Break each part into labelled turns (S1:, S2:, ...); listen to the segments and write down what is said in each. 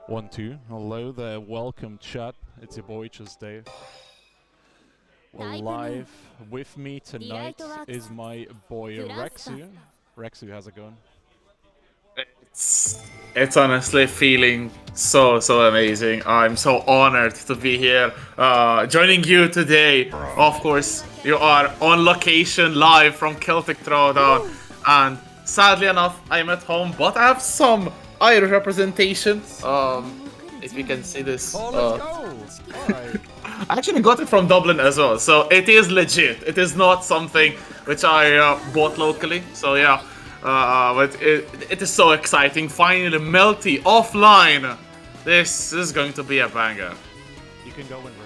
S1: One, two. Hello there, welcome chat. It's your boy, Just Dave. Well, live with me tonight is my boy Rexu. Rexu, how's it going?
S2: It's honestly feeling so amazing. I'm so honored to be here joining you today. Of course, you are on location live from Celtic Throwdown, and sadly enough, I'm at home, but I have some Irish representation. If you can see this.
S1: Oh, let's go! Alright.
S2: I actually got it from Dublin as well, so it is legit. It is not something which I bought locally, so yeah. But it is so exciting. Finally, Melty offline. This is going to be a banger.
S1: You can go when ready.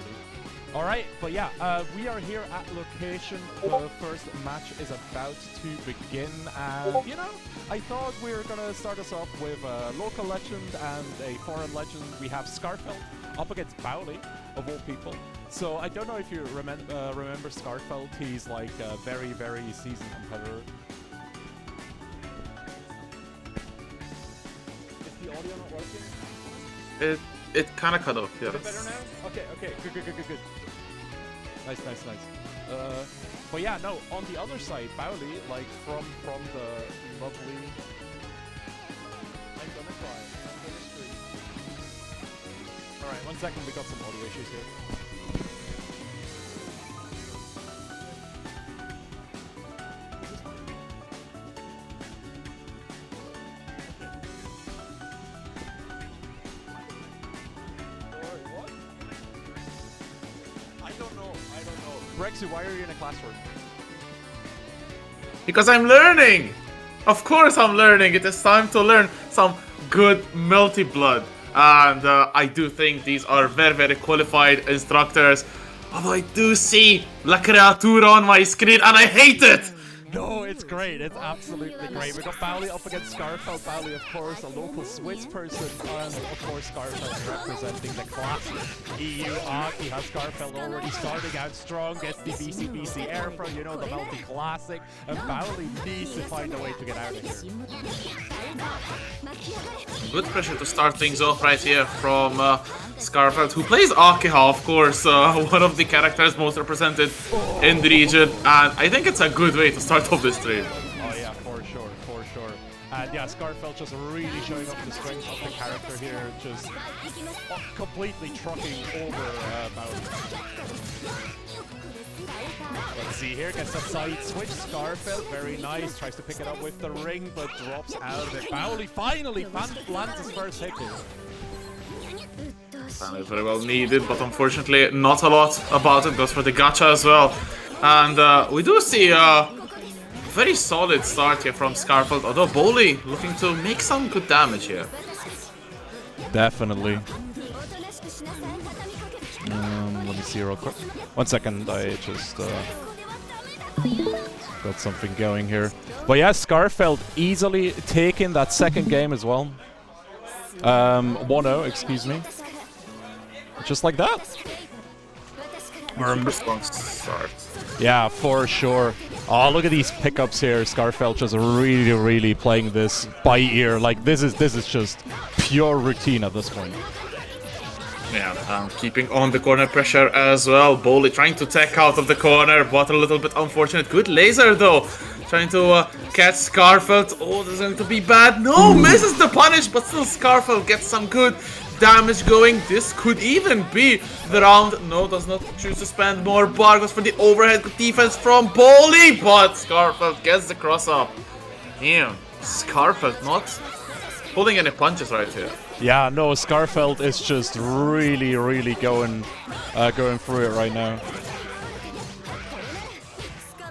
S1: Alright, but yeah, we are here at location. The first match is about to begin, and you know, I thought we were gonna start us off with a local legend and a foreign legend. We have Scarfeld up against Bowley, of all people. So I don't know if you remember Scarfeld. He's like a very seasoned competitor. Is the audio not working?
S2: It kind of cut off. Yeah.
S1: Is it better now? Okay. Good. Nice. But yeah, no. On the other side, Bowley, like from the lovely. I'm gonna stream. All right, 1 second. We got some audio issues here. Rexu, why are you in a classroom?
S2: Because I'm learning! Of course I'm learning! It is time to learn some good multi-blood. And I do think these are very qualified instructors. Although I do see La Creatura on my screen and I hate it!
S1: No, it's great. It's absolutely great. We got Bowley up against Scarfeld. Bowley, of course, a local Swiss person, and of course Scarfeld representing the classic EU Aki. Has Scarfeld already starting out strong, gets the BC Airflow, you know, the multi classic, and Bowley needs to find a way to get out of here.
S2: Good pressure to start things off right here from Scarfeld, who plays Akiha, of course, one of the characters most represented in the region, and I think it's a good way to start off this stream.
S1: Oh yeah, for sure. And yeah, Scarfeld just really showing off the strength of the character here, just completely trucking over Bowley. Let's see here, gets a side switch. Scarfeld, very nice, tries to pick it up with the ring, but drops out of it. Bowley finally lands his first hit here.
S2: And it's very well needed, but unfortunately not a lot about it. Goes for the gacha as well. And we do see a very solid start here from Scarfeld, although Bowley looking to make some good damage here.
S1: Definitely. Let me see real quick. 1 second, I just got something going here. But yeah, Scarfeld easily taking that second game as well. 1-0, excuse me. Just like that.
S2: Strong start.
S1: Yeah, for sure. Oh, look at these pickups here. Scarfeld just really playing this by ear. Like this is just pure routine at this point.
S2: Yeah, keeping on the corner pressure as well. Bowley trying to tech out of the corner, but a little bit unfortunate. Good laser though. Trying to catch Scarfeld. Oh, this is going to be bad. No, misses the punish, but still Scarfeld gets some good damage going. This could even be the round. No, does not choose to spend more bar. Goes for the overhead. Good defense from Bowley, but Scarfeld gets the cross up. Damn, Scarfeld not pulling any punches right here.
S1: Yeah, no, Scarfeld is just really going through it right now.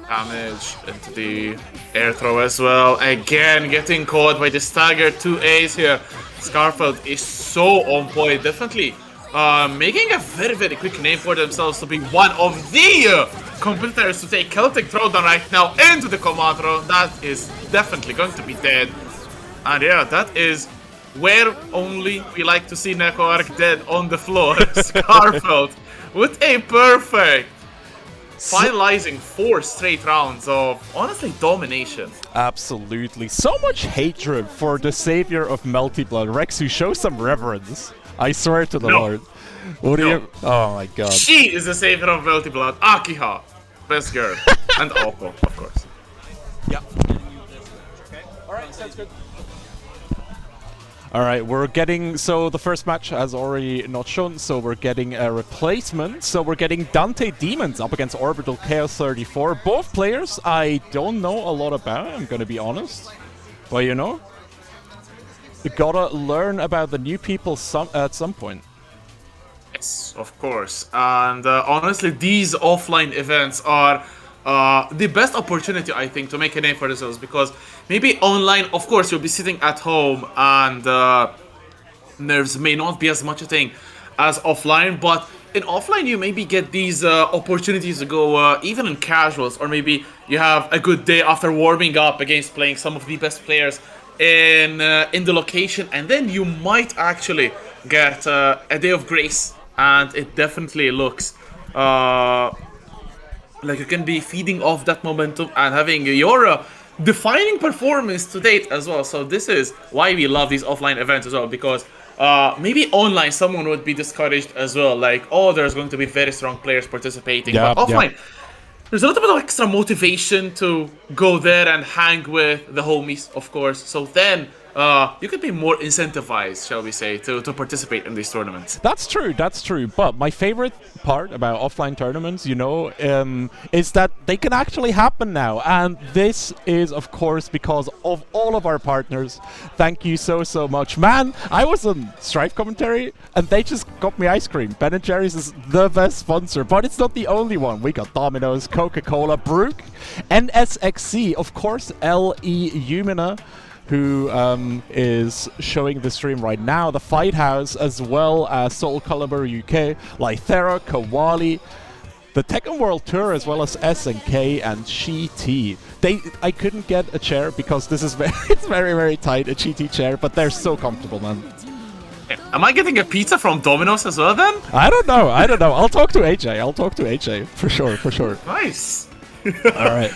S2: Damage into the air throw as well. Again, getting caught by the stagger 2As here. Scarfeld is so on point. Definitely making a very quick name for themselves to be one of the competitors to take Celtic Throwdown right now into the Commodore. That is definitely going to be dead. And yeah, that is where only we like to see NekoArk dead on the floor. Scarfeld with a perfect finalizing 4 straight rounds of, honestly, domination.
S1: Absolutely. So much hatred for the savior of Melty Blood. Rexu, show some reverence. I swear to the Lord. What do you... Oh my god.
S2: She is the savior of Melty Blood. Akiha. Best girl. And Oko, of course.
S1: Yep. Alright, sounds good. Alright, we're getting, so the first match has already not shown, so we're getting a replacement. So we're getting Dante Demons up against Orbital Chaos 34. Both players I don't know a lot about, I'm gonna be honest. But you know, you gotta learn about the new people at some point.
S2: Yes, of course. And honestly, these offline events are the best opportunity, I think, to make a name for themselves, because maybe online, of course, you'll be sitting at home and nerves may not be as much a thing as offline, but in offline you maybe get these opportunities to go even in casuals, or maybe you have a good day after warming up against playing some of the best players in the location, and then you might actually get a day of grace, and it definitely looks like you can be feeding off that momentum and having your defining performance to date as well. So this is why we love these offline events as well, because maybe online someone would be discouraged as well, like, oh, there's going to be very strong players participating, but offline there's a little bit of extra motivation to go there and hang with the homies, of course. So then you could be more incentivized, shall we say, to participate in these tournaments.
S1: That's true. But my favorite part about offline tournaments, you know, is that they can actually happen now. And this is, of course, because of all of our partners. Thank you so much. Man, I was on Strife commentary and they just got me ice cream. Ben & Jerry's is the best sponsor, but it's not the only one. We got Domino's, Coca-Cola, Brook, NSXC, of course, LE Umina, who is showing the stream right now, the Fight House, as well as Soul Calibur UK, Lythera, Kawali, the Tekken World Tour, as well as SNK and Chi-T. I couldn't get a chair because this is it's very tight, a Chi-T chair, but they're so comfortable, man.
S2: Am I getting a pizza from Domino's as well then?
S1: I don't know. I'll talk to AJ. For sure.
S2: Nice.
S1: Alright.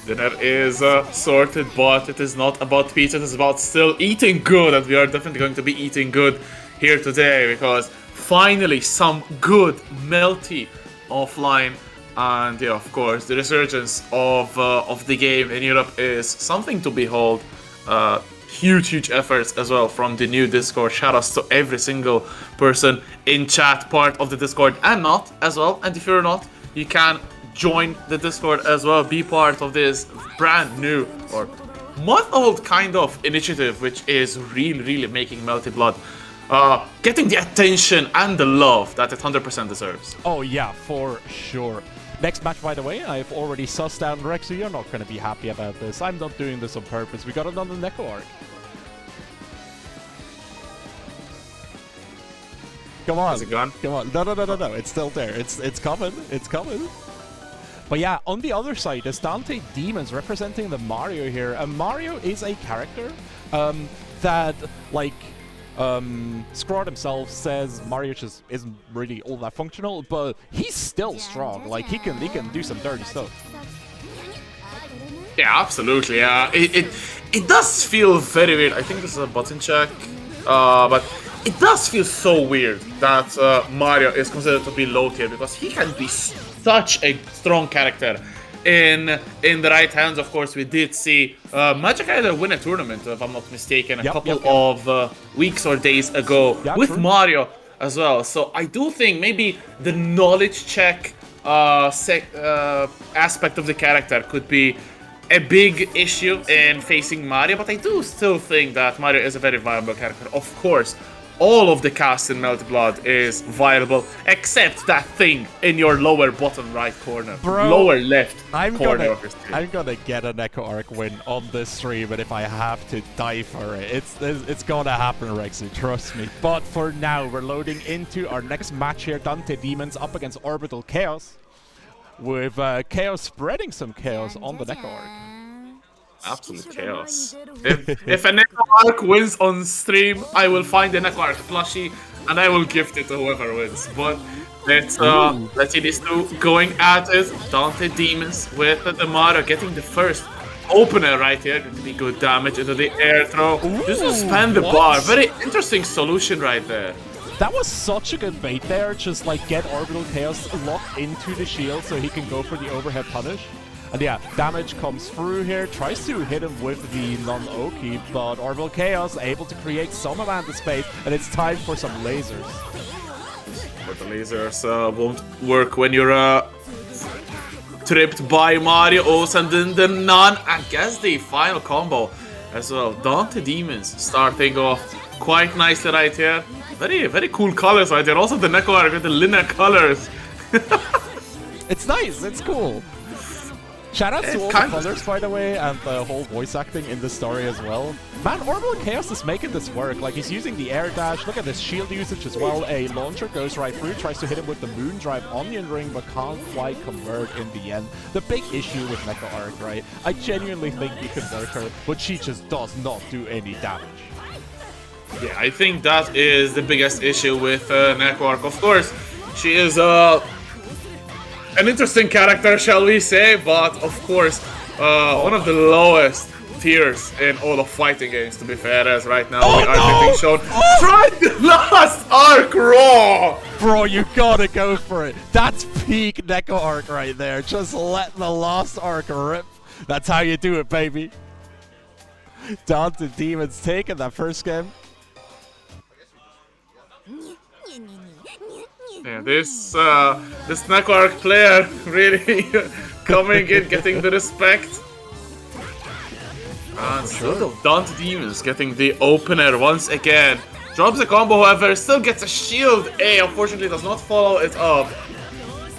S2: Dinner is sorted, but it is not about pizza, it is about still eating good, and we are definitely going to be eating good here today, because finally some good melty offline, and yeah, of course, the resurgence of the game in Europe is something to behold. Huge efforts as well from the new Discord. Shoutouts to every single person in chat, part of the Discord and not as well, and if you're not, you can join the Discord as well, be part of this brand new or month-old kind of initiative, which is really making Melty Blood getting the attention and the love that it 100% deserves.
S1: Oh yeah, for sure. Next match, by the way, I've already sussed out Rexu. You're not going to be happy about this. I'm not doing this on purpose. We got another NekoArk. Come on.
S2: Is it gone?
S1: Come on. No. It's still there. It's coming. But yeah, on the other side, there's Dante Demons representing the Mario here. Mario is a character that, like, Scrod himself says Mario just isn't really all that functional, but he's still strong. Like, he can do some dirty stuff.
S2: Yeah, absolutely. Yeah, it does feel very weird. I think this is a button check, but it does feel so weird that Mario is considered to be low tier because he can be such a strong character. In the right hands, of course, we did see Magic Eye win a tournament, if I'm not mistaken, a couple of weeks or days ago with
S1: true.
S2: Mario as well. So I do think maybe the knowledge check aspect of the character could be a big issue in facing Mario, but I do still think that Mario is a very viable character. Of course, all of the cast in Melted Blood is viable, except that thing in your lower bottom right corner.
S1: Bro,
S2: lower left
S1: I'm
S2: corner
S1: gonna,
S2: of your screen.
S1: I'm gonna get a Neko Arc win on this stream, and if I have to die for it, it's gonna happen, Rexy, trust me. But for now, we're loading into our next match here. Dante Demons up against Orbital Chaos, with Chaos spreading some chaos on the Neko Arc.
S2: Absolute chaos. If a Neko Arc wins on stream, I will find a Neko Arc plushie and I will gift it to whoever wins. But let's see these two going at it. Dante Demons with the Mario getting the first opener right here. Going to be good damage into the air throw. Just to span the bar. Very interesting solution right there.
S1: That was such a good bait there. Just like get Orbital Chaos locked into the shield so he can go for the overhead punish. And yeah, damage comes through here, tries to hit him with the non-Oki, but Orbital Chaos able to create some amount of space, and it's time for some lasers.
S2: But the lasers won't work when you're tripped by Mario. Also, and then the Nun, I guess the final combo as well. Dante Demons starting off quite nicely right here. Very, very cool colors right here. Also the Neko Arc with the Lina colors.
S1: It's nice, it's cool. Shout out to all the colors, by the way, and the whole voice acting in the story as well. Man, Orbital Chaos is making this work. Like, he's using the air dash. Look at this shield usage as well. A launcher goes right through, tries to hit him with the Moon Drive Onion Ring, but can't quite convert in the end. The big issue with Neko Arc, right? I genuinely think you can work her, but she just does not do any damage.
S2: Yeah, I think that is the biggest issue with Neko Arc. Of course, she is an interesting character, shall we say, but of course, one of the lowest tiers in all of fighting games, to be fair, as right now we are getting shown. Try the last arc raw!
S1: Bro, you gotta go for it. That's peak Neko Arc right there. Just let the last arc rip. That's how you do it, baby. Dante Demons taking that first game.
S2: Yeah, this Neko Arc player really coming in, getting the respect. And still Dante Demons getting the opener once again. Drops a combo, however, still gets a shield. A, unfortunately, does not follow it up.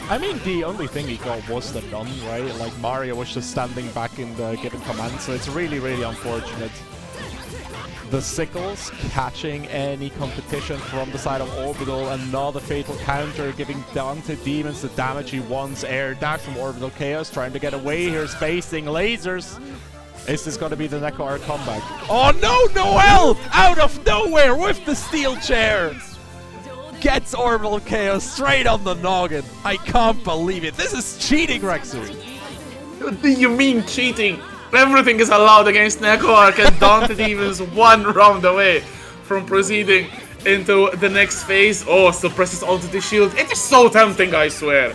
S1: I mean, the only thing he got was the Nun, right? Like, Mario was just standing back in the given command, so it's really, really unfortunate. The Sickles catching any competition from the side of Orbital. Another fatal counter, giving Dante Demons the damage he wants. Air dash from Orbital Chaos, trying to get away here, spacing lasers. Is this going to be the Neko Arc comeback? Oh no, Noel! Out of nowhere with the steel chair! Gets Orbital Chaos straight on the noggin. I can't believe it. This is cheating, Rexy.
S2: What do you mean cheating? Everything is allowed against Neko Arc, and Dante Demons one round away from proceeding into the next phase. Oh, still presses onto the shield. It is so tempting, I swear.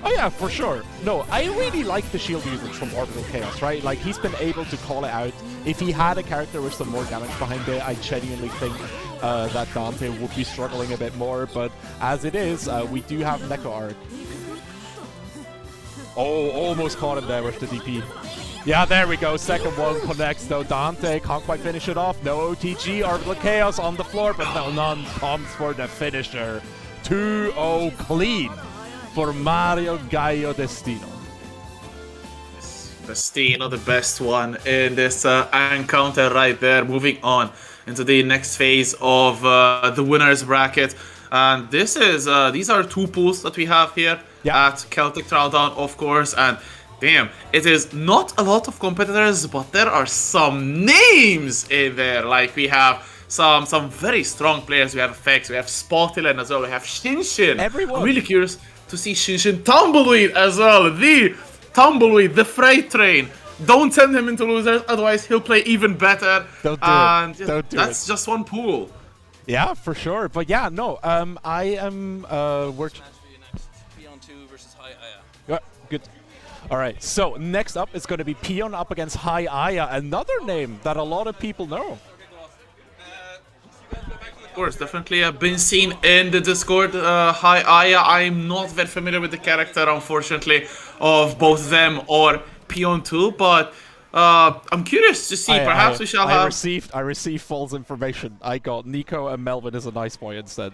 S1: Oh yeah, for sure. No, I really like the shield usage from Orbital Chaos, right? Like, he's been able to call it out. If he had a character with some more damage behind it, I genuinely think that Dante would be struggling a bit more. But as it is, we do have Neko Arc. Oh, almost caught him there with the DP. Yeah, there we go. Second one connects, though. Dante can't quite finish it off. No OTG. Orbital Chaos on the floor, but no, none comes for the finisher. 2-0 clean for Mario Gaio Destino.
S2: Destino, the best one in this encounter right there. Moving on into the next phase of the winners bracket. And this is these are two pools that we have here at Celtic Throwdown, of course. And damn, it is not a lot of competitors, but there are some names in there. Like, we have some very strong players. We have Fex, we have Spotilen as well, we have Shinshin.
S1: Everyone.
S2: I'm really curious to see Shinshin. Tumbleweed as well, the Tumbleweed, the freight train. Don't send him into losers, otherwise he'll play even better.
S1: Don't do it. Don't do
S2: that's just one pool.
S1: Yeah, for sure. But yeah, no. I am. We're.
S3: Peon 2 versus High Aya.
S1: Yeah, good. All right. So next up is going to be Peon up against High Aya, another name that a lot of people know.
S2: Of course, definitely. I've been seen in the Discord. Hi, Aya. I'm not very familiar with the character, unfortunately, of both them or Peon 2, but I'm curious to see. Perhaps we shall have.
S1: I received false information. I got Nico and Melvin is a nice boy instead.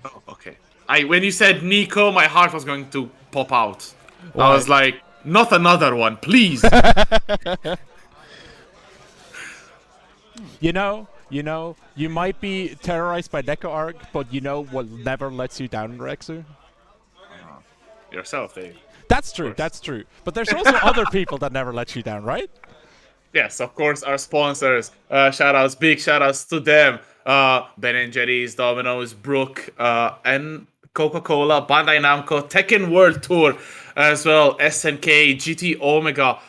S2: Oh, okay. When you said Nico, my heart was going to pop out.
S1: Why?
S2: I was like, not another one, please.
S1: You know, you might be terrorized by Neko Arc, but you know what never lets you down, Rexu?
S2: Yourself, Dave.
S1: That's true, that's true. But there's also other people that never let you down, right?
S2: Yes, of course, our sponsors. Shout-outs, big shout-outs to them. Ben & Jerry's, Domino's, Brook, and Coca-Cola, Bandai Namco, Tekken World Tour as well, SNK, GT Omega.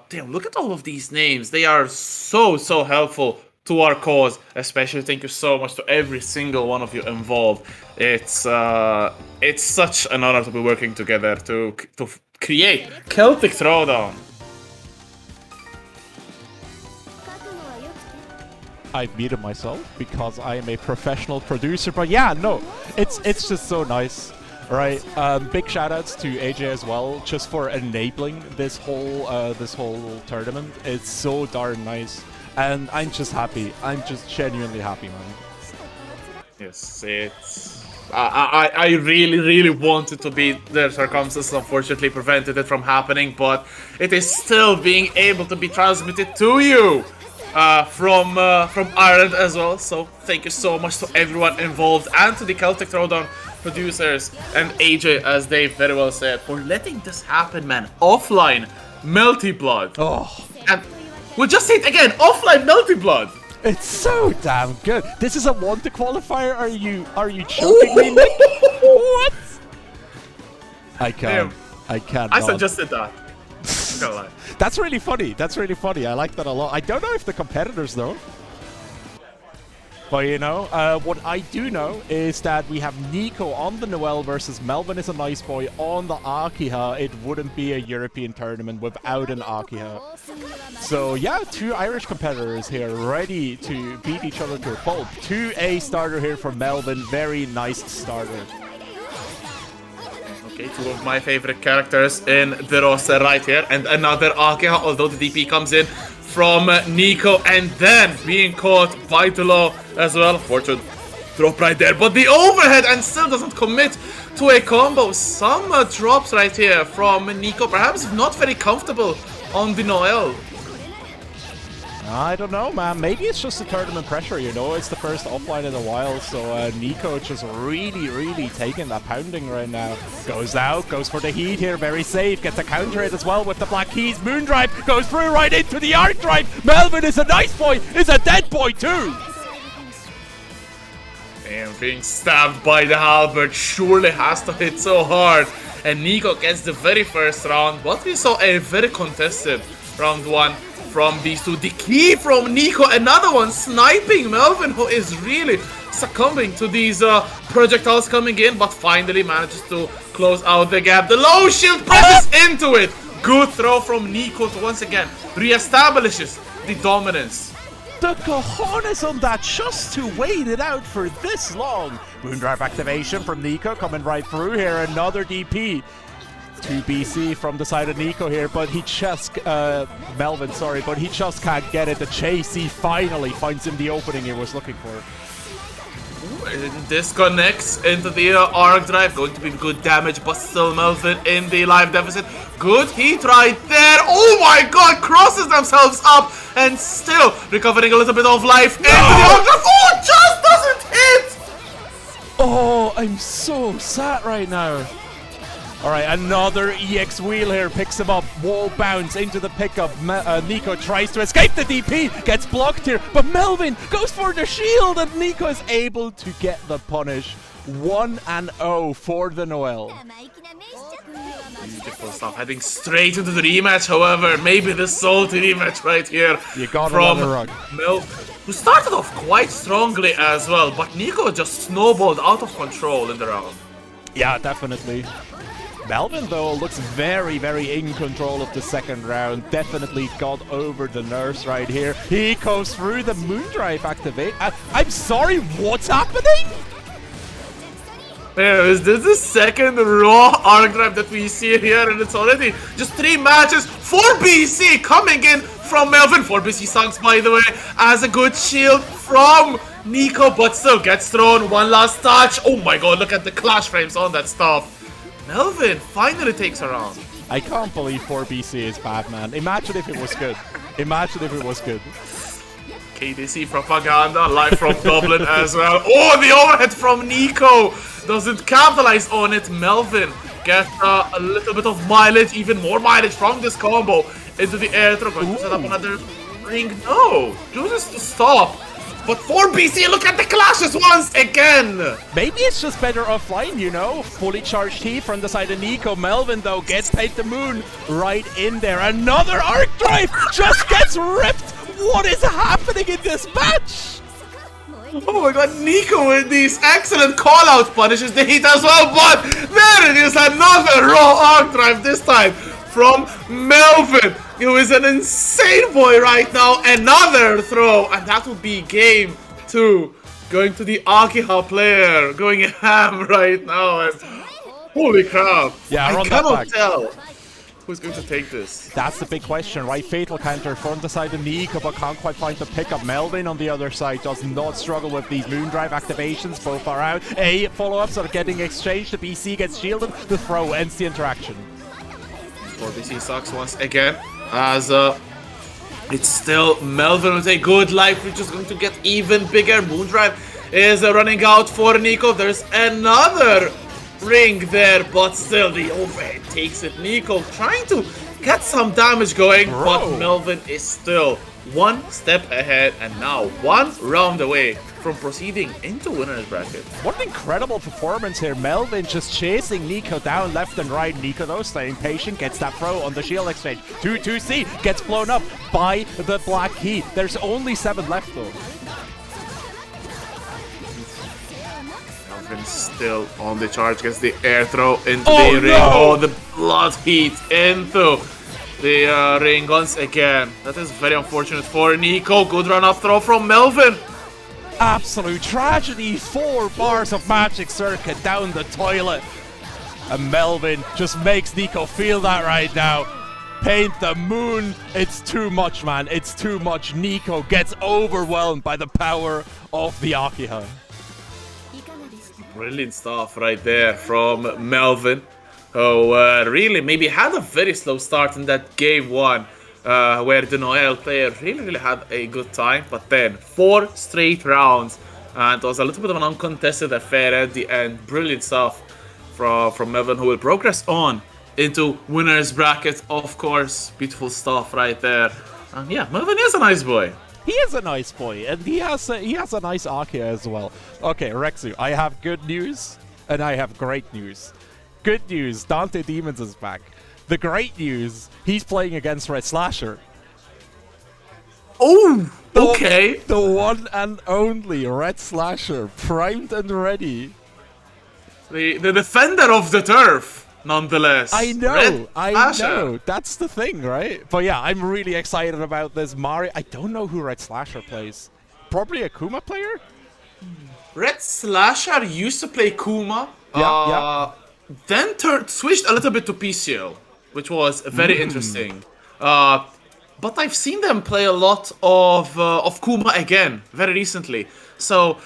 S2: Damn, look at all of these names. They are so helpful to our cause. Especially thank you so much to every single one of you involved. It's such an honor to be working together to create Celtic Throwdown.
S1: I've muted myself because I am a professional producer, but yeah, no, it's just so nice, right? Big shout outs to AJ as well, just for enabling this whole tournament. It's so darn nice, and I'm just happy. I'm just genuinely happy, man.
S2: Yes, it's. I really wanted to be there. Circumstances unfortunately prevented it from happening, but it is still being able to be transmitted to you. From Ireland as well, so thank you so much to everyone involved and to the Celtic Throwdown producers and AJ, as they very well said, for letting this happen, man. Offline Melty Blood.
S1: Oh,
S2: And we'll just say it again, offline Melty Blood.
S1: it's so damn good. This is a wanted qualifier. Are you joking me, Nick? What? I can't. I can't.
S2: I suggested that. Not gonna lie.
S1: That's really funny. That's really funny. I like that a lot. I don't know if the competitors know. But you know, what I do know is that we have Nico on the Noelle versus Melvin is a nice boy on the Akiha. It wouldn't be a European tournament without an Akiha. So yeah, two Irish competitors here ready to beat each other to a pulp. 2A starter here for Melvin. Very nice starter.
S2: Okay, two of my favorite characters in the roster right here, and another Akiha, although the DP comes in from Nico, and then being caught by Delo as well. Fortune drop right there, but the overhead and still doesn't commit to a combo. Some drops right here from Nico, perhaps not very comfortable on the Noelle.
S1: I don't know, man. Maybe it's just the tournament pressure, you know? It's the first offline in a while, so Nico just really taking that pounding right now. Goes out, goes for the heat here, very safe. Gets a counter hit as well with the Black Keys. Moondrive goes through right into the Arc Drive. Melvin is a nice boy, is a dead boy too.
S2: And being stabbed by the halberd surely has to hit so hard. And Nico gets the very first round, but we saw a very contested round one from these two. The key from Nico, another one sniping Melvin, who is really succumbing to these projectiles coming in, but finally manages to close out the gap. The low shield presses into it. Good throw from Nico to once again reestablishes the dominance.
S1: The cojones on that, just to wait it out for this long. Moondrive activation from Nico coming right through here. Another DP. 2 BC from the side of Nico here, but he just, Melvin, sorry, but he just can't get it. The chase, he finally finds him the opening he was looking for.
S2: Disconnects into the arc drive, going to be good damage, but still Melvin in the life deficit. Good heat right there. Oh my god, crosses themselves up and still recovering a little bit of life into the arc drive. Oh, just doesn't hit.
S1: Oh, I'm so sad right now. Alright, another EX wheel here, picks him up, wall bounce into the pickup. Nico tries to escape the DP, gets blocked here, but Melvin goes for the shield and Nico is able to get the punish. 1-0 for the Noelle.
S2: Beautiful stuff, heading straight into the rematch, however, maybe the salty rematch right here
S1: You got
S2: from
S1: it on the rug.
S2: Melvin. who started off quite strongly as well, but Nico just snowballed out of control in the round.
S1: Yeah, definitely. Melvin, though, looks very, very in control of the second round. Definitely got over the nerves right here. He goes through the Moondrive activate. I'm sorry, what's happening?
S2: Yeah, is this the second raw arc drive that we see here? And it's already just 3 matches. 4 BC coming in from Melvin. 4 BC sucks, by the way, as a good shield from Nico, but still gets thrown. One last touch. Oh my god, look at the clash frames on that stuff. Melvin finally takes her on.
S1: I can't believe 4BC is bad, man. Imagine if it was good. Imagine if it was good.
S2: KDC propaganda, live from Dublin as well. Oh, the overhead from Nico doesn't capitalize on it. Melvin gets a little bit of mileage, even more mileage from this combo into the air throw. Going to set up another ring. No, chooses to stop. But 4BC, look at the clashes once again!
S1: Maybe it's just better offline, you know? Fully charged T from the side of Nico. Melvin, though, gets paid the moon right in there. Another arc drive just gets ripped! What is happening in this match?
S2: Oh my god, Nico with these excellent call-out punishes the heat as well, but there it is, another raw arc drive this time from Melvin, who is an insane boy right now. Another throw, and that would be game 2. Going to the Akiha player, going ham right now, and holy crap.
S1: Yeah,
S2: I
S1: run that
S2: cannot
S1: back.
S2: tell who's going to take this.
S1: That's the big question, right? Fatal counter from the side of Nico, but can't quite find the pickup. Melvin on the other side does not struggle with these Moondrive activations. Both are out. A follow-ups are getting exchanged. The BC gets shielded. The throw ends the interaction.
S2: 4BC sucks once again, as it's still Melvin with a good life, which is going to get even bigger. Moondrive is running out for Nico. There's another ring there, but still the overhead takes it. Nico trying to get some damage going, but Melvin is still one step ahead and now 1 round away from proceeding into winner's bracket.
S1: What an incredible performance here. Melvin just chasing Nico down left and right. Nico, though, staying patient, gets that throw on the shield exchange. 2-2C gets blown up by the Black Key. There's only 7 left, though.
S2: Melvin still on the charge, gets the air throw into the ring.
S1: No!
S2: Oh, the blood heat into the ring once again. That is very unfortunate for Nico. Good run up throw from Melvin.
S1: Absolute tragedy. 4 bars of Magic Circuit down the toilet. And Melvin just makes Nico feel that right now. Paint the moon. It's too much, man. It's too much. Nico gets overwhelmed by the power of the Akiha.
S2: Brilliant stuff right there from Melvin, who really maybe had a very slow start in that game 1. Where the Noel player really had a good time, but then 4 straight rounds, and it was a little bit of an uncontested affair at the end. Brilliant stuff from Melvin, who will progress on into winner's bracket, of course. Beautiful stuff right there. And yeah, Melvin is a nice boy.
S1: He is a nice boy, and he has a nice Akia as well. Okay, Rexu, I have good news, and I have great news. Good news, Dante Demons is back. The great news, he's playing against Red Slasher.
S2: Oh, okay.
S1: The one and only Red Slasher, primed and ready.
S2: The defender of the turf, nonetheless.
S1: I know,
S2: Red
S1: I
S2: Slasher.
S1: know. That's the thing, right? But yeah, I'm really excited about this. Mario, I don't know who Red Slasher plays. Probably a Kuma player?
S2: Red Slasher used to play Kuma.
S1: Yeah.
S2: Then switched a little bit to PCL, which was very interesting. But I've seen them play a lot of Kuma again very recently. So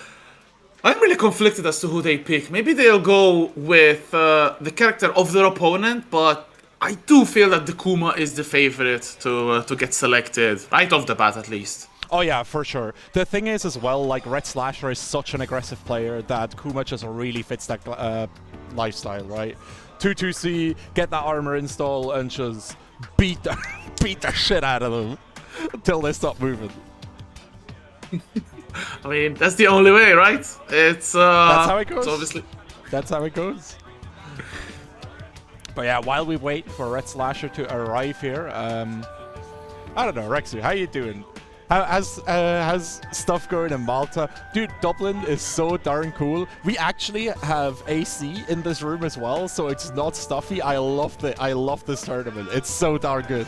S2: I'm really conflicted as to who they pick. Maybe they'll go with the character of their opponent, but I do feel that the Kuma is the favorite to get selected right off the bat, at least.
S1: Oh yeah, for sure. The thing is as well, like Red Slasher is such an aggressive player that Kuma just really fits that lifestyle, right? 2-2C, get that armor install and just beat the shit out of them until they stop moving.
S2: I mean, that's the only way, right? It's
S1: That's how it goes.
S2: It's obviously.
S1: That's how it goes. But yeah, while we wait for Red Slasher to arrive here, I don't know, Rexu, how you doing? How's stuff going in Malta? Dude, Dublin is so darn cool. We actually have AC in this room as well, so it's not stuffy. I love this tournament. It's so darn good.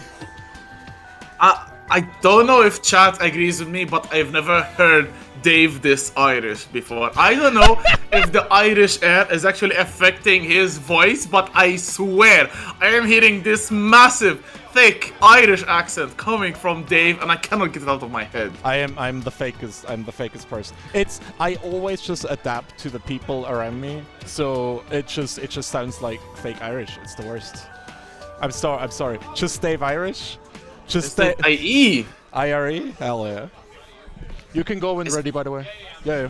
S2: I don't know if chat agrees with me, but I've never heard Dave this Irish before. I don't know if the Irish air is actually affecting his voice, but I swear I am hearing this massive, thick Irish accent coming from Dave, and I cannot get it out of my head.
S1: I'm the fakest person. I always just adapt to the people around me, so it just sounds like fake Irish. It's the worst. I'm sorry. Just Dave Irish. Just stay.
S2: IE.
S1: IRE? Hell yeah. You can go when ready, by the way. Yeah.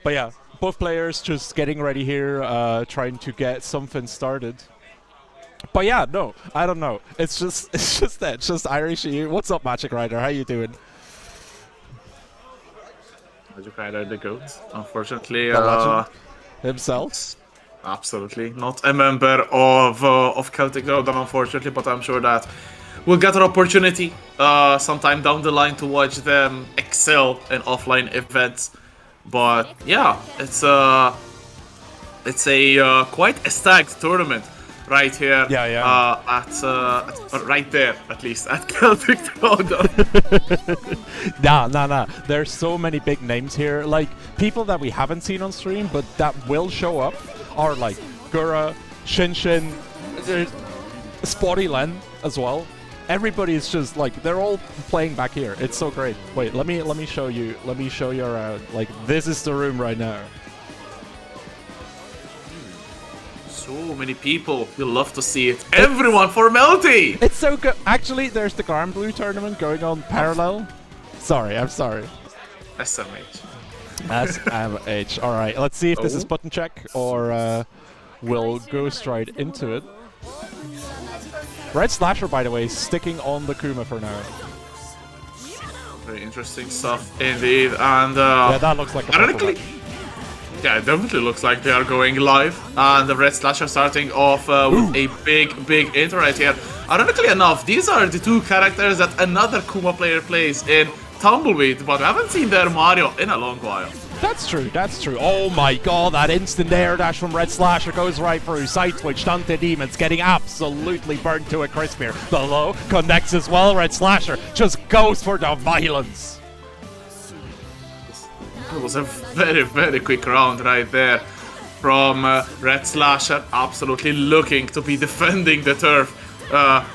S1: But yeah, both players just getting ready here, trying to get something started. But yeah, no, I don't know. It's just Irish. What's up, Magic Rider? How you doing?
S2: Magic Rider, the GOAT. Unfortunately,
S1: The legend himself.
S2: Absolutely not a member of Celtic Road, unfortunately, but I'm sure that we'll get an opportunity sometime down the line to watch them excel in offline events. But yeah, it's a quite a stacked tournament right here.
S1: Yeah.
S2: Right there, at least at Celtic Road.
S1: Nah. There's so many big names here, like people that we haven't seen on stream, but that will show up. Are like Gura, Shinshin, Spotty Len as well. Everybody is just like they're all playing back here. It's so great. Wait, let me show you. Let me show you around. Like this is the room right now.
S2: So many people. You'll love to see it. Everyone for Melty.
S1: It's so good. Actually, there's the Grand Blue tournament going on parallel. I'm sorry.
S2: SMH.
S1: SMH. All right, let's see if this is button check or we'll go straight into it. Red Slasher, by the way, sticking on the Kuma for now.
S2: Very interesting stuff indeed, and
S1: yeah, that looks like a
S2: ironically, yeah, it definitely looks like they are going live, and the Red Slasher starting off with a big intro right here. Ironically enough, these are the two characters that another Kuma player plays in Tumbleweed, but we haven't seen their Mario in a long while.
S1: That's true. Oh my god, that instant air dash from Red Slasher goes right through. Side switch, Dante Demons getting absolutely burnt to a crisp here. The low connects as well. Red Slasher just goes for the violence.
S2: It was a very quick round right there from Red Slasher, absolutely looking to be defending the turf.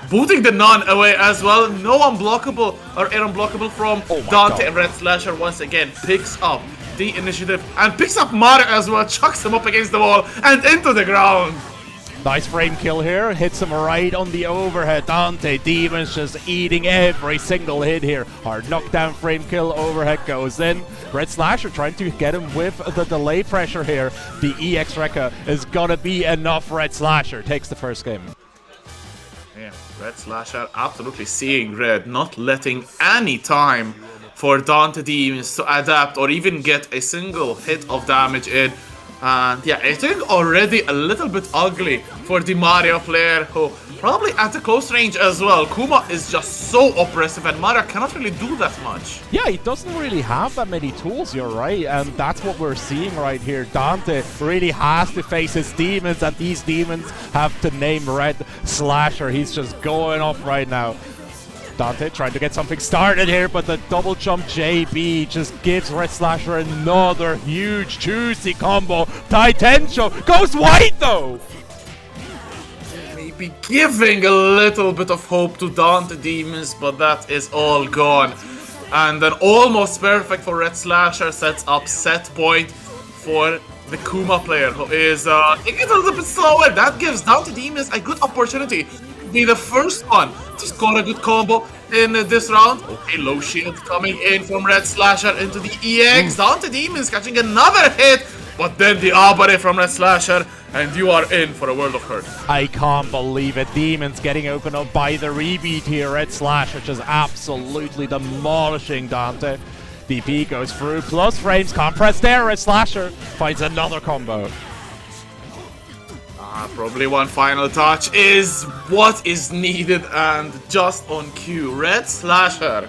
S2: Booting the Nun away as well. No unblockable or air unblockable from Dante. And Red Slasher once again picks up the initiative and picks up Mario as well, chucks him up against the wall and into the ground.
S1: Nice frame kill here, hits him right on the overhead. Dante Demons just eating every single hit here. Hard knockdown frame kill, overhead goes in. Red Slasher trying to get him with the delay pressure here. The EX Rekka is gonna be enough. Red Slasher takes the first game.
S2: Yeah, Red Slasher absolutely seeing red, not letting any time for Dante Demons to adapt or even get a single hit of damage in. And yeah, I think already a little bit ugly for the Mario player, who probably at the close range as well. Kuma is just so oppressive and Mario cannot really do that much.
S1: Yeah, he doesn't really have that many tools, you're right, and that's what we're seeing right here. Dante really has to face his demons, and these demons have to name Red Slasher. He's just going off right now. Dante trying to get something started here, but the double jump JB just gives Red Slasher another huge, juicy combo. Titensho goes white though!
S2: Maybe giving a little bit of hope to Dante Demons, but that is all gone. And then almost perfect for Red Slasher sets up set point for the Kuma player, who is taking it a little bit slower. That gives Dante Demons a good opportunity be the first one to score a good combo in this round. Okay, low shield coming in from Red Slasher into the EX. Dante Demons catching another hit, but then the Abare from Red Slasher, and you are in for a world of hurt.
S1: I can't believe it. Demons getting opened up by the rebeat here. Red Slasher just absolutely demolishing Dante. DP goes through, plus frames, compress there. Red Slasher finds another combo.
S2: Probably one final touch is what is needed, and just on cue. Red Slasher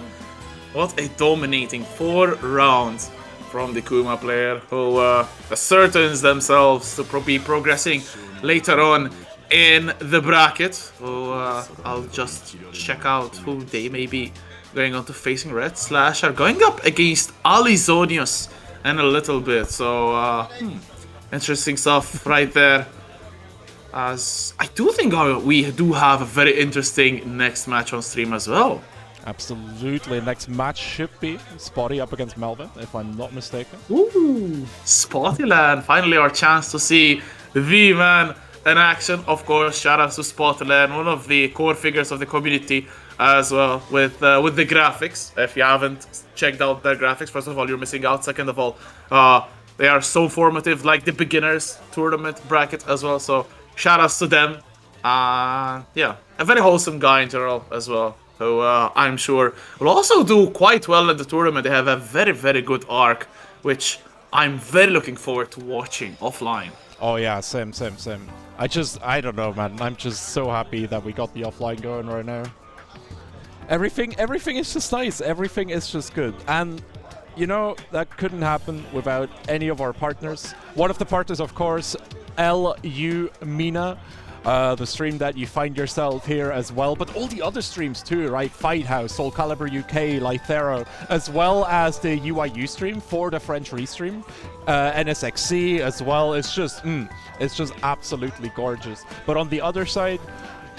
S2: What a dominating 4 rounds from the Kuma player, who ascertains themselves to be progressing later on in the bracket. So I'll just check out who they may be going on to facing. Red Slash are going up against Alizonius in a little bit. So interesting stuff right there. As I do think we do have a very interesting next match on stream as well.
S1: Absolutely. Next match should be Spotty up against Melvin, if I'm not mistaken.
S2: Ooh, Spottyland. Finally our chance to see the man in action. Of course, shout out to Spottyland, one of the core figures of the community as well, with the graphics. If you haven't checked out their graphics, first of all, you're missing out. Second of all, they are so formative, like the beginners tournament bracket as well. So shout outs to them. Yeah, a very wholesome guy in general as well, who I'm sure will also do quite well in the tournament. They have a very, very good arc, which I'm very looking forward to watching offline.
S1: Oh yeah, same. I don't know, man. I'm just so happy that we got the offline going right now. Everything is just nice. Everything is just good. And you know, that couldn't happen without any of our partners. One of the partners, of course, LU Mina. The stream that you find yourself here as well, but all the other streams too, right? Fight House, Soul Calibur UK, Lythero, as well as the UIU stream for the French restream, NSXC as well. It's just absolutely gorgeous. But on the other side,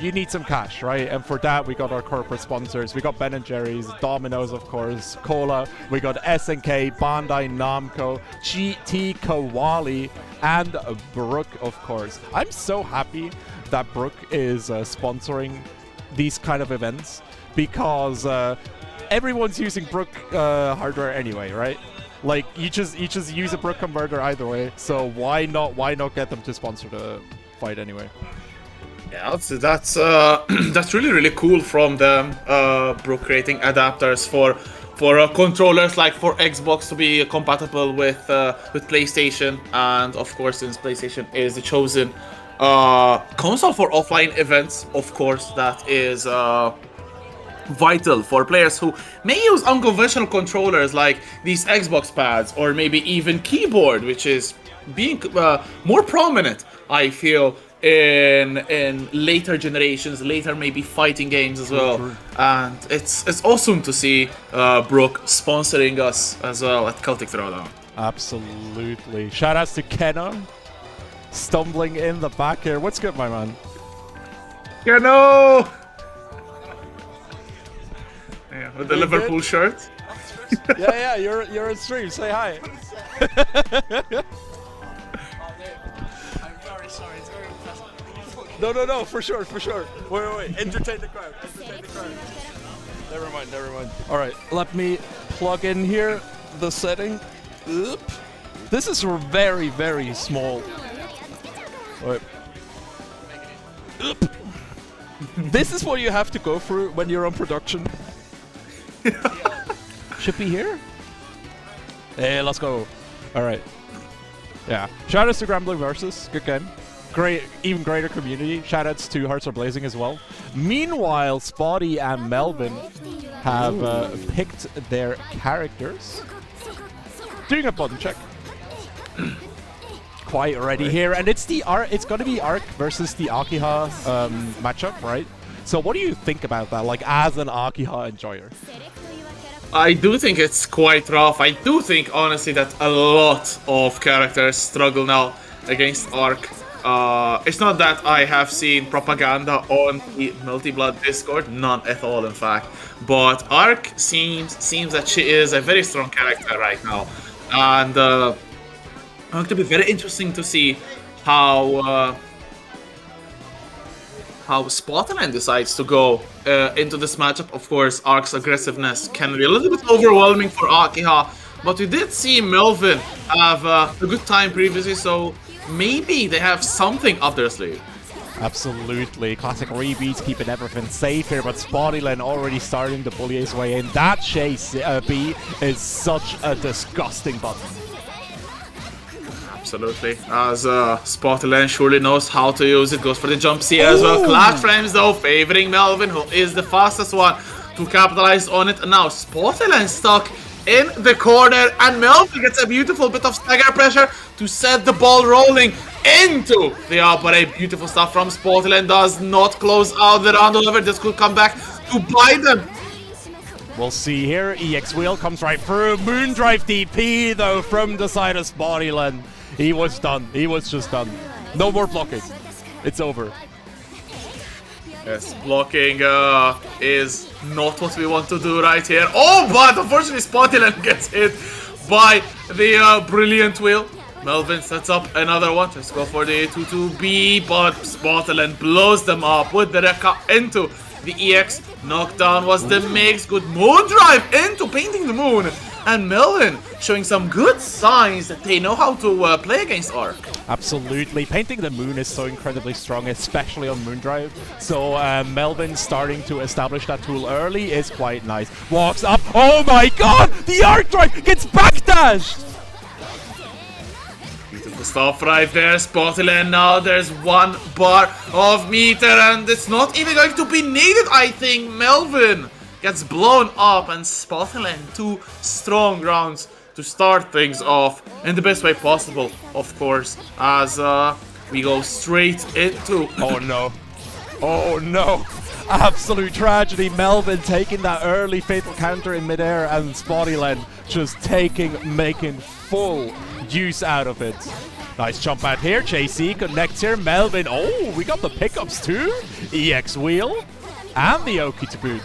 S1: you need some cash, right? And for that, we got our corporate sponsors. We got Ben & Jerry's, Domino's, of course, Cola. We got SNK, Bandai Namco, GT Kawali, and Brook, of course. I'm so happy that Brook is sponsoring these kind of events, because everyone's using Brook hardware anyway, right? Like you just use a Brook converter either way. So why not get them to sponsor the fight anyway?
S2: Yeah, that's really cool from them. Brook creating adapters for controllers, like for Xbox to be compatible with PlayStation, and of course, since PlayStation is the chosen console for offline events, of course, that is vital for players who may use unconventional controllers like these Xbox pads, or maybe even keyboard, which is being more prominent, I feel, in later generations, later maybe fighting games as well.
S1: True.
S2: And it's awesome to see Brook sponsoring us as well at Celtic Throwdown.
S1: Absolutely. Shout outs to Kenna stumbling in the back here. What's good, my man?
S2: Keno! Yeah, with the
S1: Doing
S2: Liverpool
S1: good?
S2: shirt.
S1: yeah, you're on stream. Say hi.
S3: I'm very sorry, it's very impressive.
S1: No, for sure. Wait. Entertain the crowd. Never mind. All right, let me plug in here the setting. Oop. This is very, very small. Wait. Oop. This is what you have to go through when you're on production. Should be here. Hey, let's go. All right. Yeah. Shoutouts to Grambling Versus. Good game. Great, even greater community. Shoutouts to Hearts Are Blazing as well. Meanwhile, Spotty and Melvin have picked their characters. Doing a button check. Quite ready here, and it's going to be Arc versus the Akiha matchup, right? So what do you think about that, like, as an Akiha enjoyer?
S2: I do think it's quite rough. I do think, honestly, that a lot of characters struggle now against Arc. It's not that I have seen propaganda on the Multi-Blood Discord, none at all, in fact. But Arc seems that she is a very strong character right now, and it's going to be very interesting to see how Spottyland decides to go into this matchup. Of course, Arc's aggressiveness can be a little bit overwhelming for Akiha, but we did see Melvin have a good time previously, so maybe they have something up their sleeve.
S1: Absolutely. Classic rebeats keeping everything safe here, but Spottyland already starting to bully his way in. That chase B is such a disgusting button.
S2: Absolutely. As Spottyland surely knows how to use it. Goes for the jump C as well. Clash frames though, favoring Melvin, who is the fastest one to capitalize on it. And now Spottyland stuck in the corner, and Melvin gets a beautiful bit of stagger pressure to set the ball rolling into the upper A. Beautiful stuff from Spottyland, does not close out the round. However, this could come back to bite them.
S1: We'll see here. EX Wheel comes right through. Moondrive DP, though, from the side of Spottyland. He was done. He was just done. No more blocking. It's over.
S2: Yes, blocking is not what we want to do right here. Oh, but unfortunately Spottyland gets hit by the brilliant wheel. Melvin sets up another one. Let's go for the 2-2B, but Spottyland blows them up with the Rekka into the EX. Knockdown was the mix. Good moon drive into Painting the Moon. And Melvin showing some good signs that they know how to play against Arc.
S1: Absolutely. Painting the Moon is so incredibly strong, especially on Moondrive. So Melvin starting to establish that tool early is quite nice. Walks up. Oh my god! The Arc Drive gets backdashed!
S2: Beautiful stuff right there. Spottyland now. There's 1 bar of meter and it's not even going to be needed, I think. Melvin gets blown up and Spottyland 2 strong rounds to start things off in the best way possible, of course, as we go straight into...
S1: Oh no. Oh no. Absolute tragedy. Melvin taking that early fatal counter in midair and Spottyland just making full use out of it. Nice jump out here. JC connects here. Melvin. Oh, we got the pickups too. EX Wheel and the Oki to boot.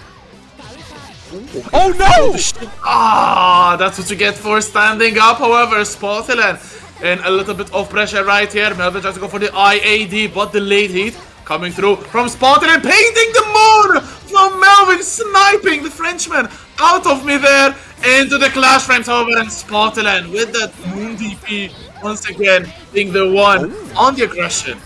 S1: Oh no!
S2: Ah, that's what you get for standing up. However, Spottyland in a little bit of pressure right here. Melvin tries to go for the IAD, but the late heat coming through from Spottyland. Painting the Moon from Melvin, sniping the Frenchman out of midair into the clash frames. However, and Spottyland with that Moon DP once again being the one on the aggression.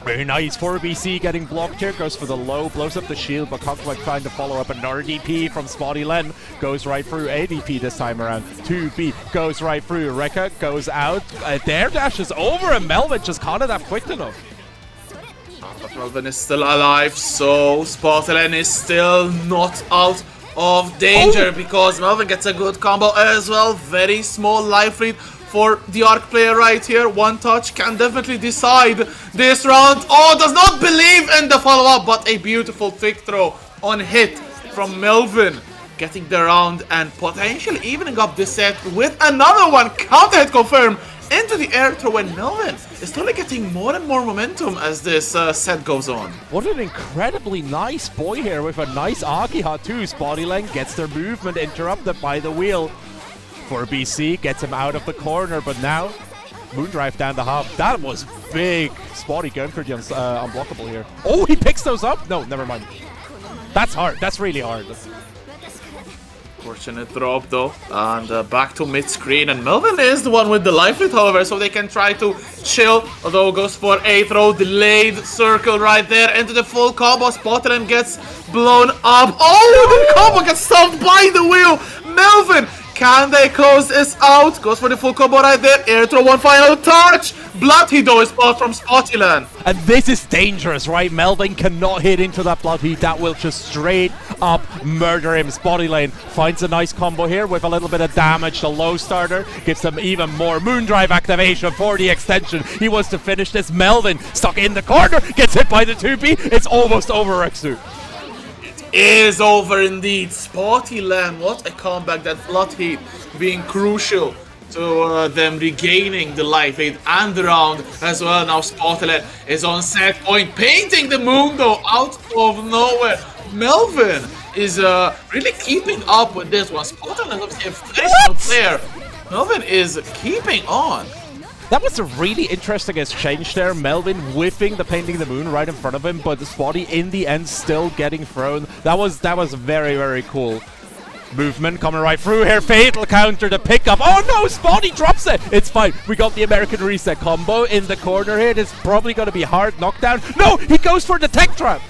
S1: Very nice. 4BC getting blocked here. Goes for the low. Blows up the shield, but Conquest trying to follow up another DP from Spottyland. Goes right through ADP this time around. 2B goes right through. Rekka goes out. Dare Dash is over, and Melvin just caught it that quick enough.
S2: But Melvin is still alive, so Spottyland is still not out of danger because Melvin gets a good combo as well. Very small life lead for the Arc player right here. One touch can definitely decide this round. Oh, does not believe in the follow-up, but a beautiful trick throw on hit from Melvin. Getting the round and potentially evening up this set with another one. Counter hit confirmed into the air throw, and Melvin is slowly getting more and more momentum as this set goes on.
S1: What an incredibly nice boy here with a nice Akiha too. Spottyland gets their movement interrupted by the wheel. 4BC gets him out of the corner, but now Moondrive down the hop. That was big. Spotty going for the unblockable here. Oh, he picks those up? No, never mind. That's hard. That's really hard.
S2: Fortunate drop though, and back to mid-screen, and Melvin is the one with the life lead, however, so they can try to chill, although goes for a throw, delayed circle right there into the full combo. Spottyland gets blown up. Oh, the combo gets stopped by the wheel. Melvin, can they close this out? Goes for the full combo right there. Air throw, one final touch. Blood heat though is spot from Spottyland.
S1: And this is dangerous, right? Melvin cannot hit into that blood heat. That will just straight up murder him. Spottyland finds a nice combo here with a little bit of damage. The low starter gives them even more Moondrive activation for the extension. He wants to finish this. Melvin stuck in the corner, gets hit by the 2B. It's almost over, Rexu.
S2: Is over indeed. Spottyland, what a comeback. That blood heat being crucial to them regaining the life lead and the round as well. Now Spottyland is on set point, painting the moon though out of nowhere. Melvin is really keeping up with this one. Spottyland is obviously a very strong player. Melvin is keeping on.
S1: That was a really interesting exchange there. Melvin whiffing the Painting the Moon right in front of him, but the Spotty in the end still getting thrown. That was very, very cool. Movement coming right through here. Fatal counter to pick up. Oh no, Spotty drops it. It's fine. We got the American Reset combo in the corner here. It's probably going to be hard knockdown. No, he goes for the tech trap.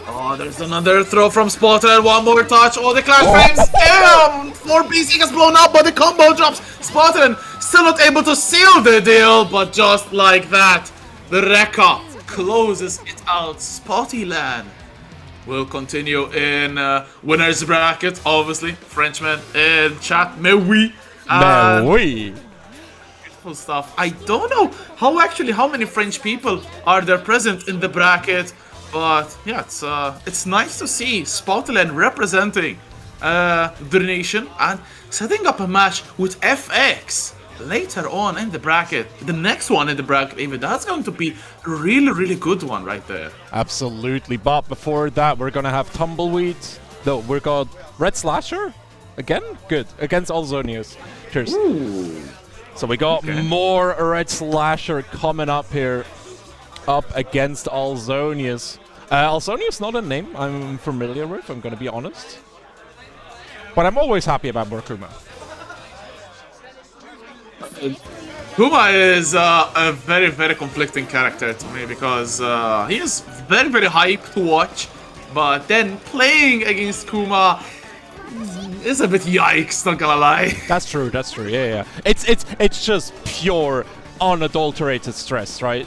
S2: Oh, there's another throw from Spottyland. One more touch. Oh, the clash frames. Damn! 4BC gets blown up, but the combo drops. Spottyland still not able to seal the deal, but just like that, the Rekka closes it out. Spottyland We'll continue in winner's bracket, obviously. Frenchman in chat, mais oui.
S1: Mais oui.
S2: Beautiful stuff. I don't know how many French people are there present in the bracket, but yeah, it's nice to see Spotland representing the nation and setting up a match with FX later on in the bracket. The next one in the bracket, even that's going to be a really good one right there.
S1: Absolutely, but before that, we're gonna have Tumbleweed. No, we're got Red Slasher again. Good against Alzonius. Cheers.
S2: Ooh.
S1: So we got more Red Slasher coming up here, up against Alzonius. Alzonius not a name I'm familiar with, I'm gonna be honest. But I'm always happy about Morkuma.
S2: Kuma is a very conflicting character to me because he is very hype to watch, but then playing against Kuma is a bit yikes, not gonna lie.
S1: That's true, yeah. It's just pure, unadulterated stress, right?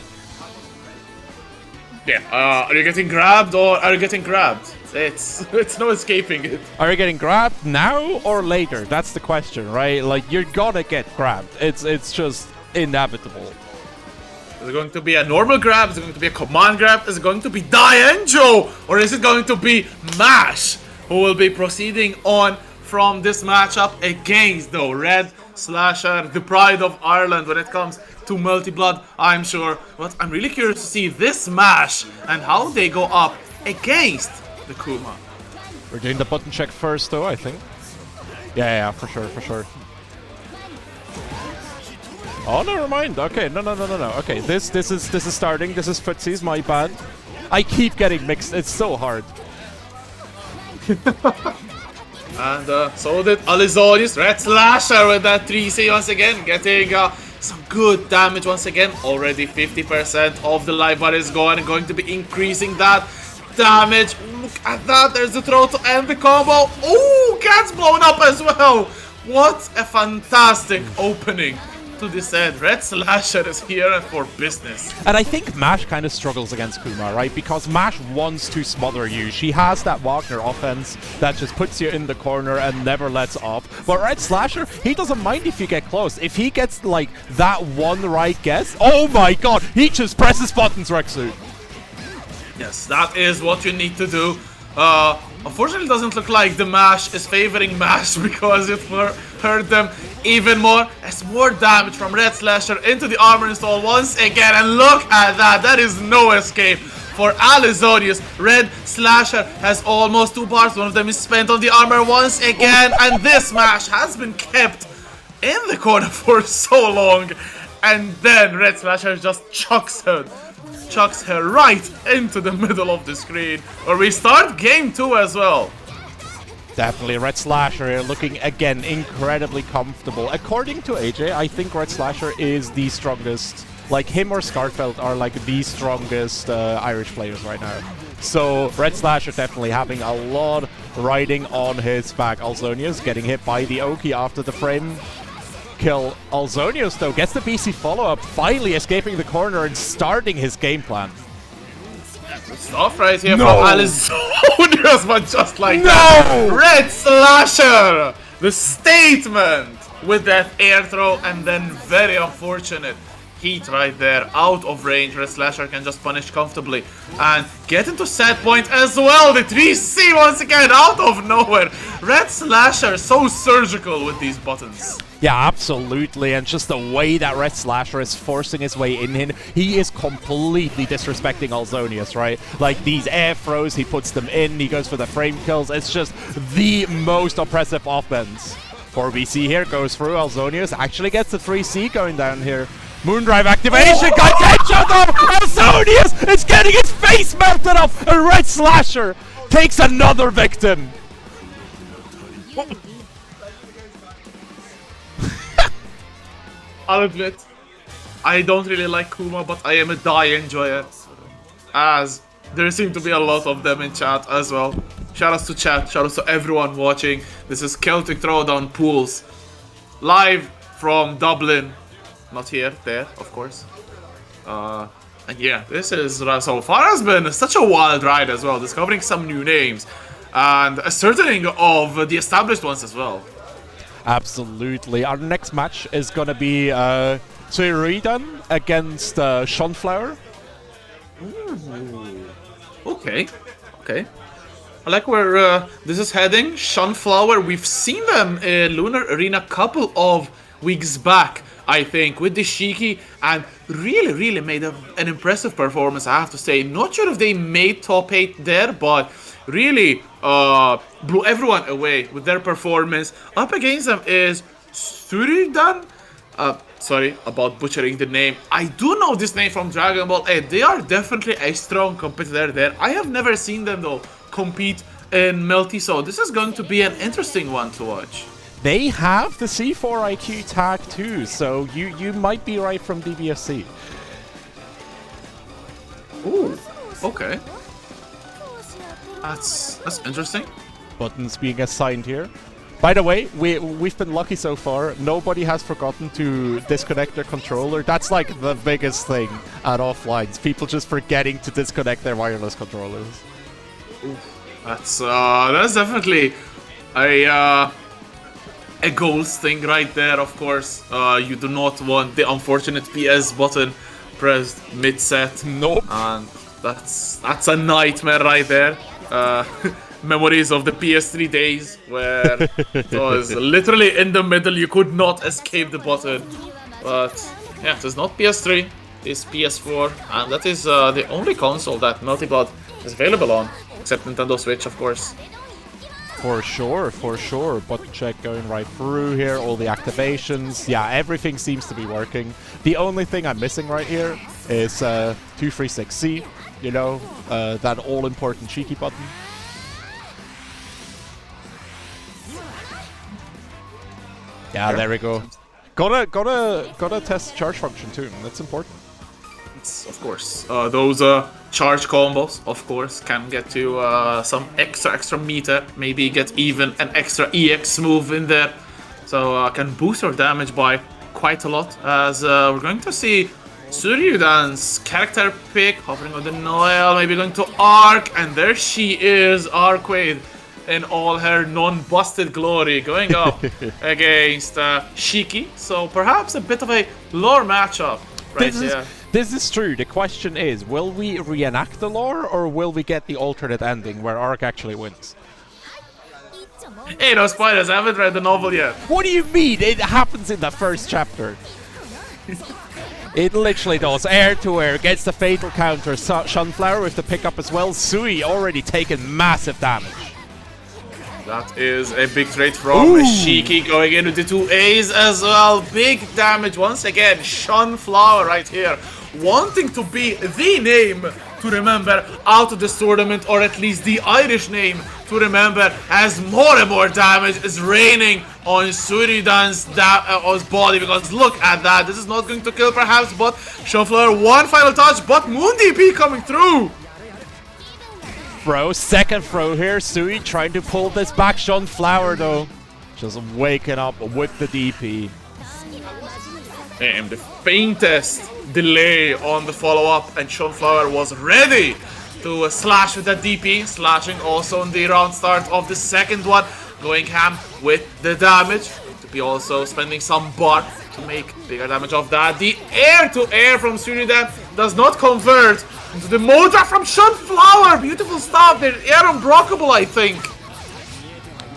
S2: Yeah, are you getting grabbed or are you getting grabbed? It's no escaping it.
S1: Are you getting grabbed now or later? That's the question, right? Like, you're gonna get grabbed. It's just inevitable.
S2: Is it going to be a normal grab? Is it going to be a command grab? Is it going to be Dienjo? Or is it going to be Mash who will be proceeding on from this matchup against the Red Slasher, the pride of Ireland when it comes to multi-blood, I'm sure. But I'm really curious to see this Mash and how they go up against the Kuma.
S1: We're doing the button check first, though, I think. Yeah, for sure. Oh, never mind. Okay, no. Okay, this is starting. This is footsies, my bad. I keep getting mixed. It's so hard.
S2: And so did Alizonius. Red Slasher with that 3C once again, getting some good damage once again. Already 50% of the life bar is going to be increasing that damage. Look at that, there's the throw to end the combo. Ooh, gets blown up as well. What a fantastic opening to this end. Red Slasher is here for business.
S1: And I think Mash kind of struggles against Kuma, right? Because Mash wants to smother you. She has that Wagner offense that just puts you in the corner and never lets off. But Red Slasher, he doesn't mind if you get close. If he gets, like, that one right guess, oh my god, he just presses buttons, Rexu.
S2: Yes, that is what you need to do. Unfortunately, it doesn't look like the Mash is favoring Mash because it hurt them even more. As more damage from Red Slasher into the armor install once again. And look at that. That is no escape for Alizonius. Red Slasher has almost 2 bars. One of them is spent on the armor once again. And this Mash has been kept in the corner for so long. And then Red Slasher just chucks her right into the middle of the screen, where we start game 2 as well.
S1: Definitely, Red Slasher here looking, again, incredibly comfortable. According to AJ, I think Red Slasher is the strongest. Like, him or Scarfeld are, like, the strongest Irish players right now. So, Red Slasher definitely having a lot riding on his back. Alzonius getting hit by the Oki after the frame kill. Alzonius, though, gets the BC follow-up, finally escaping the corner and starting his game plan.
S2: Good stuff right here from Alizonius, but just like that. Red Slasher! The statement with that air throw, and then very unfortunate heat right there, out of range. Red Slasher can just punish comfortably and get into set point as well. The 3C once again out of nowhere. Red Slasher so surgical with these buttons.
S1: Yeah, absolutely, and just the way that Red Slasher is forcing his way in, he is completely disrespecting Alzonius, right? Like, these air throws, he puts them in, he goes for the frame kills, it's just the most oppressive offense. 4BC here goes through, Alzonius actually gets the 3C going down here. Moondrive activation, got headshot off! Alzonius is getting his face melted off, and Red Slasher takes another victim!
S2: I'll admit, I don't really like Kuma, but I am a die enjoyer, as there seem to be a lot of them in chat as well. Shoutouts to chat, shoutouts to everyone watching. This is Celtic Throwdown Pools, live from Dublin. Not here, there, of course. And yeah, this is so far has been such a wild ride as well, discovering some new names and ascertaining of the established ones as well.
S1: Absolutely. Our next match is going to be Tsuruidan against Sunflower.
S2: Okay, okay. I like where this is heading. Sunflower, we've seen them in Lunar Arena a couple of weeks back, I think, with the Shiki, and really made an impressive performance, I have to say. Not sure if they made top 8 there, but really blew everyone away with their performance. Up against them is Suridan. Sorry about butchering the name. I do know this name from Dragon Ball 8. They are definitely a strong competitor there. I have never seen them though compete in Melty, so this is going to be an interesting one to watch.
S1: They have the C4 IQ tag too, so you might be right from DBFC.
S2: Ooh, okay. That's interesting.
S1: Buttons being assigned here. By the way, we've been lucky so far. Nobody has forgotten to disconnect their controller. That's like the biggest thing at offlines. People just forgetting to disconnect their wireless controllers.
S2: That's definitely a goals thing right there. Of course, you do not want the unfortunate PS button pressed mid-set.
S1: Nope.
S2: And that's a nightmare right there. Memories of the PS3 days where it was literally in the middle, you could not escape the button. But yeah, it is not PS3, it's PS4, and that is the only console that Melty Blood is available on, except Nintendo Switch, of course.
S1: For sure. Button check going right through here, all the activations. Yeah, everything seems to be working. The only thing I'm missing right here is 236C, you know, that all-important cheeky button. Yeah, there we go. Gotta test charge function too. That's important.
S2: It's, of course, those charge combos, of course, can get to some extra meter. Maybe get even an extra EX move in there, so can boost your damage by quite a lot. As we're going to see Tsuruidan's character pick, hovering on the Noel, maybe going to Arc, and there she is, Arcade, in all her non-busted glory, going up against Shiki. So perhaps a bit of a lore matchup right here.
S1: This is true. The question is, will we reenact the lore, or will we get the alternate ending where Arc actually wins?
S2: Hey, no spoilers, I haven't read the novel yet.
S1: What do you mean? It happens in the first chapter. It literally does. Air to air, gets the fatal counter. Sunflower with the pickup as well. Sui already taken massive damage.
S2: That is a big trade from Shiki, going in with the 2 A's as well. Big damage once again. Sunflower right here, wanting to be the name to remember out of this tournament, or at least the Irish name to remember, as more and more damage is raining on Tsuruidan's body, because look at that. This is not going to kill perhaps, but Sunflower, one final touch, but Moon DP coming through.
S1: Second throw here. Sui trying to pull this back. Sunflower though, just waking up with the DP.
S2: And the faintest delay on the follow-up, and Sunflower was ready to slash with that DP, slashing also on the round start of the second one, going ham with the damage. To be also spending some bar to make bigger damage of that. The air-to-air from Tsuruidan does not convert into the motor from Sunflower. Beautiful stuff. They're air unblockable, I think.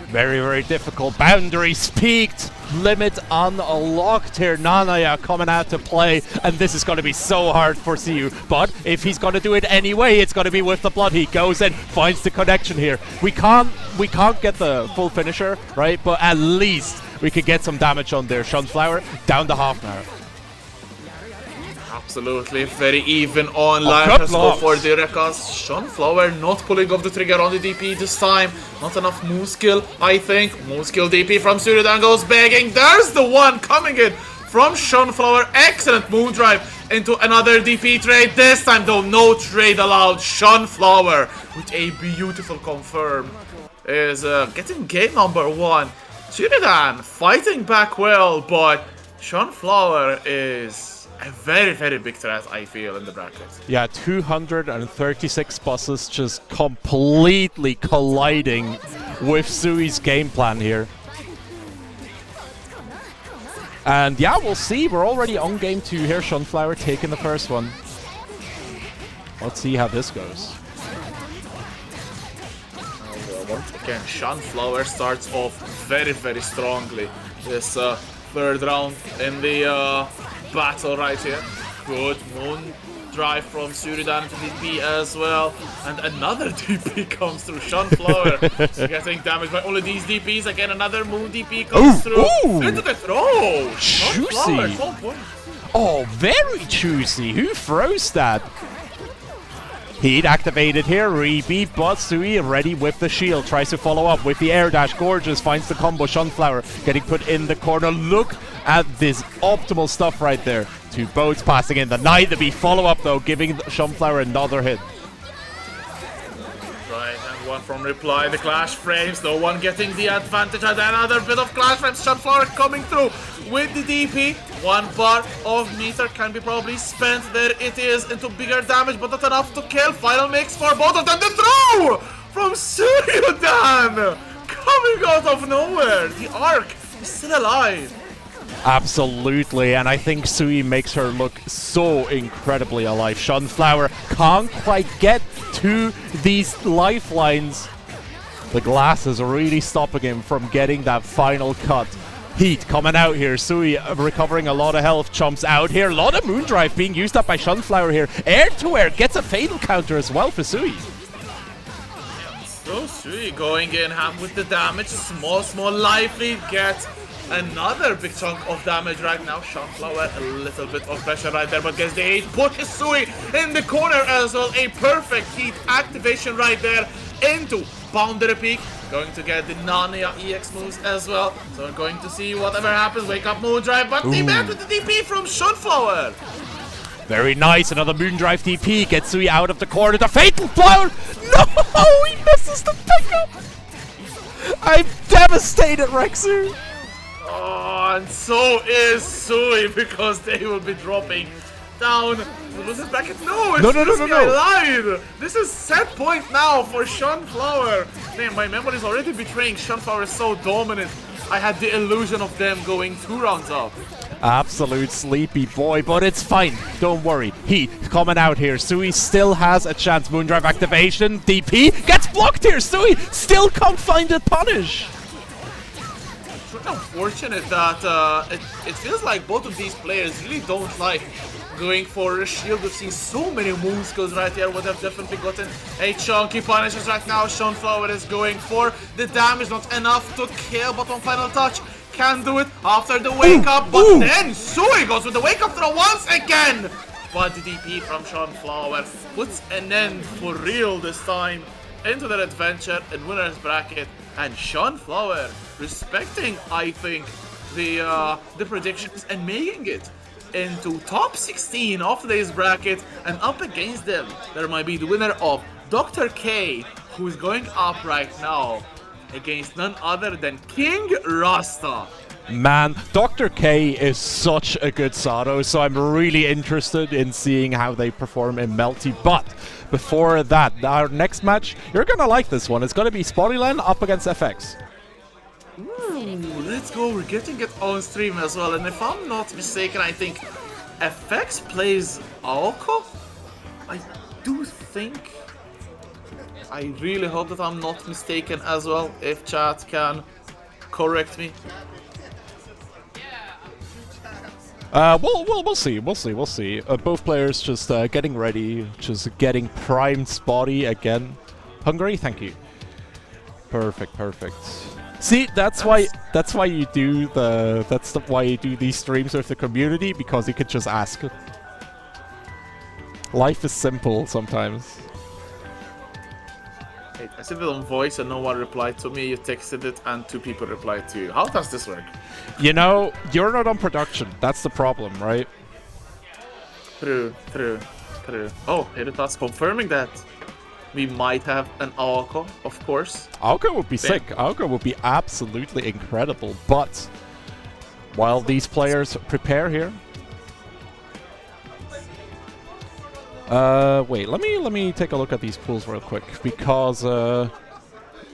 S1: Very difficult. Boundaries peaked. Limit unlocked here. Nanaya coming out to play, and this is going to be so hard for CU. But if he's going to do it anyway, it's going to be with the blood. He goes in, finds the connection here. We can't get the full finisher, right? But at least we could get some damage on there. Sunflower down to half now.
S2: Absolutely, very even online. Let's go for the records. Sunflower not pulling off the trigger on the DP this time. Not enough move skill, I think. Move skill DP from Tsuruidan goes begging. There's the one coming in from Sunflower. Excellent move drive into another DP trade. This time though, no trade allowed. Sunflower with a beautiful confirm is getting game number 1. Tsuruidan fighting back well, but Sunflower is a very, very big threat, I feel, in the bracket.
S1: Yeah, 236 buses just completely colliding with Sui's game plan here. And yeah, we'll see. We're already on game 2 here. Sunflower taking the first one. Let's see how this goes.
S2: Once again, Sunflower starts off very, very strongly. This third round in the battle right here. Good moon drive from Suridan to DP as well. And another DP comes through. Sunflower getting damaged by all of these DPs. Again, another moon DP comes through. Into the throw! Sunflower,
S1: Juicy.
S2: 4 points.
S1: Oh, very juicy. Who throws that? Heat activated here, Rebeat, but Sui ready with the shield. Tries to follow up with the air dash. Gorgeous finds the combo. Sunflower getting put in the corner. Look at this optimal stuff right there. 2 boats passing in. The Knight, the B follow up though, giving Sunflower another hit.
S2: Right, and one from Reply. The clash frames, no one getting the advantage. And another bit of clash frames. Sunflower coming through with the DP. 1 bar of meter can be probably spent. There it is into bigger damage, but not enough to kill. Final mix for both of them. The throw from Suryudan coming out of nowhere. The Arc is still alive.
S1: Absolutely, and I think Sui makes her look so incredibly alive. Sunflower can't quite get to these lifelines. The glass is really stopping him from getting that final cut. Heat coming out here. Sui recovering a lot of health. Chumps out here. A lot of Moondrive being used up by Sunflower here. Air to air gets a fatal counter as well for Sui.
S2: So Sui going in ham with the damage. Small life lead gets another big chunk of damage right now. Sunflower a little bit of pressure right there, but gets the Heat. Pushes Sui in the corner as well. A perfect Heat activation right there into Boundary Peak. Going to get the Narnia EX moves as well. So we're going to see whatever happens. Wake up Moondrive, but they met with the DP from Sunflower.
S1: Very nice. Another Moondrive DP gets Sui out of the corner. The fatal blow. No, he misses the pickup. I'm devastated, Rexu.
S2: Oh, and so is Sui, because they will be dropping down. Was it bracket? No,
S1: No.
S2: I lied. This is set point now for Sunflower. Man, my memory is already betraying. Sunflower is so dominant. I had the illusion of them going 2 rounds up.
S1: Absolute sleepy boy, but it's fine. Don't worry. Heat coming out here. Sui still has a chance. Moondrive activation. DP gets blocked here. Sui still can't find a punish.
S2: It's really unfortunate that it feels like both of these players really don't like going for a shield. We've seen so many moves because right here would have definitely gotten a chunky punishes right now. Sunflower is going for the damage, not enough to kill, but on final touch can do it after the wake up. But then Sui goes with the wake up throw once again. But the DP from Sunflower puts an end for real this time into their adventure in winner's bracket, and Sunflower respecting, I think, the predictions and making it into top 16 of today's bracket. And up against them there might be the winner of Dr. K, who is going up right now against none other than King Rasta.
S1: Man, Dr. K is such a good Sado, so I'm really interested in seeing how they perform in Melty. But before that, our next match, you're gonna like this one. It's gonna be Spottyland up against FX.
S2: Ooh, let's go. We're getting it on stream as well. And if I'm not mistaken, I think FX plays Aoko. I do think. I really hope that I'm not mistaken as well. If chat can correct me.
S1: We'll see. Both players just getting ready, just getting primed Spotty again. Hungary, thank you. Perfect. See, that's why you do why you do these streams with the community, because you could just ask. Life is simple sometimes.
S2: Hey, I said it on voice and no one replied to me. You texted it and 2 people replied to you. How does this work?
S1: You know, you're not on production. That's the problem, right?
S2: True. Oh, Heritas confirming that we might have an Aoko, of course.
S1: Aoko would be sick. Aoko would be absolutely incredible. But while these players prepare here, Wait, let me take a look at these pools real quick, because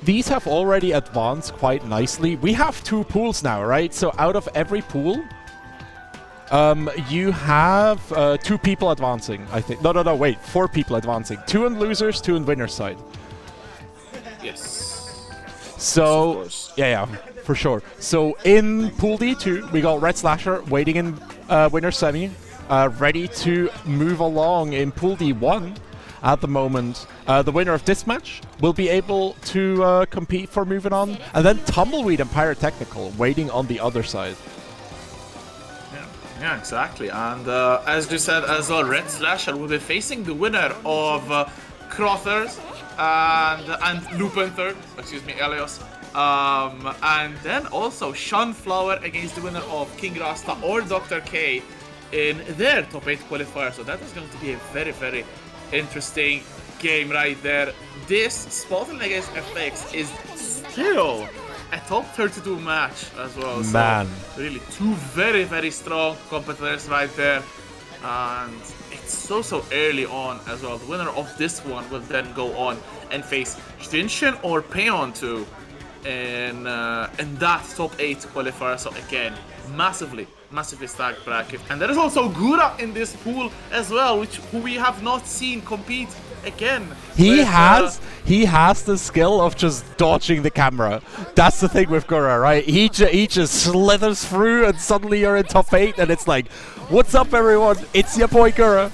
S1: these have already advanced quite nicely. We have 2 pools now, right? So out of every pool, you have 2 people advancing, I think. No, wait, 4 people advancing. 2 in losers, 2 in winners side.
S2: Yes.
S1: So, yeah, for sure. So in Pool D2, we got Red Slasher waiting in winner's semi, ready to move along in Pool D1. At the moment, the winner of this match will be able to compete for moving on. And then Tumbleweed and Pyrotechnical waiting on the other side.
S2: Yeah, exactly. And as you said as well, Red Slasher will be facing the winner of Crothers and Lupin third, excuse me, Elios. And then also Sunflower against the winner of King Rasta or Dr. K in their top 8 qualifier. So that is going to be a very, very interesting game right there. This Spotland against FX is still a top 32 match as well.
S1: Man.
S2: So really 2 very, very strong competitors right there. And it's so early on as well. The winner of this one will then go on and face Shinshin or Payon 2 in that top 8 qualifier. So again, massively stacked bracket. And there is also Gura in this pool as well, who we have not seen compete again.
S1: He has the skill of just dodging the camera. That's the thing with Gura, right? He just slithers through and suddenly you're in top 8 and it's like, what's up everyone? It's your boy Gura.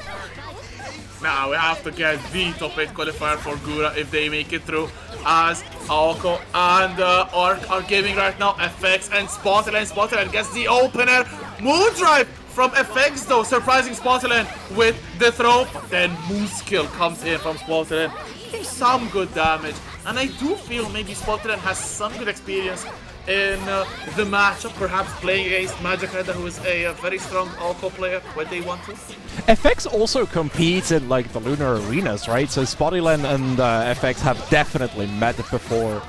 S2: Now we have to get the top 8 qualifier for Gura if they make it through, as Aoko and Orc are gaming right now. FX and Spotland gets the opener. Moondrive from FX though, surprising Spotland with the throw. But then Moonskill comes in from Spotland, gives some good damage. And I do feel maybe Spotland has some good experience in the matchup, perhaps playing against Magic Rider, who is a very strong Alco player when they want to.
S1: FX also competes in like the Lunar Arenas, right? So Spottyland and FX have definitely met before.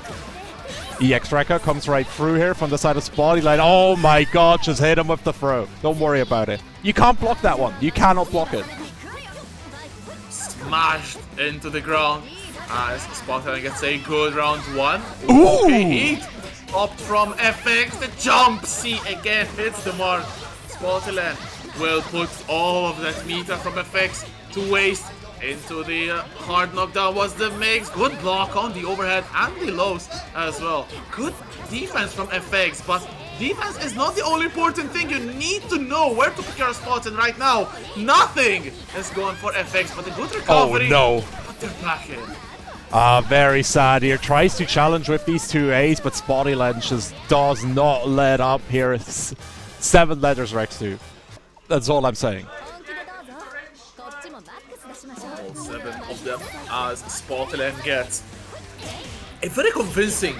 S1: EX Wrecker comes right through here from the side of Spottyland. Oh my god, just hit him with the throw. Don't worry about it. You can't block that one. You cannot block it.
S2: Smashed into the ground as Spottyland gets a good round 1.
S1: Ooh!
S2: Okay, heat popped from FX. The jump C again hits the mark. Spottyland will put all of that meter from FX to waste. Into the hard knockdown was the mix. Good block on the overhead and the lows as well. Good defense from FX, but defense is not the only important thing. You need to know where to pick your spots, and right now, nothing is going for FX, but a good recovery.
S1: Oh no.
S2: But they're back in.
S1: Very sad here. Tries to challenge with these 2 A's, but Spottyland just does not let up here. 7 letters Rex 2. That's all I'm saying.
S2: All 7 of them as Spotland gets a very convincing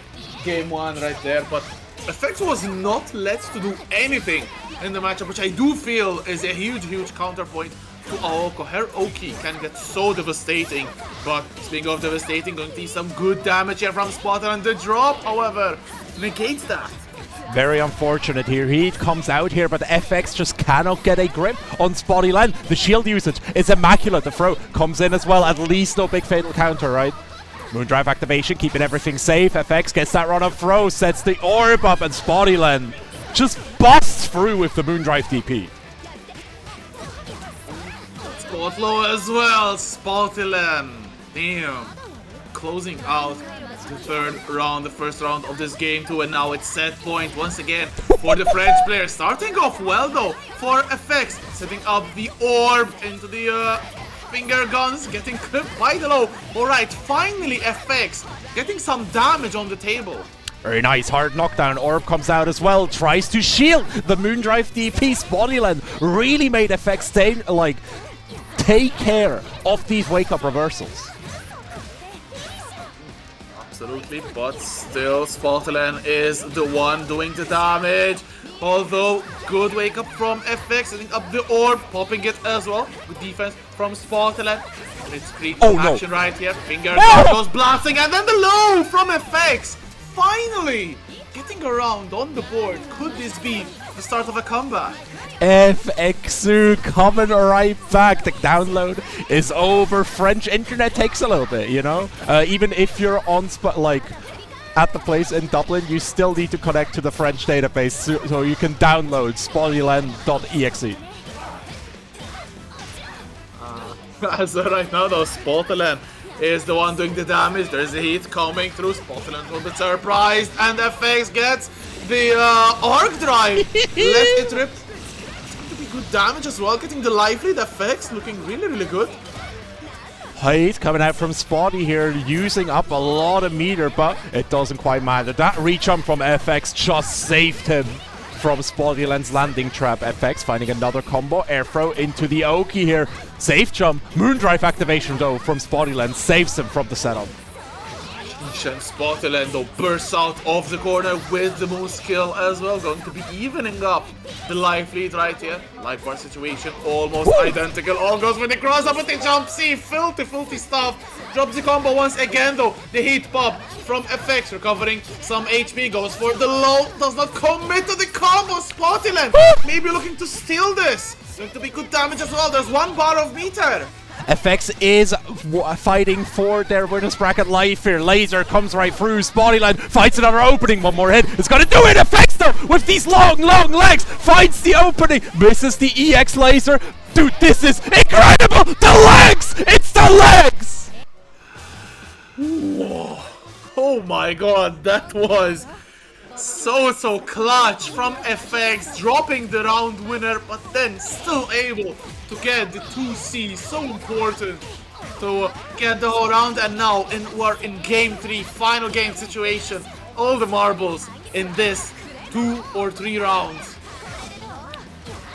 S2: game 1 right there, but FX was not let to do anything in the matchup, which I do feel is a huge counterpoint to Aoko. Her Oki can get so devastating, but speaking of devastating, going to see some good damage here from Spotland. The drop, however, negates that.
S1: Very unfortunate here. He comes out here, but FX just cannot get a grip on Spottyland. The shield usage is immaculate. The throw comes in as well. At least no big fatal counter, right? Moondrive activation, keeping everything safe. FX gets that run of throw, sets the orb up, and Spottyland just busts through with the Moondrive DP.
S2: Spot low as well. Spottyland. Damn. Closing out the third round, the first round of this game too, and now it's set point once again for the French player. Starting off well though for FX, setting up the orb into the finger guns, getting clipped by the low. Alright, finally FX getting some damage on the table.
S1: Very nice, hard knockdown. Orb comes out as well, tries to shield the Moondrive DP. Spottyland really made FX stay, like, take care of these wake-up reversals.
S2: Absolutely, but still Spottyland is the one doing the damage. Although, good wake up from FX, setting up the orb, popping it as well. Good defense from Spottyland. It's creep action right here. Finger goes blasting, and then the low from FX. Finally getting around on the board. Could this be the start of a comeback?
S1: FXU coming right back. The download is over. French internet takes a little bit, you know? Even if you're on like at the place in Dublin, you still need to connect to the French database so you can download spottyland.exe.
S2: As of right now, though, Spottyland is the one doing the damage. There's the heat coming through. Spottyland will be surprised, and FX gets the arc drive. Let it rip. It's going to be good damage as well. Getting the life lead. FX looking really, really good.
S1: Height coming out from Spotty here, using up a lot of meter, but it doesn't quite matter. That reach jump from FX just saved him from Spottyland's landing trap. FX finding another combo, air throw into the Oki here. Safe jump, Moondrive activation though from Spottyland saves him from the setup.
S2: Spottyland though bursts out of the corner with the moon skill as well, going to be evening up the life lead right here. Life bar situation almost identical. All goes with the cross up with the jump C. Filthy stuff. Drops the combo once again though. The heat pop from FX, recovering some HP, goes for the low, does not commit to the combo. Spottyland maybe looking to steal this. Going to be good damage as well. There's 1 bar of meter.
S1: FX is fighting for their winners bracket life here. Laser comes right through. Spottyland finds another opening. One more hit. It's gonna do it. FX though, with these long legs, finds the opening. Misses the EX laser. Dude, this is incredible. The legs! It's the legs!
S2: Whoa. Oh my god, that was so clutch from FX, dropping the round winner, but then still able to get the 2C. So important to get the whole round, and now we're in game 3, final game situation. All the marbles in this 2 or 3 rounds.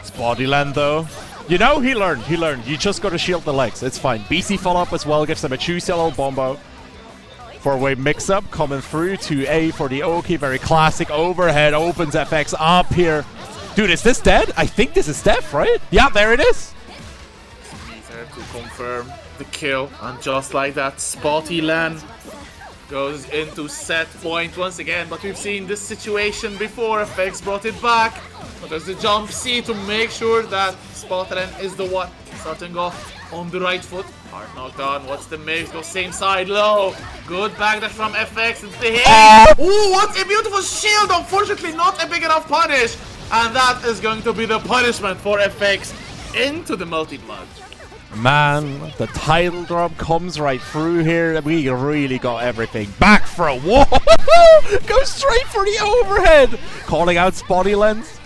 S1: Spottyland though, you know, he learned. You just gotta shield the legs, it's fine. BC follow up as well, gives them a choose yellow bombo. 4-way mix-up coming through to A for the Oki. Very classic overhead. Opens FX up here. Dude, is this dead? I think this is death, right? Yeah, there it is.
S2: Meter to confirm the kill. And just like that, Spottyland goes into set point once again. But we've seen this situation before. FX brought it back. But there's the jump C to make sure that Spottyland is the one starting off on the right foot. Hard knockdown. What's the mix? Go same side low. Good backdash from FX. It's the hit. Ooh, what a beautiful shield. Unfortunately, not a big enough punish. And that is going to be the punishment for FX into the multi-blood.
S1: Man, the title drop comes right through here. We really got everything. Back throw. Whoa! Go straight for the overhead. Calling out Spottyland's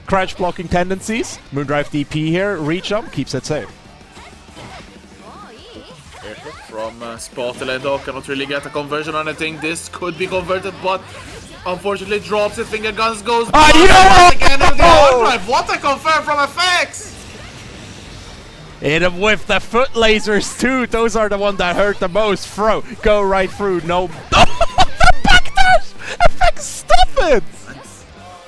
S1: crouch blocking tendencies. Moondrive DP here. Reach up. Keeps it safe.
S2: From Spottyland though, cannot really get a conversion on anything. This could be converted, but unfortunately drops it. Finger guns goes again on the overdrive. What a confirm from FX!
S1: Hit him with the foot lasers too. Those are the ones that hurt the most. Throw. Go right through. No. The backdash! FX, stop it!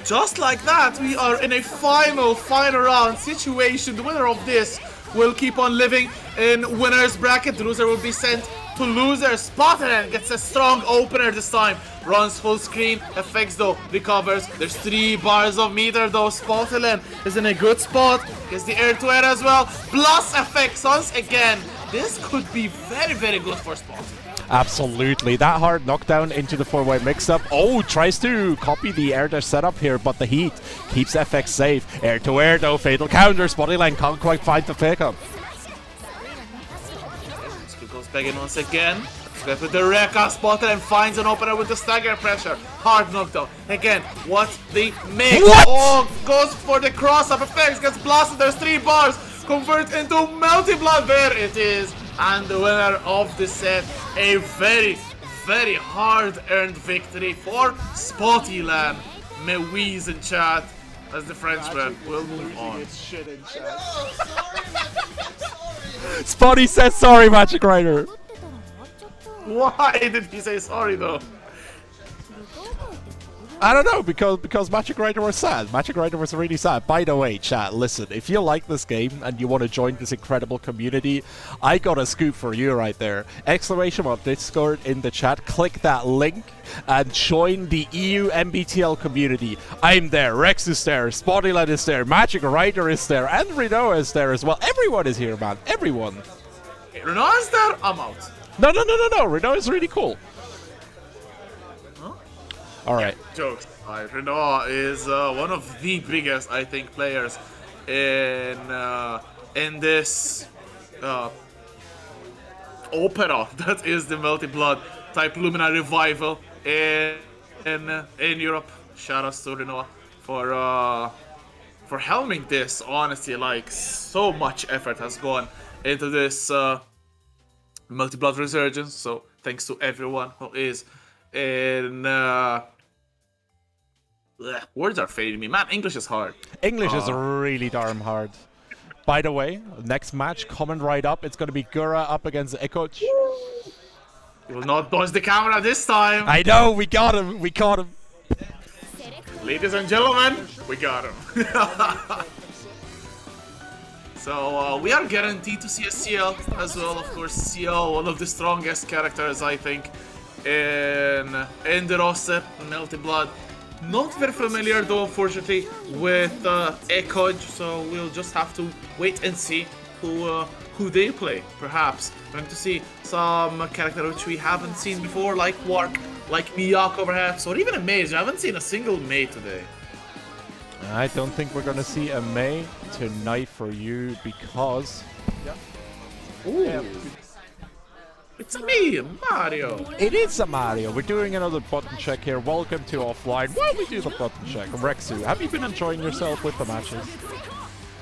S2: Just like that, we are in a final round situation. The winner of this will keep on living in winner's bracket. The loser will be sent to loser. Spottyland gets a strong opener this time. Runs full screen. FX though recovers. There's 3 bars of meter though. Spottyland is in a good spot. Gets the air to air as well. Plus FX once again. This could be very good for Spottyland.
S1: Absolutely. That hard knockdown into the 4-way mix-up. Oh, tries to copy the air dash setup here, but the heat keeps FX safe. Air to air though. Fatal counter. Spottyland can't quite find the pickup.
S2: Goes back in once again. With the Rekka. Spottyland finds an opener with the stagger pressure. Hard knockdown. Again, what's the mix?
S1: What?
S2: Oh, goes for the cross up. FX gets blasted. There's 3 bars. Convert into multi-blood. There it is. And the winner of the set. A very hard-earned victory for Spottyland. Mewies in chat. As the Frenchman will move on.
S1: Spotty says sorry, Magic Rider.
S2: Why did he say sorry though?
S1: I don't know, because Magic Rider was sad. Magic Rider was really sad. By the way, chat, listen, if you like this game and you want to join this incredible community, I got a scoop for you right there. Exclamation mark Discord in the chat. Click that link and join the EU MBTL community. I'm there, Rex is there, Spotlight is there, Magic Rider is there, and Renoa is there as well. Everyone is here, man. Everyone.
S2: Hey, Renoa is there? I'm out.
S1: No. Renoa is really cool. Alright.
S2: Jokes aside, Renoa is one of the biggest, I think, players in this opera that is the Melty Blood type Lumina revival in Europe. Shoutouts to Renoa for helming this. Honestly, like, so much effort has gone into this Melty Blood resurgence. So thanks to everyone who is in. Words are fading me. Man, English is hard.
S1: English is really darn hard. By the way, next match coming right up. It's going to be Gura up against Ekoch.
S2: You will not dodge the camera this time.
S1: I know, we got him. We caught him.
S2: Ladies and gentlemen, we got him. So we are guaranteed to see a CL as well. Of course, CL, one of the strongest characters, I think, in the roster, Melty Blood. Not very familiar though, unfortunately, with Ekoch, so we'll just have to wait and see who they play. Perhaps going to see some character which we haven't seen before, like Wark, like Miyako perhaps, or even a Mage. I haven't seen a single Mei today.
S1: I don't think we're going to see a Mei tonight for you because...
S2: Ooh. It's me, Mario.
S1: It is a Mario. We're doing another button check here. Welcome to Offline. While we do the button check, Rexu, have you been enjoying yourself with the matches?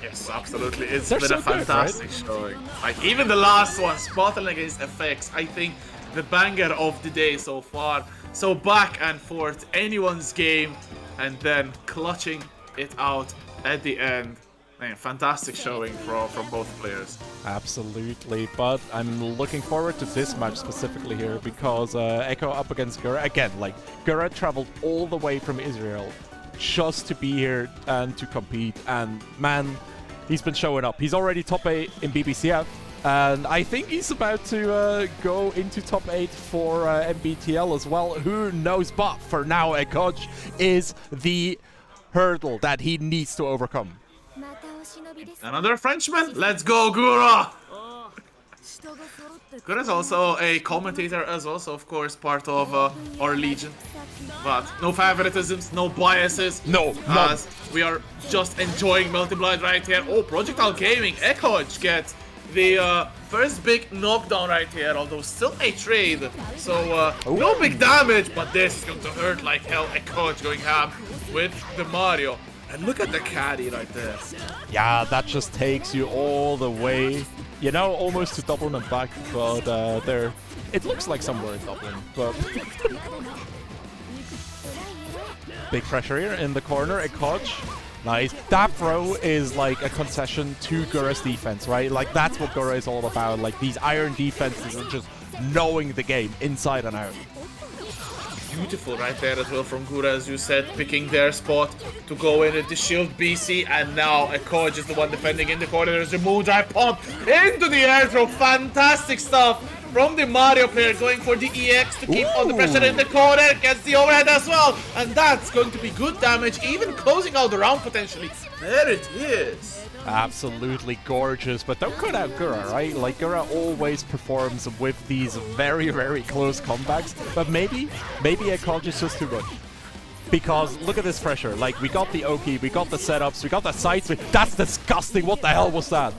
S2: Yes, absolutely. It's
S1: They're
S2: been
S1: so
S2: a
S1: good,
S2: fantastic showing. Like, even the last one, Spotland against FX, I think the banger of the day so far. So back and forth, anyone's game, and then clutching it out at the end. Man, fantastic showing from both players.
S1: Absolutely, but I'm looking forward to this match specifically here because Echo up against Gura. Again, like, Gura traveled all the way from Israel just to be here and to compete, and man, he's been showing up. He's already top 8 in BBCF, and I think he's about to go into top 8 for MBTL as well. Who knows, but for now, Ekoch is the hurdle that he needs to overcome.
S2: Another Frenchman? Let's go, Gura! Gura is also a commentator as well, so of course part of our Legion. But no favoritisms, no biases.
S1: No,
S2: as we are just enjoying Melty Blood right here. Oh, Projectile Gaming, Ekoch gets the first big knockdown right here, although still a trade. So no big damage, but this is going to hurt like hell. Ekoch going ham with the Mario. And look at the caddy right there.
S1: Yeah, that just takes you all the way, you know, almost to Dublin and back, but there, it looks like somewhere in Dublin, but... Big pressure here in the corner, Ekoch. Nice. That throw is like a concession to Gura's defense, right? Like, that's what Gura is all about. Like, these iron defenses are just knowing the game inside and out.
S2: Beautiful right there as well from Gura, as you said, picking their spot to go in at the shield BC, and now Ekoch is the one defending in the corner. There's the Moondrive pump into the air throw. Fantastic stuff from the Mario player, going for the EX to keep on the pressure in the corner. Gets the overhead as well, and that's going to be good damage, even closing out the round potentially. There it is.
S1: Absolutely gorgeous, but don't cut out Gura, right? Like, Gura always performs with these very, very close comebacks, but maybe Ekoch is just too good. Because look at this pressure. Like, we got the Oki, we got the setups, we got the sides. That's disgusting. What the hell was that?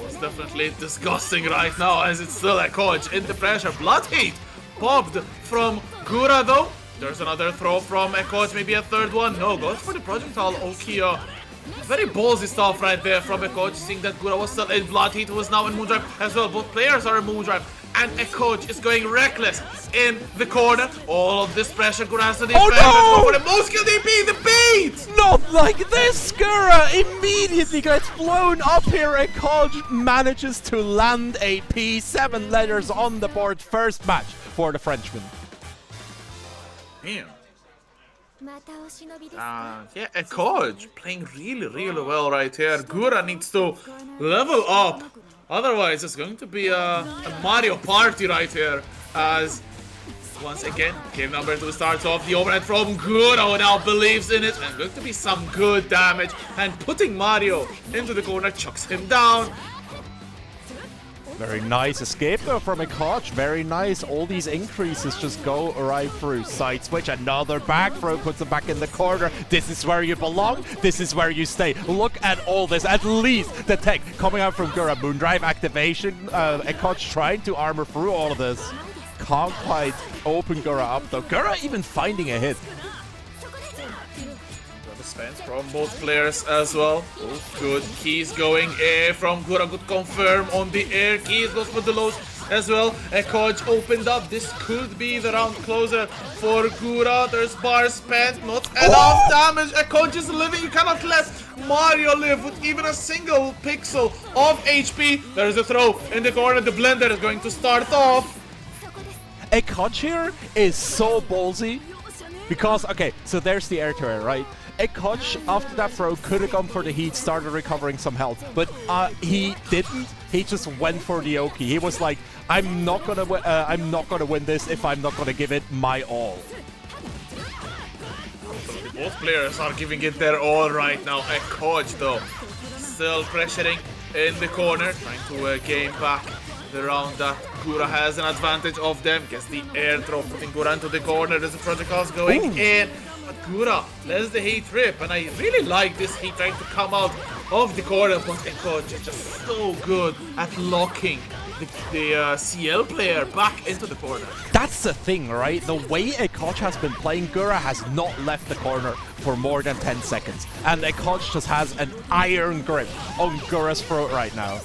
S2: It's definitely disgusting right now, as it's still Ekoch in the pressure. Blood Heat popped from Gura though. There's another throw from Ekoch, maybe a third one. No, goes for the projectile Okia. Very ballsy stuff right there from Ekoch, seeing that Gura was still in Blood Heat, was now in Moondrive as well. Both players are in Moondrive, and Ekoch is going reckless in the corner. All of this pressure, Gura has to defend.
S1: Oh no!
S2: For the most kill DP, the beat!
S1: Not like this! Gura immediately gets blown up here. Ekoch manages to land a P. 7 letters on the board. First match for the Frenchman.
S2: Damn. Yeah, a coach playing really well right here. Gura needs to level up. Otherwise, it's going to be a Mario Party right here. As once again, game number 2 starts off the overhead from Gura, who now believes in it. And going to be some good damage. And putting Mario into the corner, chucks him down.
S1: Very nice escape though from a coach. Very nice. All these increases just go right through. Side switch, another back throw, puts him back in the corner. This is where you belong. This is where you stay. Look at all this. At least the tech coming out from Gura. Moondrive activation. A coach trying to armor through all of this. Can't quite open Gura up though. Gura even finding a hit.
S2: Defense from both players as well. Oh, good. Keys going air from Gura. Good confirm on the air. Keys goes for the lows as well. A coach opened up. This could be the round closer for Gura. There's bar spent. Not enough damage. A coach is living. You cannot let Mario live with even a single pixel of HP. There's a throw in the corner. The blender is going to start off.
S1: A coach here is so ballsy. Because, okay, so there's the air to air, right? A coach after that throw could have gone for the heat, started recovering some health, but he didn't. He just went for the Oki. He was like, I'm not gonna win this if I'm not gonna give it my all.
S2: Both players are giving it their all right now. A coach though, still pressuring in the corner, trying to gain back the round that Gura has an advantage of them. Gets the air throw, putting Gura into the corner. There's the projectiles going in. But Gura lets the heat rip, and I really like this heat trying to come out of the corner. But Ekoch is just so good at locking the CL player back into the corner.
S1: That's the thing, right? The way Ekoch has been playing, Gura has not left the corner for more than 10 seconds. And Ekoch just has an iron grip on Gura's throat right now.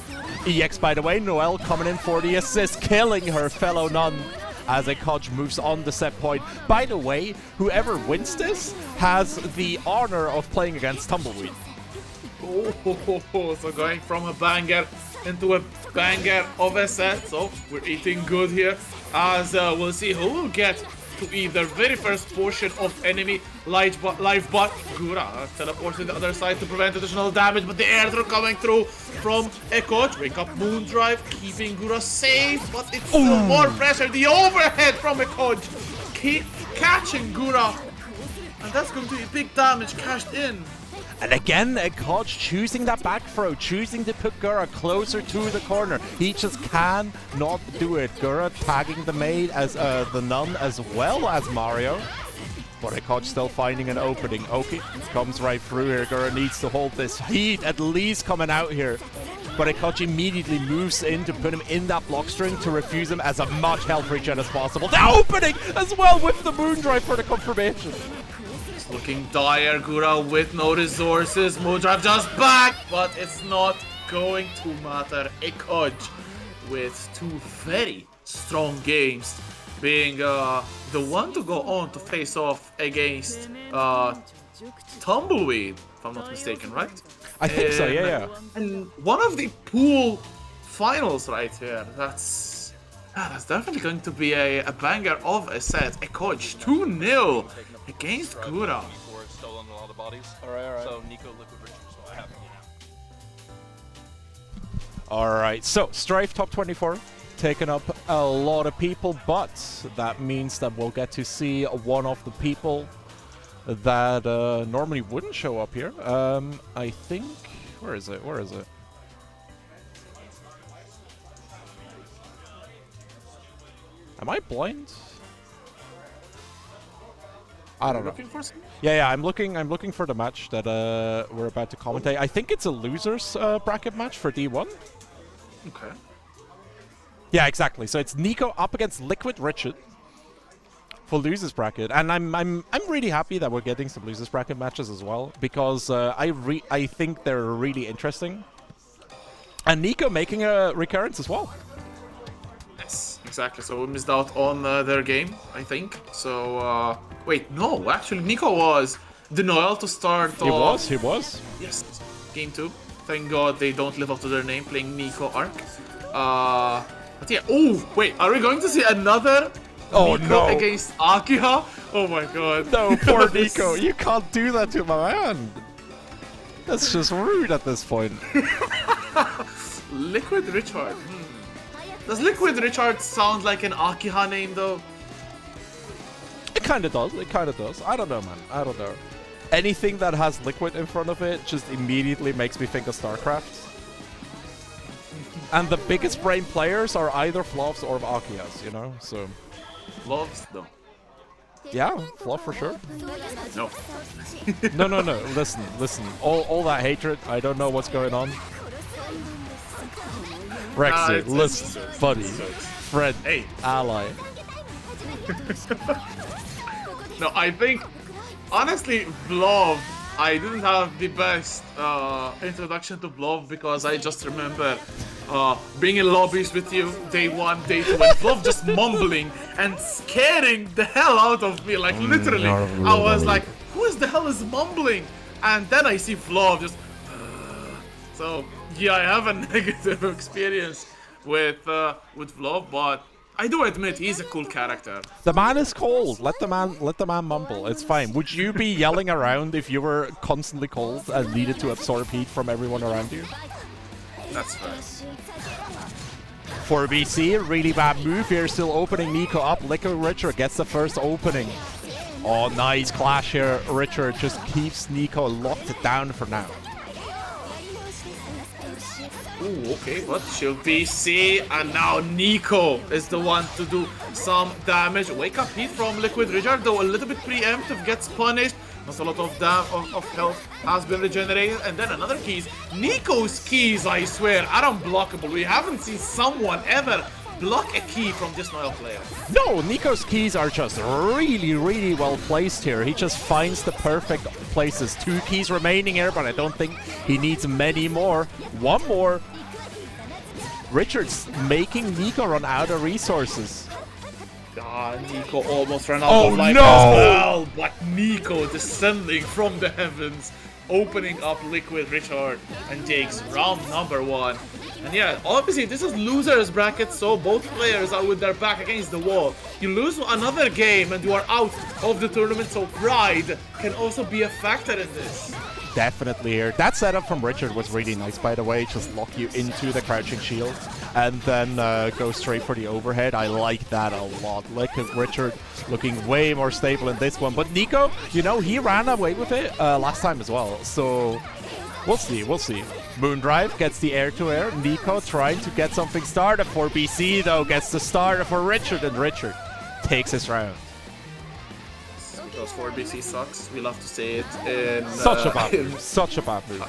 S1: EX, by the way, Noelle coming in for the assist, killing her fellow nun as Ekoch moves on the set point. By the way, whoever wins this has the honor of playing against Tumbleweed.
S2: Oh, so going from a banger into a banger of a set. So we're eating good here, as we'll see who will get to either very first portion of enemy life but Gura teleports to the other side to prevent additional damage, but the air throw coming through from Ekoch. Wake up Moondrive, keeping Gura safe, but it's still more pressure. The overhead from Ekoch, keep catching Gura, and that's going to be big damage cashed in.
S1: And again, Ekoch choosing that back throw, choosing to put Gura closer to the corner. He just cannot do it. Gura tagging the maid as the nun as well as Mario. But Ekoch still finding an opening. Oki comes right through here. Gura needs to hold this heat at least coming out here. But Ekoch immediately moves in to put him in that block string to refuse him as a much health regen as possible. The opening as well with the Moondrive for the confirmation.
S2: Looking dire, Gura with no resources. Moondrive just back, but it's not going to matter. Ekoch with two very strong games, being the one to go on to face off against Tumbleweed, if I'm not mistaken, right?
S1: I think so, yeah.
S2: And one of the pool finals right here. That's definitely going to be a banger of a set. Ekoch 2-0 against Gura.
S3: Stolen a lot of bodies. Alright. So Nico Liquid Richards, so I have
S1: Alright, so Strife top 24. Taking up a lot of people, but that means that we'll get to see one of the people that normally wouldn't show up here. I think... Where is it? Am I blind? I don't know. Yeah, I'm looking for the match that we're about to commentate. I think it's a losers bracket match for D1.
S2: Okay.
S1: Yeah, exactly. So it's Nico up against Liquid Richard for losers bracket, and I'm really happy that we're getting some losers bracket matches as well, because I think they're really interesting. And Nico making a recurrence as well.
S2: Yes, exactly. So we missed out on their game, I think. So wait, no, actually Nico was the Noelle to start.
S1: He was.
S2: Yes, game 2. Thank God they don't live up to their name, playing Nico Arc. But yeah. Oh wait, are we going to see another
S1: Oh,
S2: Nico
S1: no.
S2: against Akiha? Oh my god.
S1: No, poor Nico. You can't do that to my man. That's just rude at this point.
S2: Liquid Richard. Does Liquid Richard sound like an Akiha name though?
S1: It kind of does. It kind of does. I don't know, man. I don't know. Anything that has liquid in front of it just immediately makes me think of StarCraft. And the biggest brain players are either Fluffs or Akihas, you know? So,
S2: Loves? No.
S1: yeah, Fluff for sure.
S2: No.
S1: No. Listen. All that hatred, I don't know what's going on. Rexy,
S2: it's-
S1: listen, buddy, friend,
S2: Hey.
S1: ally.
S2: No, I think, honestly, Blov, I didn't have the best introduction to Blov because I just remember being in lobbies with you day 1, day 2, and Blov just mumbling and scaring the hell out of me. Like, literally, I was like, who is the hell is mumbling? And then I see Blov just... So, yeah, I have a negative experience with Vlov, but I do admit he's a cool character.
S1: The man is cold. Let the man mumble. It's fine. Would you be yelling around if you were constantly cold and needed to absorb heat from everyone around you?
S2: That's fair.
S1: For BC, really bad move here. Still opening Nico up. Liquid Richard gets the first opening. Oh, nice clash here. Richard just keeps Nico locked down for now.
S2: Ooh, okay, but shield BC, and now Nico is the one to do some damage. Wake up heat from Liquid Richard, though a little bit preemptive, gets punished. Not a lot of health has been regenerated, and then another keys. Nico's keys, I swear, are unblockable. We haven't seen someone ever block a key from this Noel player.
S1: No, Nico's keys are just really well placed here. He just finds the perfect places. 2 keys remaining here, but I don't think he needs many more. 1 more. Richard's making Nico run out of resources.
S2: Nico almost ran out
S1: Oh,
S2: of life
S1: no!
S2: as well, but Nico descending from the heavens, opening up Liquid Richard, and takes round number 1. And yeah, obviously this is losers bracket, so both players are with their back against the wall. You lose another game and you are out of the tournament, so pride can also be a factor in this.
S1: Definitely here. That setup from Richard was really nice, by the way. Just lock you into the crouching shield and then go straight for the overhead. I like that a lot. Like Richard looking way more stable in this one. But Nico, you know, he ran away with it last time as well. So we'll see. Moondrive gets the air-to-air. Nico trying to get something started for BC, though. Gets the starter for Richard, and Richard takes his round.
S2: Because 4BC sucks, we love to say it in...
S1: Such a bad move. Such a bad move.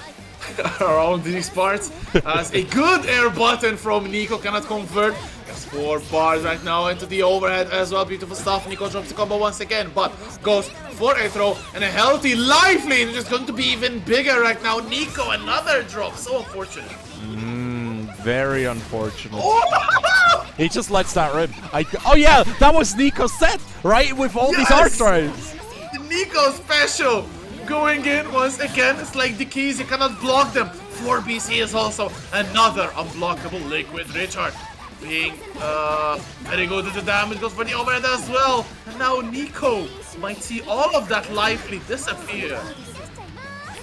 S2: Around these parts, as a good air button from Nico cannot convert. Gets 4 bars right now into the overhead as well. Beautiful stuff. Nico drops the combo once again, but goes for a throw and a healthy life lead, which is going to be even bigger right now. Nico, another drop. So unfortunate.
S1: Very unfortunate. He just lets that rip. Oh yeah, that was Nico's set, right? With all these arc drives.
S2: The Nico special going in once again. It's like the keys, you cannot block them. 4BC is also another unblockable Liquid Richard. Being very good at the damage, goes for the overhead as well. And now Nico might see all of that life lead disappear.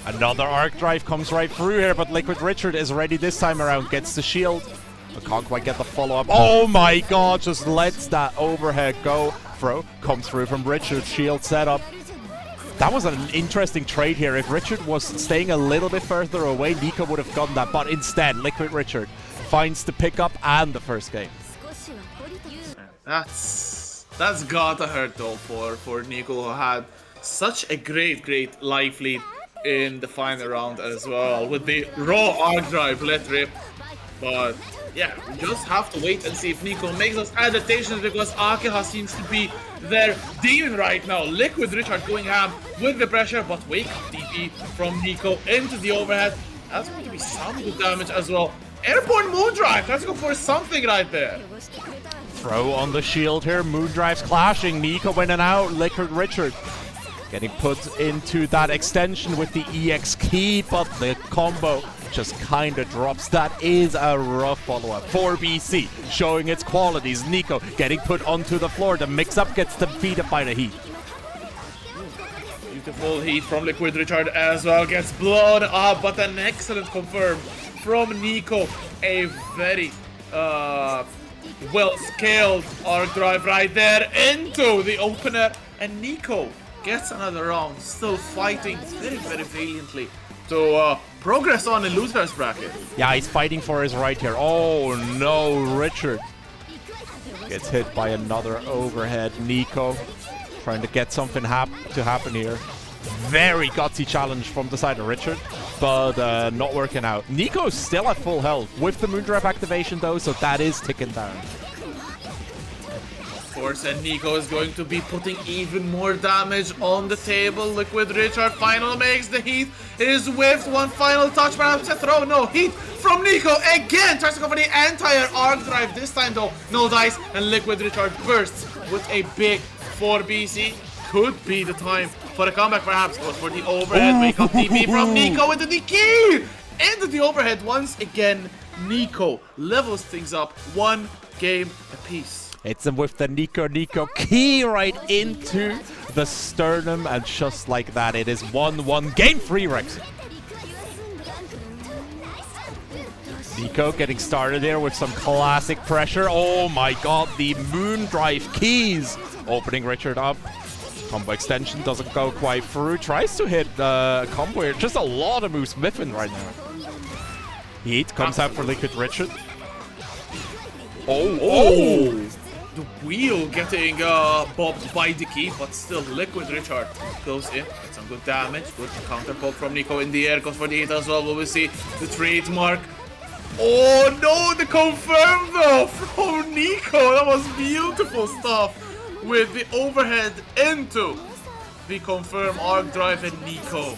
S1: Another arc drive comes right through here, but Liquid Richard is ready this time around. Gets the shield. But can't quite get the follow-up. Oh my god, just lets that overhead go. Throw comes through from Richard. Shield setup. That was an interesting trade here. If Richard was staying a little bit further away, Nico would have gotten that. But instead, Liquid Richard finds the pickup and the first game.
S2: That's gotta hurt though for Nico, who had such a great life lead in the final round as well, with the raw arc drive let rip. But yeah, we just have to wait and see if Nico makes those adaptations, because Akiha seems to be their demon right now. Liquid Richard going ham with the pressure, but wake up TP from Nico into the overhead. That's going to be some good damage as well. Airborne Moondrive, let's go for something right there.
S1: Throw on the shield here. Moondrive's clashing. Nico in and out. Liquid Richard getting put into that extension with the EX key, but the combo just kind of drops. That is a rough follow-up. 4BC showing its qualities. Nico getting put onto the floor. The mix-up gets defeated by the Heat.
S2: Beautiful heat from Liquid Richard as well. Gets blown up, but an excellent confirm from Nico. A very well-scaled arc drive right there into the opener. And Nico gets another round, still fighting very, very valiantly to progress on in loser's bracket.
S1: Yeah, he's fighting for his right here. Oh no, Richard gets hit by another overhead. Nico trying to get something to happen here. Very gutsy challenge from the side of Richard, but not working out. Nico's still at full health with the Moondrive activation though, so that is ticking down.
S2: Of course, and Nico is going to be putting even more damage on the table. Liquid Richard final makes the Heat. Is whiffed. One final touch, perhaps a throw. No, Heat from Nico again. Tries to go for the entire arc drive. This time though, no dice, and Liquid Richard bursts with a big 4BC. Could be the time for a comeback, perhaps. Goes for the overhead. Wake up TP from Nico into the key. Into the overhead once again. Nico levels things up. One game apiece.
S1: It's him with the Nico key right into the sternum, and just like that, it is 1-1. Game 3, Rex. Nico getting started there with some classic pressure. Oh my god, the Moondrive keys opening Richard up. Combo extension doesn't go quite through. Tries to hit combo here. Just a lot of moves miffing right now. Heat comes out for Liquid Richard.
S2: Oh! The wheel getting bobbed by the key, but still Liquid Richard goes in. Gets some good damage. Good counter pop from Nico in the air. Goes for the hit as well. But we see the trademark. Oh no! The confirm though from Nico. That was beautiful stuff. With the overhead into the confirm arc drive, and Nico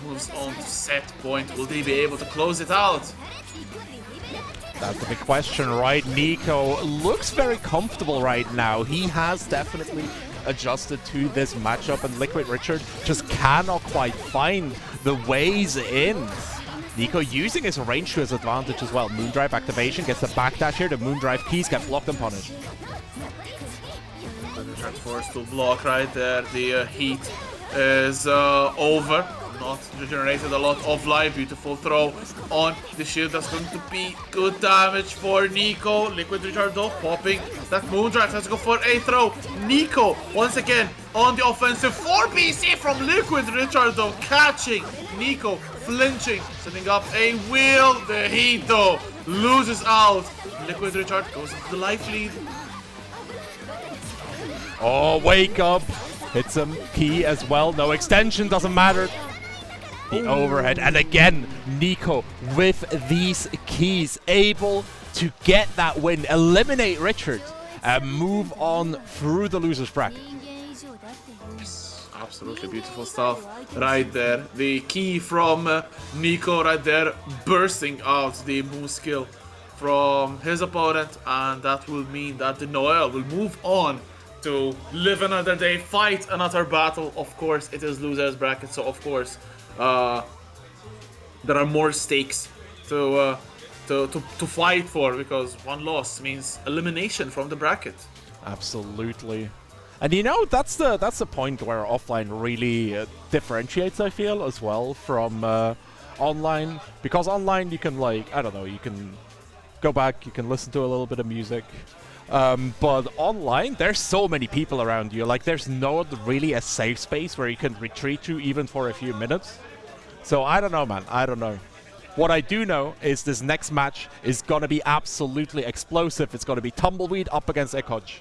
S2: moves on to set point. Will they be able to close it out?
S1: That's the big question, right? Nico looks very comfortable right now. He has definitely adjusted to this matchup, and Liquid Richard just cannot quite find the ways in. Nico using his range to his advantage as well. Moondrive activation gets the backdash here. The Moondrive keys get blocked and punished.
S2: Richard's forced to block right there. The heat is over. Not regenerated a lot of life. Beautiful throw on the shield. That's going to be good damage for Nico. Liquid Richard though popping that Moondrive. Has to go for a throw. Nico once again on the offensive. 4BC from Liquid Richard though, catching Nico, flinching, setting up a wheel. The Heat though loses out. Liquid Richard goes into the life lead.
S1: Oh, wake up. Hits him. Key as well. No extension. Doesn't matter. The overhead. And again, Nico with these keys able to get that win. Eliminate Richard. And move on through the loser's bracket.
S2: Absolutely beautiful stuff right there. The key from Nico right there, bursting out the move skill from his opponent. And that will mean that the Noel will move on to live another day, fight another battle. Of course, it is loser's bracket, so of course there are more stakes to fight for, because one loss means elimination from the bracket.
S1: Absolutely. And you know, that's the point where offline really differentiates, I feel, as well from online, because online you can, like, I don't know, you can go back, you can listen to a little bit of music. But online, there's so many people around you. Like, there's not really a safe space where you can retreat to even for a few minutes. So I don't know, man. I don't know. What I do know is this next match is going to be absolutely explosive. It's going to be Tumbleweed up against Ekoj.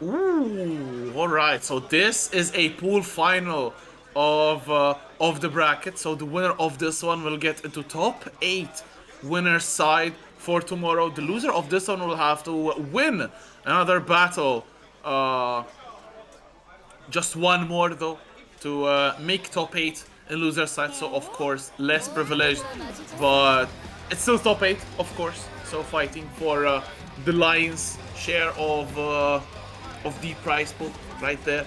S2: Ooh, all right. So this is a pool final of the bracket. So the winner of this one will get into top 8 winner side for tomorrow. The loser of this one will have to win another battle. Just one more though to make top 8 in loser side. So of course less privileged, but it's still top 8, of course. So fighting for the Lions' share of the prize pool right there.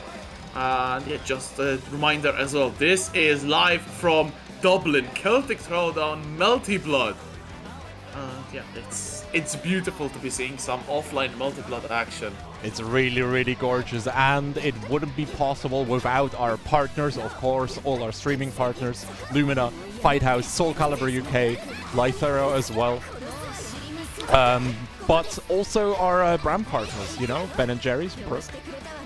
S2: And yeah, just a reminder as well. This is live from Dublin, Celtic Throwdown, Melty Blood. Yeah, it's beautiful to be seeing some offline multi-blood action.
S1: It's really, really gorgeous, and it wouldn't be possible without our partners, of course, all our streaming partners, Lumina, Fighthouse, Soul Calibur UK, Lythero as well. But also our brand partners, you know, Ben & Jerry's, Brook,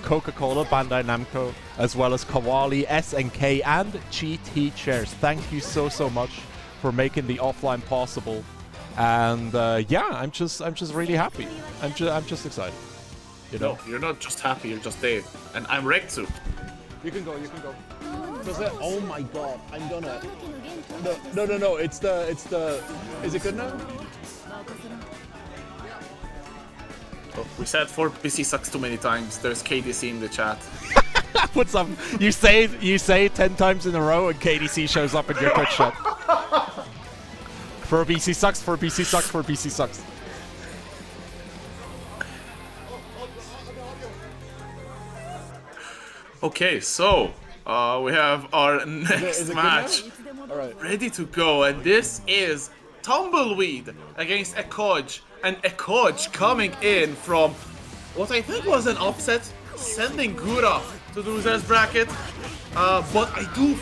S1: Coca-Cola, Bandai Namco, as well as Kawali, SNK, and GT Chairs. Thank you so much for making the offline possible. And yeah, I'm just really happy. I'm just excited. You know?
S2: No, you're not just happy, you're just there. And I'm Rek'Sai.
S1: You can go. Does it? Oh my god, I'm gonna. No. It's the. Is it good now?
S2: Oh, we said 4PC sucks too many times. There's KDC in the chat.
S1: What's up? You say 10 times in a row, and KDC shows up in your Twitch chat. 4BC sucks. 4BC sucks.
S2: Okay, so we have our next match ready to go, and this is Tumbleweed against Ekoj, and Ekoj coming in from what I think was an upset, sending Gura to the losers bracket. But I do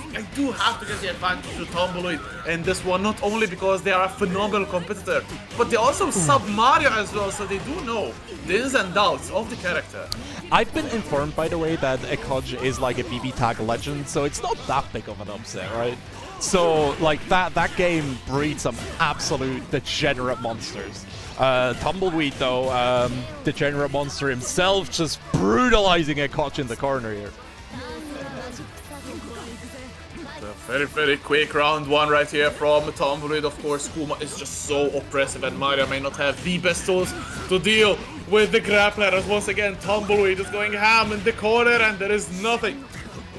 S2: have to give the advantage to Tumbleweed in this one, not only because they are a phenomenal competitor, but they also sub Mario as well, so they do know the ins and outs of the character.
S1: I've been informed, by the way, that Ekoj is like a BB tag legend, so it's not that big of an upset, right? So, like, that game breeds some absolute degenerate monsters. Tumbleweed, though, degenerate monster himself, just brutalizing Ekoj in the corner here.
S2: Very, very quick round one right here from Tumbleweed. Of course, Kuma is just so oppressive, and Mario may not have the best tools to deal with the grappler. As once again, Tumbleweed is going ham in the corner, and there is nothing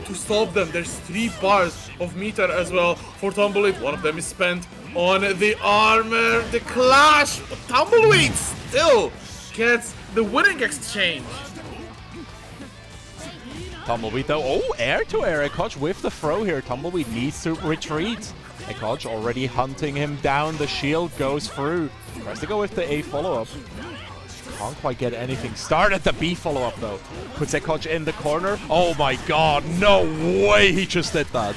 S2: to stop them. There's 3 bars of meter as well for Tumbleweed. One of them is spent on the armor. The clash, but Tumbleweed still gets the winning exchange.
S1: Tumbleweed though, oh, air-to-air, Ekoj with the throw here. Tumbleweed needs to retreat. Ekoj already hunting him down, the shield goes through. Tries to go with the A follow-up. Can't quite get anything started. The B follow-up though. Puts Ekoj in the corner. Oh my god, no way he just did that.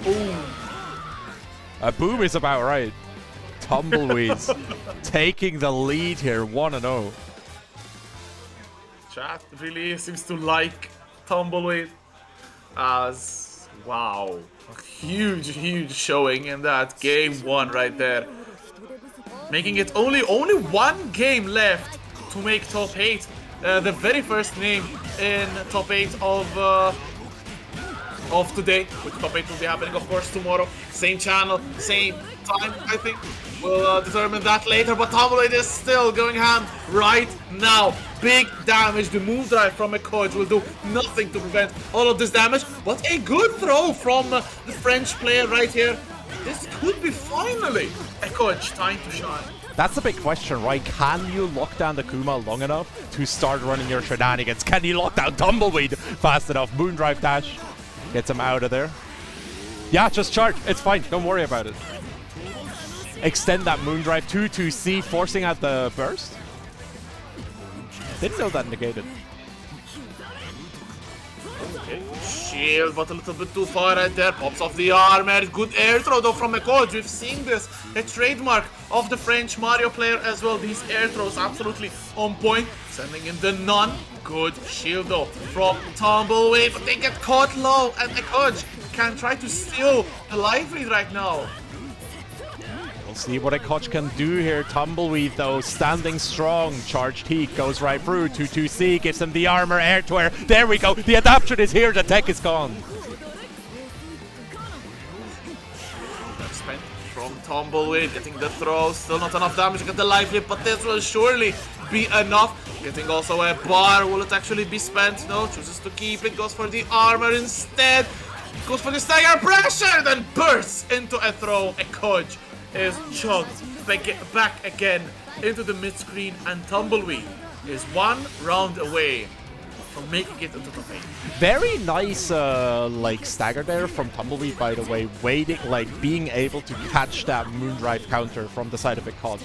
S1: Ooh. A boom is about right. Tumbleweeds taking the lead here, 1-0.
S2: Chat really seems to like Tumbleweed, as wow, a huge showing in that game 1 right there, making it only one game left to make top 8, the very first name in top 8 of today, which top 8 will be happening of course tomorrow, same channel, same time. I think we'll determine that later, but Tumbleweed is still going ham right now. Big damage. The move drive from Ekoj will do nothing to prevent all of this damage, but a good throw from the French player right here. This could be finally Ekoj time to shine.
S1: That's the big question, right? Can you lock down the Kuma long enough to start running your shenanigans? Can you lock down Tumbleweed fast enough? Moondrive dash gets him out of there. Yeah, just charge. It's fine. Don't worry about it. Extend that Moondrive 2-2C, forcing out the burst. Didn't know that negated.
S2: Okay, shield, but a little bit too far right there. Pops off the armor. Good air throw though from Ekoj. We've seen this, a trademark of the French Mario player as well. These air throws absolutely on point. Sending in the nun. Good shield though from Tumbleweed, but they get caught low, and Ekoj can try to steal the life lead right now.
S1: We'll see what Ekoj can do here. Tumbleweed, though, standing strong. Charged Heat goes right through. 2-2C gives him the armor, air to air. There we go. The adaption is here. The tech is gone.
S2: Spent from Tumbleweed, getting the throw. Still not enough damage to get the life lead, but this will surely be enough. Getting also a bar. Will it actually be spent? No, chooses to keep it. Goes for the armor instead. Goes for the stagger pressure, then bursts into a throw. Ekoj is chugged back again into the mid-screen, and Tumbleweed is 1 round away from making it into top 8.
S1: Very nice, like, stagger there from Tumbleweed, by the way, waiting, like, being able to catch that Moondrive counter from the side of Ekoj.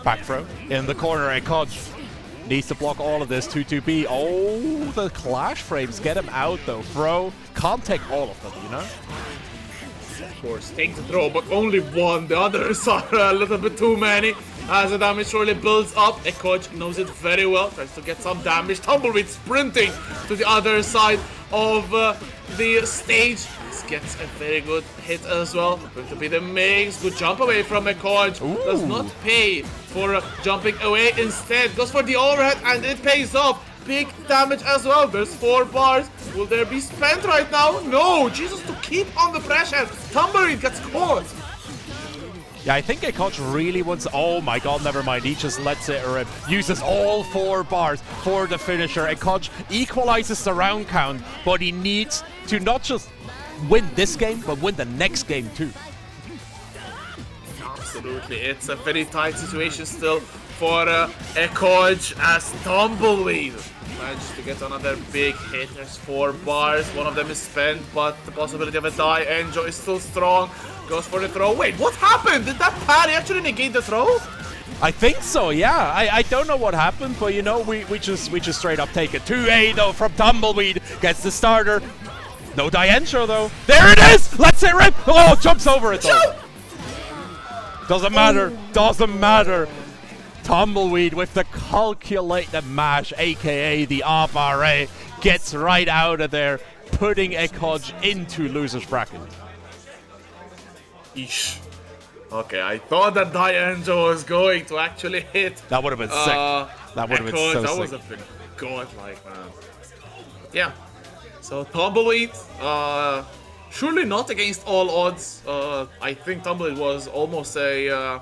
S1: Back throw in the corner, Ekoj needs to block all of this. 2-2-B. Oh, the clash frames get him out, though. Throw can't take all of them, you know?
S2: Of course, take the throw, but only one. The others are a little bit too many. As the damage surely builds up, Ekoj knows it very well, tries to get some damage. Tumbleweed sprinting to the other side of the stage. This gets a very good hit as well. Going to be the mix. Good jump away from Ekoj. Does not pay for jumping away. Instead, goes for the overhead and it pays off. Big damage as well. There's 4 bars. Will there be spent right now? No! Jesus, to keep on the pressure. Tumbleweed gets caught.
S1: Yeah, I think Ekoj really wants... Oh my god, never mind. He just lets it rip. Uses all 4 bars for the finisher. Ekoj equalizes the round count, but he needs to not just win this game, but win the next game too.
S2: Absolutely. It's a very tight situation still for Ekoj as Tumbleweed manages to get another big hit. There's 4 bars. One of them is spent, but the possibility of a die. Enjo is still strong. Goes for the throw. Wait, what happened? Did that parry actually negate the throw?
S1: I think so, yeah. I don't know what happened, but you know, we just straight up take it. 2A though from Tumbleweed. Gets the starter. No Diencho though. There it is! Let's it rip! Oh, jumps over it though. Doesn't matter. Doesn't matter. Tumbleweed with the calculated mash, aka the RA, gets right out of there, putting Ekoj into loser's bracket.
S2: Eesh. Okay, I thought that Dienjo was going to actually hit.
S1: That would have been sick. That would have been so
S2: that
S1: sick.
S2: was a bit godlike, man. Yeah. So Tumbleweed, surely not against all odds. I think Tumbleweed was almost a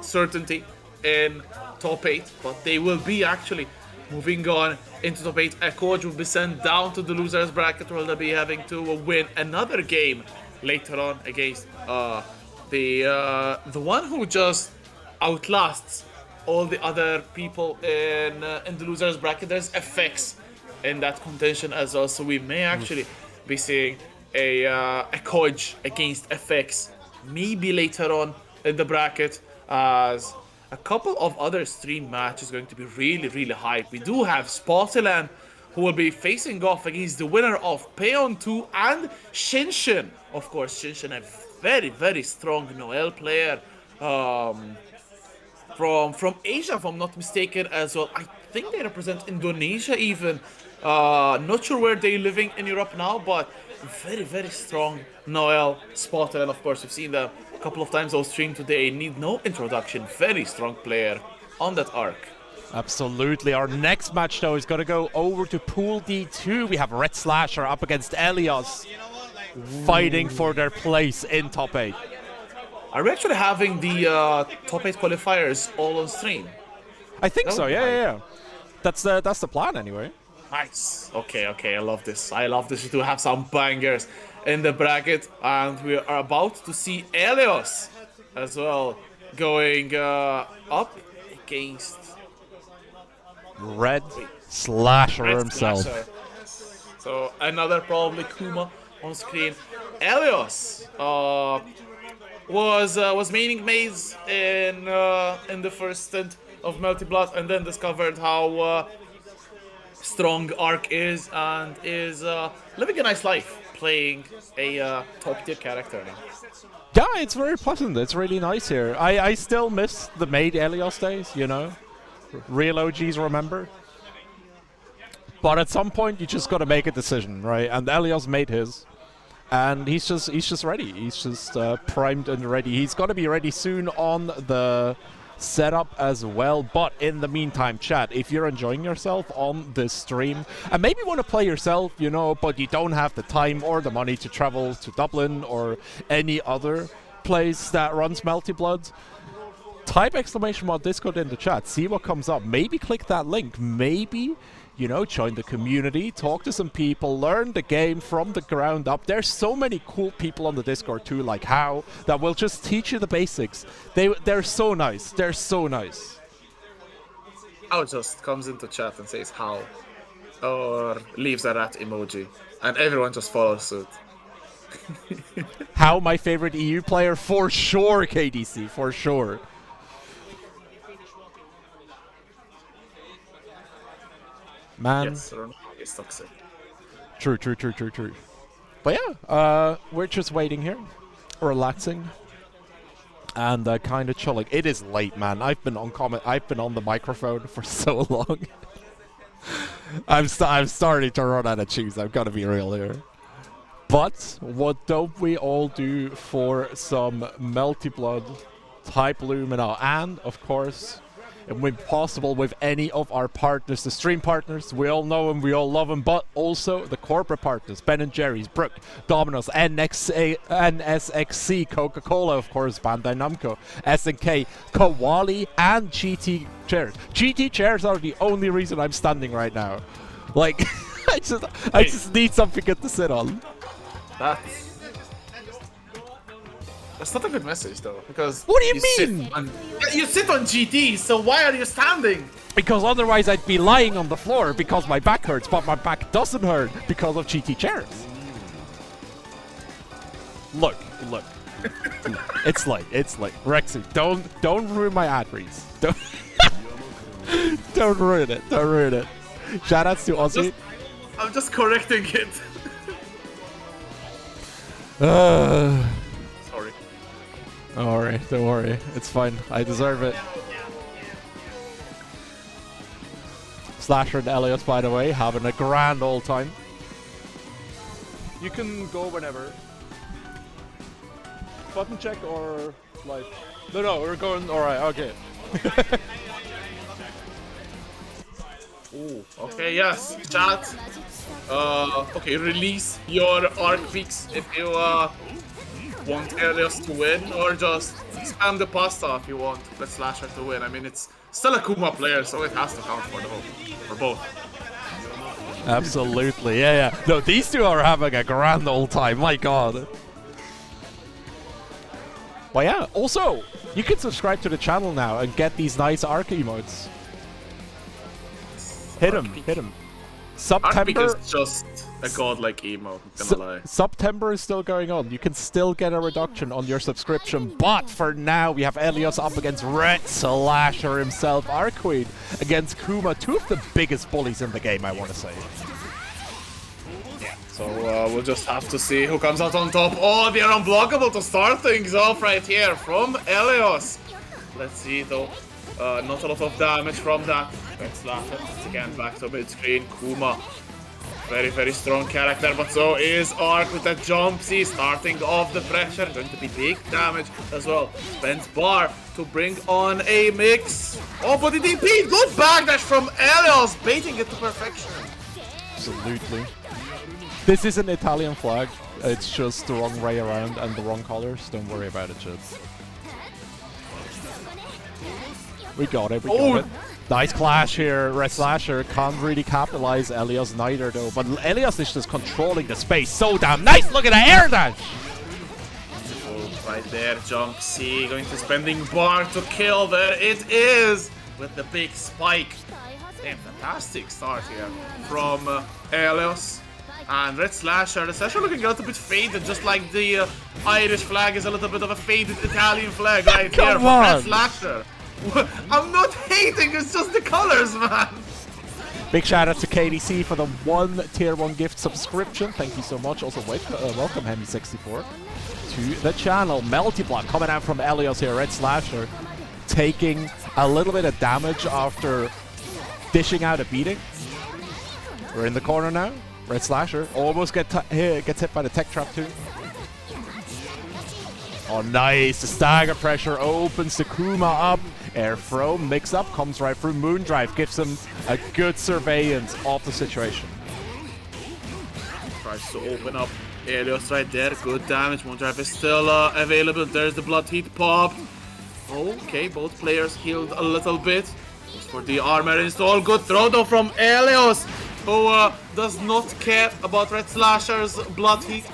S2: certainty in top 8, but they will be actually moving on into top 8. Ekoj will be sent down to the losers bracket, where they'll be having to win another game later on against the one who just outlasts all the other people in the losers bracket. There's FX in that contention as well, so we may actually be seeing a Ekoj against FX maybe later on in the bracket, as a couple of other stream matches going to be really, really hype. We do have Spotland, who will be facing off against the winner of Payon 2 and Shinshin. Of course, Shinshin, a very, very strong Noel player from Asia, if I'm not mistaken, as well. I think they represent Indonesia even. Not sure where they're living in Europe now, but very, very strong Noel Spotter. And of course, we've seen them a couple of times on stream today. Need no introduction. Very strong player on that arc.
S1: Absolutely. Our next match, though, is going to go over to Pool D2. We have Red Slasher up against Elios, fighting for their place in top 8.
S2: Are we actually having the top 8 qualifiers all on stream?
S1: I think so, yeah. That's the plan, anyway.
S2: Nice. Okay, I love this. I love this. We do have some bangers in the bracket, and we are about to see Elios as well going up against
S1: Red Slasher
S2: Red
S1: himself.
S2: Slasher. So another probably Kuma on screen. Elios was maining Maze in the first stint of Melty Blood, and then discovered how strong Arc is, and is living a nice life playing a top tier character now.
S1: Yeah, it's very pleasant. It's really nice here. I still miss the Maid Elios days, you know. Real OGs remember. But at some point, you just got to make a decision, right? And Elios made his. And he's just ready. He's just primed and ready. He's got to be ready soon on the setup as well. But in the meantime, chat, if you're enjoying yourself on this stream and maybe want to play yourself, you know, but you don't have the time or the money to travel to Dublin or any other place that runs Melty Blood, type !Discord in the chat, see what comes up. Maybe click that link. Maybe, you know, join the community, talk to some people, learn the game from the ground up. There's so many cool people on the Discord too, like How, that will just teach you the basics. They're so nice. They're so nice.
S2: How just comes into chat and says how, or leaves a rat emoji, and everyone just follows suit.
S1: How, my favorite EU player? For sure, KDC, for sure. Man.
S2: Yes, Ronaldo is toxic.
S1: True. But yeah, we're just waiting here, relaxing, and kind of chilling. It is late, man. I've been on the microphone for so long. I'm starting to run out of cheese. I've got to be real here. But what don't we all do for some Melty Blood type Lumina, and of course, when possible, with any of our partners, the stream partners, we all know them, we all love them, but also the corporate partners, Ben & Jerry's, Brook, Domino's, NSXC, Coca-Cola, of course, Bandai Namco, SNK, Kawali, and GT Chairs. GT Chairs are the only reason I'm standing right now. Like, I just need something good to sit on.
S2: That's not a good message though, because
S1: what do you mean?
S2: You sit on GT, so why are you standing?
S1: Because otherwise I'd be lying on the floor because my back hurts, but my back doesn't hurt because of GT chairs. Look. It's late. Rexy, don't ruin my ad reads. Don't ruin it. Shoutouts to Ozzy.
S2: I'm just correcting it. Sorry.
S1: Alright, don't worry. It's fine. I deserve it. Slasher and Elios, by the way, having a grand old time. You can go whenever. Button check or like... No, we're going... Alright, okay.
S2: Ooh, okay, yes, chat. Okay, release your arc picks if you want Elios to win, or just spam the pasta if you want the Slasher to win. I mean, it's still a Kuma player, so it has to count for both.
S1: Absolutely, yeah. No, these two are having a grand old time, my god. Well, yeah, also, you can subscribe to the channel now and get these nice arc emotes. Hit him. September
S2: is just a godlike emo, I'm gonna lie.
S1: September is still going on. You can still get a reduction on your subscription, but for now we have Elios up against Red Slasher himself, Arqueen against Kuma, two of the biggest bullies in the game, I want to say.
S2: So we'll just have to see who comes out on top. Oh, they're unblockable to start things off right here from Elios. Let's see though. Not a lot of damage from that. Let's laugh it again back to mid-screen. Kuma, very, very strong character, but so is Arc with that jump C, starting off the pressure. Going to be big damage as well. Spends bar to bring on a mix. Oh, but the DP, good backdash from Elios, baiting it to perfection.
S1: Absolutely. This is an Italian flag. It's just the wrong way around and the wrong colors. Don't worry about it, kids. We got it. Nice clash here. Red Slasher can't really capitalize Elios neither though. But Elios is just controlling the space so damn nice. Look at the air dash.
S2: Oh, right there, jump C, going to spending bar to kill there. It is with the big spike. Damn, fantastic start here from Elios. And Red Slasher, the Slasher looking a little bit faded, just like the Irish flag is a little bit of a faded Italian flag right here from Red Slasher. I'm not hating, it's just the colors, man.
S1: Big shout out to KDC for the 1 tier 1 gift subscription. Thank you so much. Also, welcome Hemi64 to the channel. Melty Blood coming out from Elios here. Red Slasher taking a little bit of damage after dishing out a beating. We're in the corner now. Red Slasher almost gets hit by the tech trap too. Oh, nice. The stagger pressure opens the Kuma up. Air throw, mix up, comes right through. Moondrive gives him a good surveillance of the situation.
S2: Tries to open up Elios right there. Good damage. Moondrive is still available. There's the blood heat popped. Okay, both players healed a little bit. Just for the armor install. Good throw though from Elios, who does not care about Red Slasher's blood heat.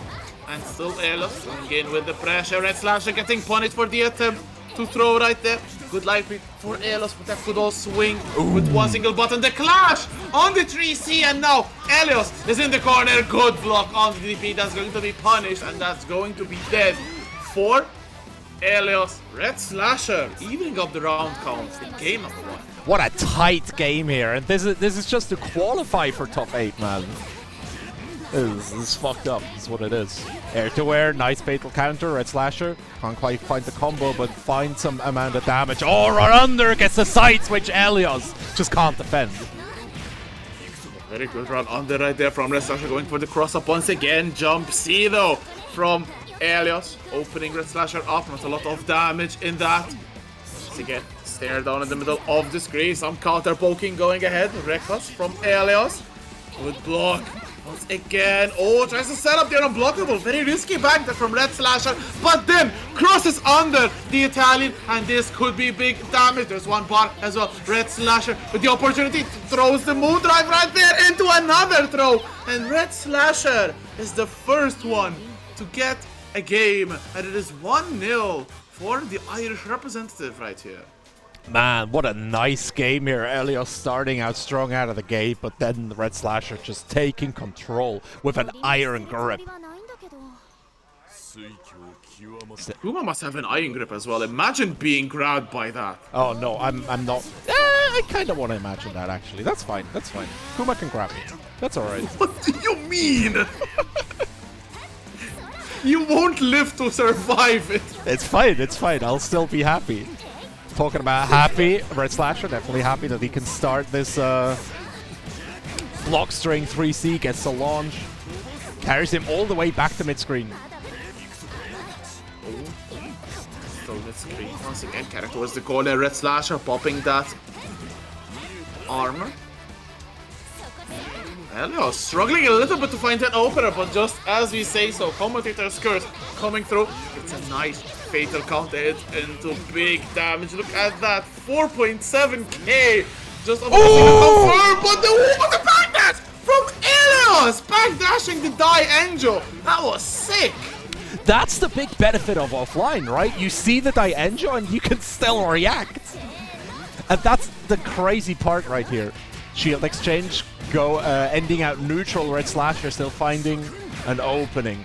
S2: And still Elios going in with the pressure. Red Slasher getting punished for the attempt to throw right there. Good life read for Elios, but that could all swing with one single button. The clash on the 3C, and now Elios is in the corner. Good block on the DP. That's going to be punished, and that's going to be dead for Elios. Red Slasher evening up the round count in game number 1.
S1: What a tight game here, and this is just to qualify for top 8, man. This is fucked up. This is what it is. Air to air, nice fatal counter. Red Slasher can't quite find the combo, but finds some amount of damage. Oh, right under gets the side switch. Elios just can't defend.
S2: Very good run under right there from Red Slasher, going for the cross up once again. Jump C though from Elios, opening Red Slasher up. Not a lot of damage in that. Once again, stare down in the middle of the screen. Some counter poking going ahead. Reckless from Elios. Good block. Once again, oh, tries to set up the unblockable. Very risky back there from Red Slasher, but then crosses under the Italian, and this could be big damage. There's one bar as well. Red Slasher with the opportunity, throws the Moon Drive right there into another throw, and Red Slasher is the first one to get a game, and it is 1-0 for the Irish representative right here.
S1: Man, what a nice game here. Elios starting out strong out of the gate, but then the Red Slasher just taking control with an iron grip.
S2: Kuma must have an iron grip as well. Imagine being grabbed by that.
S1: Oh no, I'm not. I kind of want to imagine that actually. That's fine. That's fine. Kuma can grab me. That's all right.
S2: What do you mean? You won't live to survive it.
S1: It's fine. It's fine. I'll still be happy. Talking about happy, Red Slasher definitely happy that he can start this block string 3C, gets the launch, carries him all the way back to mid-screen.
S2: So mid-screen once again, character was the corner. Red Slasher popping that armor. Elios struggling a little bit to find an opener, but just as we say so, commentator Skirt coming through. It's a nice fatal counter hit into big damage. Look at that, 4.7k. Just almost confirmed, but the backdash from Elios, backdashing the Die Angel. That was sick.
S1: That's the big benefit of offline, right? You see the Die Angel and you can still react. And that's the crazy part right here. Shield exchange, ending out neutral. Red Slasher still finding an opening.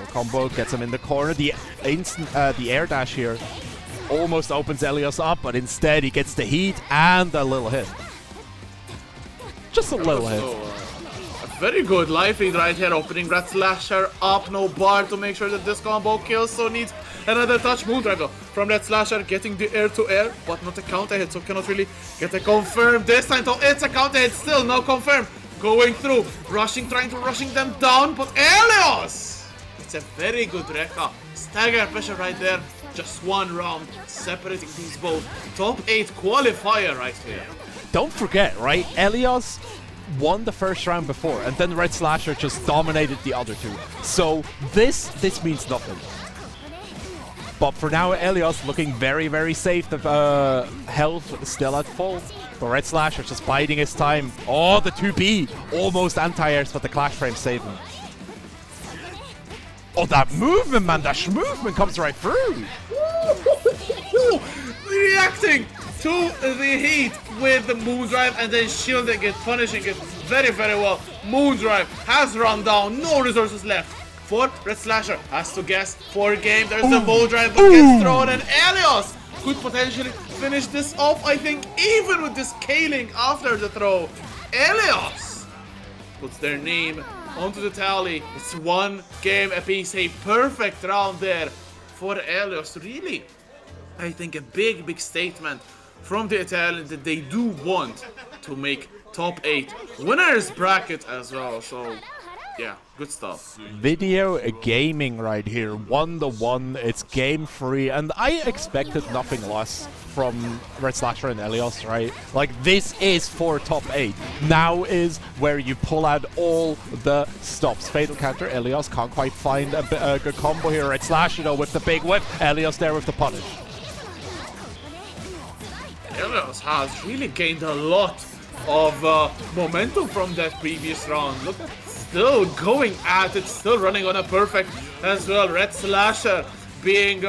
S1: Combo gets him in the corner. The air dash here almost opens Elios up, but instead he gets the heat and a little hit. Just a little hit.
S2: A very good life lead right here, opening Red Slasher up. No bar to make sure that this combo kills, so needs another touch. Moon Drive though from Red Slasher, getting the air to air, but not a counter hit, so cannot really get a confirm this time. Though it's a counter hit, still no confirm. Going through, rushing them down, but Elios! It's a very good Rekka. Stagger pressure right there. Just one round separating these both. Top 8 qualifier right here.
S1: Don't forget, right? Elios won the first round before, and then Red Slasher just dominated the other two. So this means nothing. But for now, Elios looking very, very safe. The health still at full. But Red Slasher just biding his time. Oh, the 2B. Almost anti-airs, but the clash frame saved him. Oh, that movement, man. That movement comes right through.
S2: Reacting to the heat with the Moon Drive and then shielding it, punishing it very, very well. Moon Drive has run down. No resources left for Red Slasher. Has to guess for game. There's the Moon Drive that gets thrown, and Elios could potentially finish this off, I think, even with this scaling after the throw. Elios puts their name onto the tally. It's one game apiece. A perfect round there for Elios. Really, I think a big statement from the Italians that they do want to make top 8 winners bracket as well. So yeah, good stuff.
S1: Video gaming right here, 1-1. It's game 3, and I expected nothing less from Red Slasher and Elios, right? Like, this is for top 8. Now is where you pull out all the stops. Fatal counter, Elios can't quite find a good combo here. Red Slasher though with the big whip, Elios there with the punish.
S2: Elios has really gained a lot of momentum from that previous round. Look at still going at it, still running on a perfect as well. Red Slasher being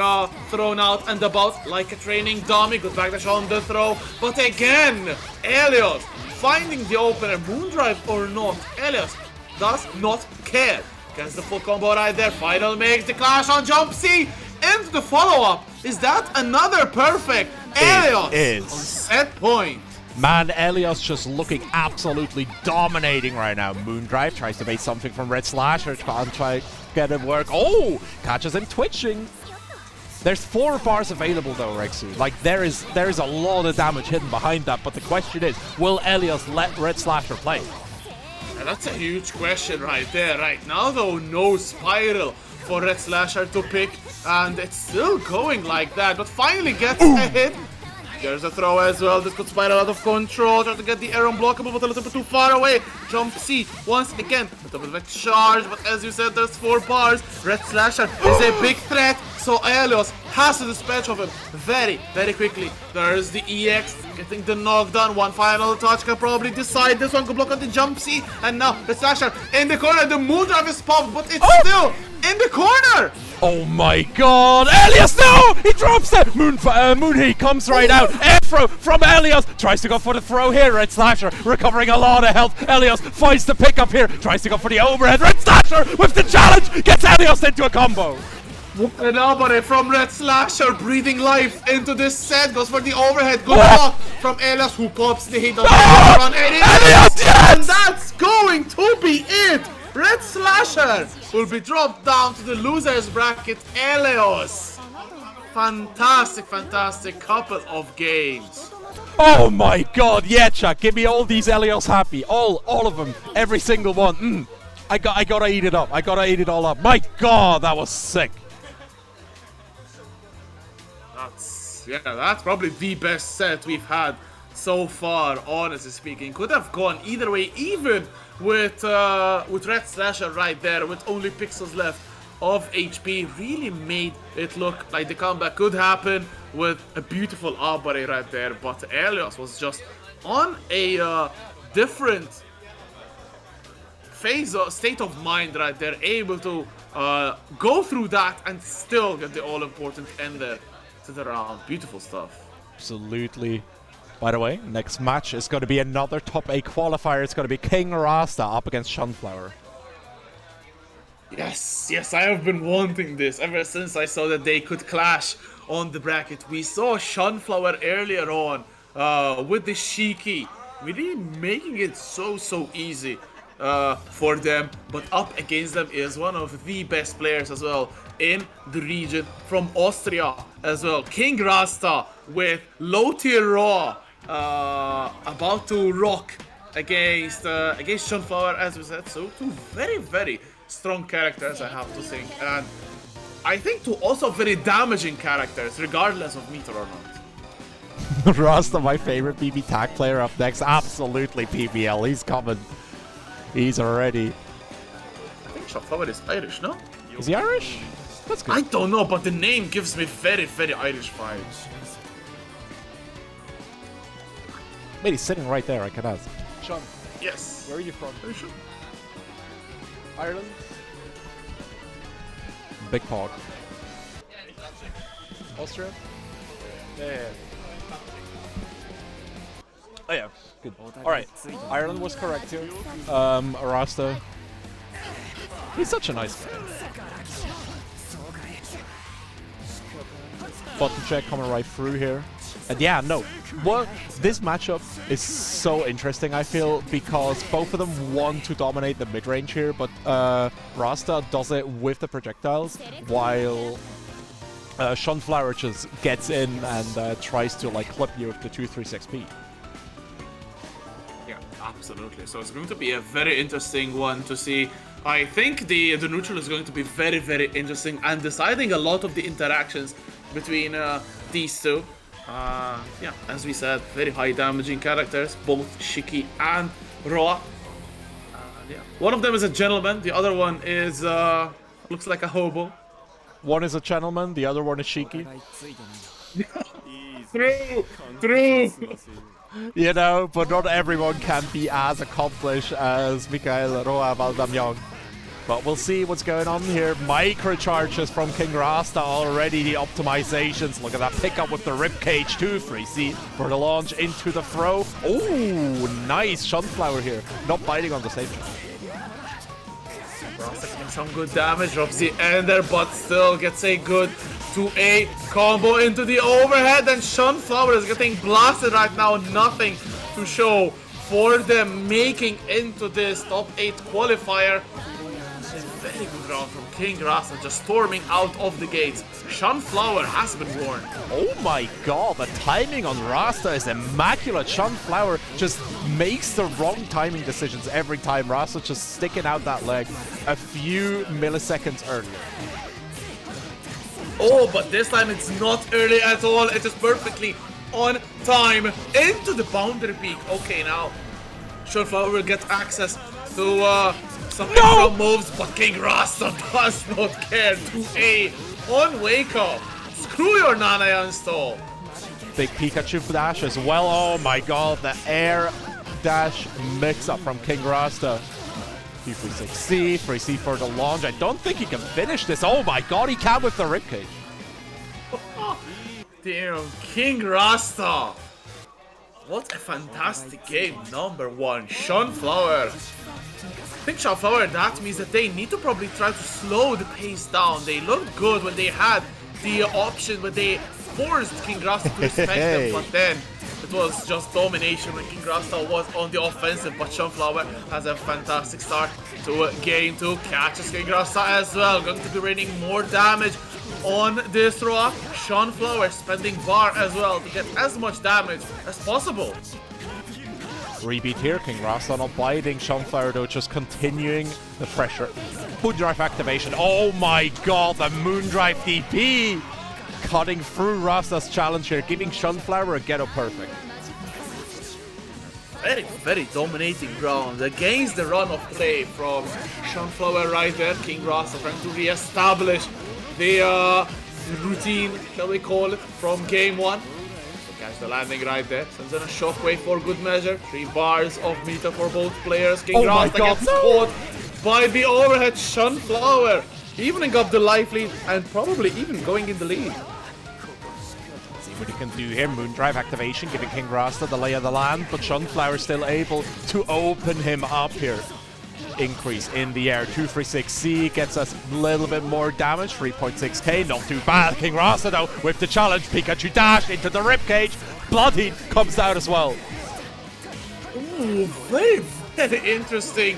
S2: thrown out and about like a training dummy. Goes back to on the throw. But again, Elios finding the opener, Moondrive or not, Elios does not care. Gets the full combo right there. Final makes the clash on Jump C. Into the follow-up. Is that another perfect? Elios
S1: is.
S2: on set point.
S1: Man, Elios just looking absolutely dominating right now. Moondrive tries to bait something from Red Slasher, can't try get it work. Oh, catches him twitching. There's 4 bars available though, Rexu. Like there is a lot of damage hidden behind that, but the question is, will Elios let Red Slasher play?
S2: Yeah, that's a huge question right there. Right now though, no Spiral for Red Slasher to pick, and it's still going like that, but finally gets a hit. There's a throw as well. This could spiral out of control. Trying to get the air unblockable, but a little bit too far away. Jump C once again. A little bit of a charge, but as you said, there's 4 bars. Red Slasher is a big threat, so Elios has to dispatch of him very, very quickly. There's the EX getting the knockdown. One final touch can probably decide. This one could block on the Jump C, and now Red Slasher in the corner. The Moondrive is popped, but it's still in the corner.
S1: Oh my god, Elios, no! He drops it! Moonheat comes right out. Air throw from Elios. Tries to go for the throw here. Red Slasher recovering a lot of health. Elios finds the pickup here. Tries to go for the overhead. Red Slasher with the challenge. Gets Elios into a combo.
S2: An elbow from Red Slasher, breathing life into this set. Goes for the overhead. Good block from Elios, who pops the hit on the run.
S1: Elios, yes!
S2: And that's going to be it. Red Slasher will be dropped down to the losers bracket. Elios. Fantastic, fantastic couple of games.
S1: Oh my god, yeah, Chuck. Give me all these Elios happy. All of them. Every single one. I gotta eat it up. I gotta eat it all up. My god, that was sick.
S2: That's probably the best set we've had so far, honestly speaking. Could have gone either way, even with Red Slasher right there with only pixels left of HP. Really made it look like the comeback could happen with a beautiful Arbore right there, but Elios was just on a different phase or state of mind right there, able to go through that and still get the all-important end there to the round. Beautiful stuff.
S1: Absolutely. By the way, next match is going to be another top 8 qualifier. It's going to be King Rasta up against Sunflower.
S2: Yes, I have been wanting this ever since I saw that they could clash on the bracket. We saw Sunflower earlier on with the Shiki, really making it so easy for them, but up against them is one of the best players as well in the region from Austria as well. King Rasta with low tier Raw about to rock against Sunflower, as we said. So 2 very strong characters, I have to think, and I think 2 also very damaging characters, regardless of meter or not.
S1: Rasta, my favorite BB tag player, up next. Absolutely PBL. He's coming. He's already.
S2: I think Sunflower is Irish, no?
S1: Is he Irish? That's good.
S2: I don't know, but the name gives me very Irish vibes.
S1: Wait, he's sitting right there, I can ask.
S3: Sean,
S2: Yes.
S3: where are you from?
S2: Very sure.
S3: Ireland?
S1: Big Pog.
S3: Austria? Yeah. Oh yeah, good. Alright, Ireland was correct here.
S1: Rasta. He's such a nice guy. Button check coming right through here. And yeah, no. This matchup is so interesting, I feel, because both of them want to dominate the mid-range here, but Rasta does it with the projectiles, while Sunflower just gets in and tries to like clip you with the 236p.
S2: Yeah, absolutely. So it's going to be a very interesting one to see. I think the neutral is going to be very interesting and deciding a lot of the interactions between these 2. Yeah, as we said, very high damaging characters, both Shiki and Roa. Yeah. One of them is a gentleman, the other one is looks like a hobo.
S1: One is a gentleman, the other one is Shiki.
S2: True.
S1: You know, but not everyone can be as accomplished as Mikael Roa Valdamyong. But we'll see what's going on here. Microcharges from King Rasta already. The optimizations. Look at that pickup with the ribcage too. Freezy for the launch into the throw. Oh, nice. Sunflower here. Not biting on the stage.
S2: Rasta getting some good damage. Drops the ender, but still gets a good 2A combo into the overhead. And Sunflower is getting blasted right now. Nothing to show for them making into this top 8 qualifier. Very good round from King Rasta, just storming out of the gates. Sunflower has been warned.
S1: Oh my god, the timing on Rasta is immaculate. Sunflower just makes the wrong timing decisions every time. Rasta just sticking out that leg a few milliseconds earlier.
S2: Oh, but this time it's not early at all. It is perfectly on time into the boundary peak. Okay, now Sunflower will get access to some extra moves, but King Rasta does not care. 2A on wake up. Screw your Nana install.
S1: Big Pikachu dash as well. Oh my god, the air dash mix up from King Rasta. 236C, 3C for the launch. I don't think he can finish this. Oh my god, he can with the ribcage.
S2: Damn, King Rasta. What a fantastic game. Number 1, Sunflower. I think Sunflower, that means that they need to probably try to slow the pace down. They looked good when they had the option, but they forced King Rasta to respect them, but then it was just domination when King Rasta was on the offensive. But Sunflower has a fantastic start to game 2, catches King Rasta as well, going to be raining more damage on this throw up. Sunflower spending bar as well to get as much damage as possible.
S1: Rebeat here, King Rasta not biting. Sunflower though just continuing the pressure. Moondrive activation. Oh my god, the Moondrive DP! Cutting through Rasta's challenge here, giving Sunflower a ghetto perfect.
S2: Very, very dominating round against the run of play from Sunflower right there. King Rasta trying to re-establish the routine, shall we call it, from game 1. Catch the landing right there. Sends in a shockwave for good measure. 3 bars of meter for both players. King Rasta gets caught by the overhead. Sunflower evening up the life lead and probably even going in the lead.
S1: See what he can do here. Moondrive activation, giving King Rasta the lay of the land, but Sunflower still able to open him up here. Increase in the air. 236C gets us a little bit more damage. 3.6k, not too bad. King Rasta though with the challenge. Pikachu dash into the ribcage. Bloodheat comes out as well.
S2: Ooh, very, very interesting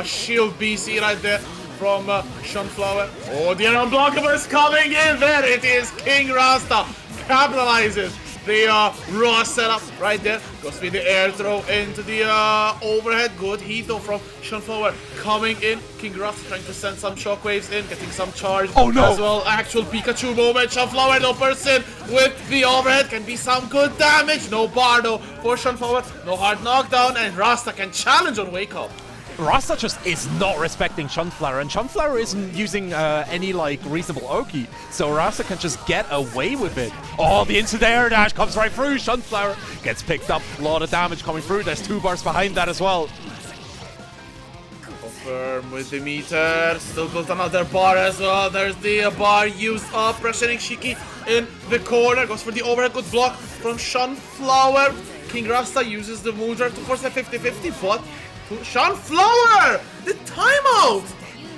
S2: shield BC right there from Sunflower. Oh, the unblockable is coming in. There it is. King Rasta capitalizes the raw setup right there. Goes with the air throw into the overhead. Good heat though from Sunflower coming in. King Rasta trying to send some shockwaves in, getting some charge as well. Actual Pikachu moment. Sunflower no person with the overhead. Can be some good damage. No bar though for Sunflower. No hard knockdown, and Rasta can challenge on wake up.
S1: Rasta just is not respecting Sunflower, and Sunflower isn't using any like reasonable Oki, so Rasta can just get away with it. Oh, the instant air dash comes right through. Sunflower gets picked up. A lot of damage coming through. There's 2 bars behind that as well.
S2: Confirm with the meter. Still built another bar as well. There's the bar used up. Pressuring Shiki in the corner. Goes for the overhead. Good block from Sunflower. King Rasta uses the Moondrive to force a 50-50, but Sunflower! The timeout!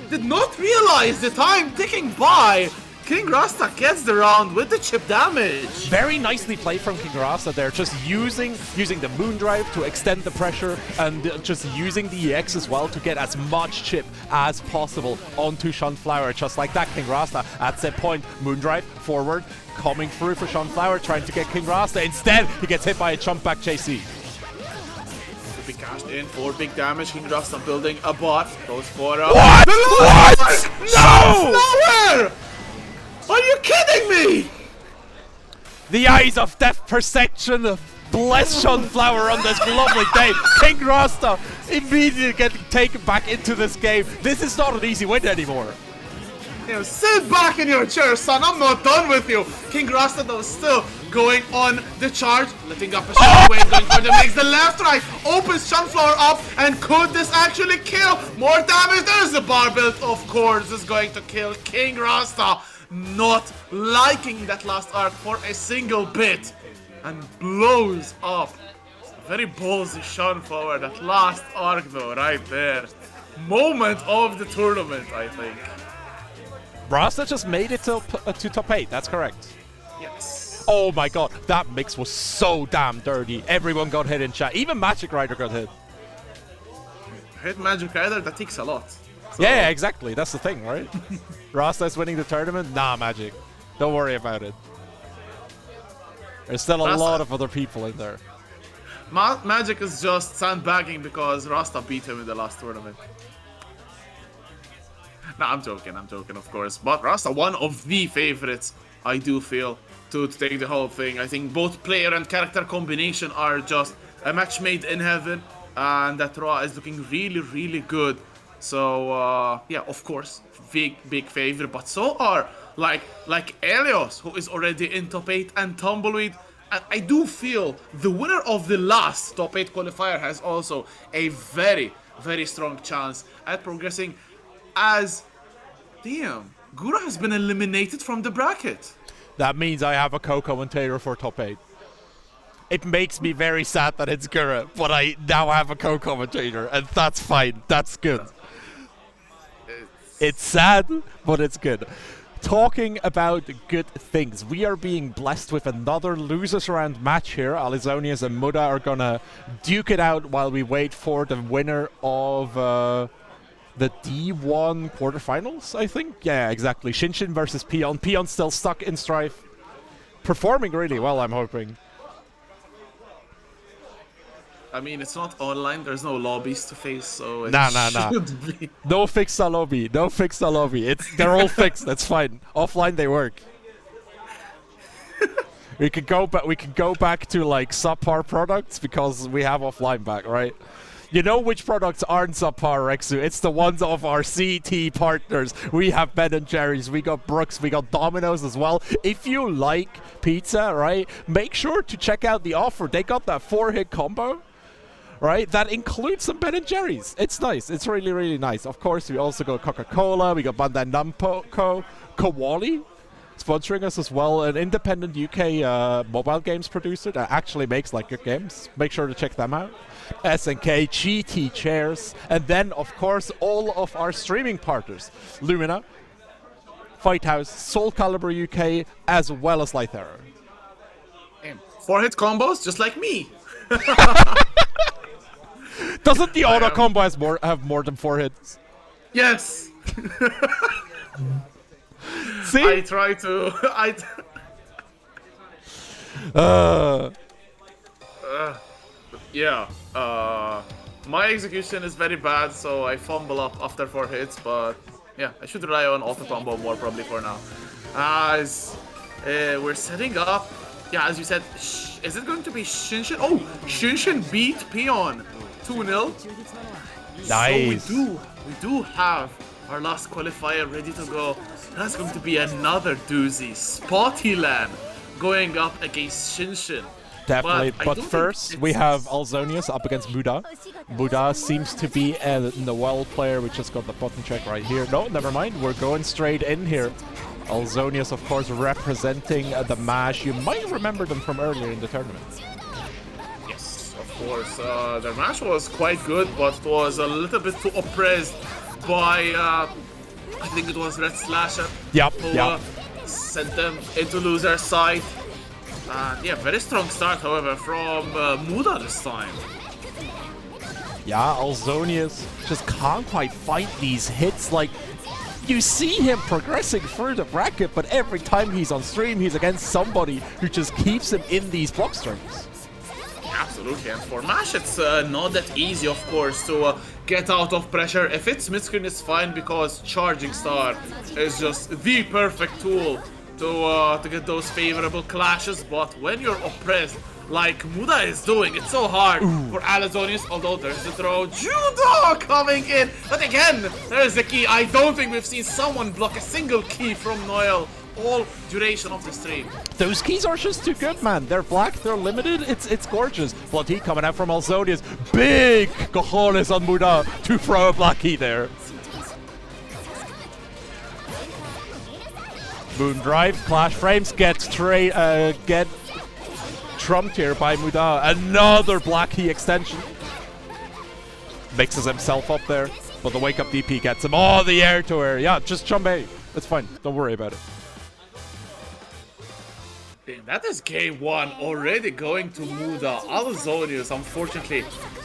S2: Did not realize the time ticking by. King Rasta gets the round with the chip damage.
S1: Very nicely played from King Rasta there, just using the Moondrive to extend the pressure and just using the EX as well to get as much chip as possible onto Sunflower. Just like that, King Rasta at set point, Moondrive forward, coming through for Sunflower, trying to get King Rasta. Instead, he gets hit by a jump back JC.
S2: Be cashed in for big damage. King Rasta building a bot. Goes for a...
S1: What? What? No!
S2: Nowhere! Are you kidding me?
S1: The eyes of death perception bless Sunflower on this lovely day. King Rasta immediately getting taken back into this game. This is not an easy win anymore.
S2: Sit back in your chair, son. I'm not done with you. King Rasta though still going on the charge, letting up a shockwave, going for the mix. The left right opens Sunflower up, and could this actually kill? More damage. There's the bar build, of course, is going to kill King Rasta. Not liking that last arc for a single bit, and blows up. Very ballsy Sunflower. That last arc though, right there. Moment of the tournament, I think.
S1: Rasta just made it to top 8, that's correct.
S2: Yes.
S1: Oh my god, that mix was so damn dirty. Everyone got hit in chat. Even Magic Rider got hit.
S2: Hit Magic Rider, that takes a lot. So.
S1: Yeah, exactly. That's the thing, right? Rasta is winning the tournament? Nah, Magic. Don't worry about it. There's still a
S2: Rasta.
S1: lot of other people in there.
S2: Magic is just sandbagging because Rasta beat him in the last tournament. Nah, I'm joking, of course. But Rasta, one of the favorites, I do feel, to take the whole thing. I think both player and character combination are just a match made in heaven. And that Ra is looking really, really good. So, yeah, of course, big favorite. But so are, like Elios, who is already in top 8, and Tumbleweed. And I do feel the winner of the last top 8 qualifier has also a very, very strong chance at progressing, as, damn, Gura has been eliminated from the bracket.
S1: That means I have a co-commentator for top 8. It makes me very sad that it's Gura, but I now have a co-commentator, and that's fine. That's good. It's sad, but it's good. Talking about good things, we are being blessed with another losers round match here. Alizonius and Muda are gonna duke it out while we wait for the winner of the D1 quarterfinals, I think. Yeah, exactly. Shinshin versus Peon. Peon still stuck in Strife, performing really well, I'm hoping.
S2: I mean, it's not online, there's no lobbies to face, so it
S1: Nah.
S2: should be.
S1: No fixed lobby. No fixed lobby. They're all fixed. That's fine. Offline they work. We could go back to like subpar products because we have offline back, right? You know which products aren't subpar, Rexu? It's the ones of our CT partners. We have Ben & Jerry's, we got Brooks, we got Domino's as well. If you like pizza, right, make sure to check out the offer. They got that 4-hit combo, right? That includes some Ben & Jerry's. It's nice. It's really, really nice. Of course, we also got Coca-Cola. We got Bandai Namco, Kawali sponsoring us as well. An independent UK mobile games producer that actually makes like good games. Make sure to check them out. SNK, GT Chairs, and then of course all of our streaming partners: Lumina, Fight House, Soul Calibur UK, as well as Lythera.
S2: 4-hit combos, just like me.
S1: Doesn't the auto combo have more than 4 hits?
S2: Yes.
S1: See?
S2: I try to. Yeah. My execution is very bad, so I fumble up after 4 hits. But yeah, I should rely on auto combo more probably for now. As we're setting up. Yeah, as you said, is it going to be Shinshin? Oh, Shinshin beat Peon 2-0.
S1: Nice.
S2: So we do have our last qualifier ready to go. That's going to be another doozy. Spottyland going up against Shinshin.
S1: Definitely, but first we have Alzonius up against Muda. Muda seems to be a Noel player. We just got the button check right here. No, never mind. We're going straight in here. Alzonius, of course, representing the MASH. You might remember them from earlier in the tournament.
S2: Yes, of course. Their match was quite good, but it was a little bit too oppressed by, I think it was Red Slasher.
S1: Yep,
S2: who sent them into loser side. Yeah, very strong start, however, from Muda this time.
S1: Yeah, Alzonius just can't quite find these hits. Like, you see him progressing through the bracket, but every time he's on stream, he's against somebody who just keeps him in these block strings.
S2: Absolutely, and for MASH, it's not that easy, of course, to get out of pressure. If it's mid-screen, it's fine, because Charging Star is just the perfect tool to get those favorable clashes. But when you're oppressed, like Muda is doing, it's so hard for Alizonius, although there's the throw. Judo coming in, but again, There's the key. I don't think we've seen someone block a single key from Noel all duration of the stream.
S1: Those keys are just too good, man. They're black, they're limited, it's gorgeous. Blood Heat coming out from Alzonius. Big cojones on Muda to throw a black key there. Moondrive, Clash Frames get trumped here by Muda. Another black key extension. Mixes himself up there, but the wake up DP gets him. Oh, the air to air. Yeah, just jump A. It's fine. Don't worry about it.
S2: Damn, that is game 1 already going to Muda. Alzonius, unfortunately,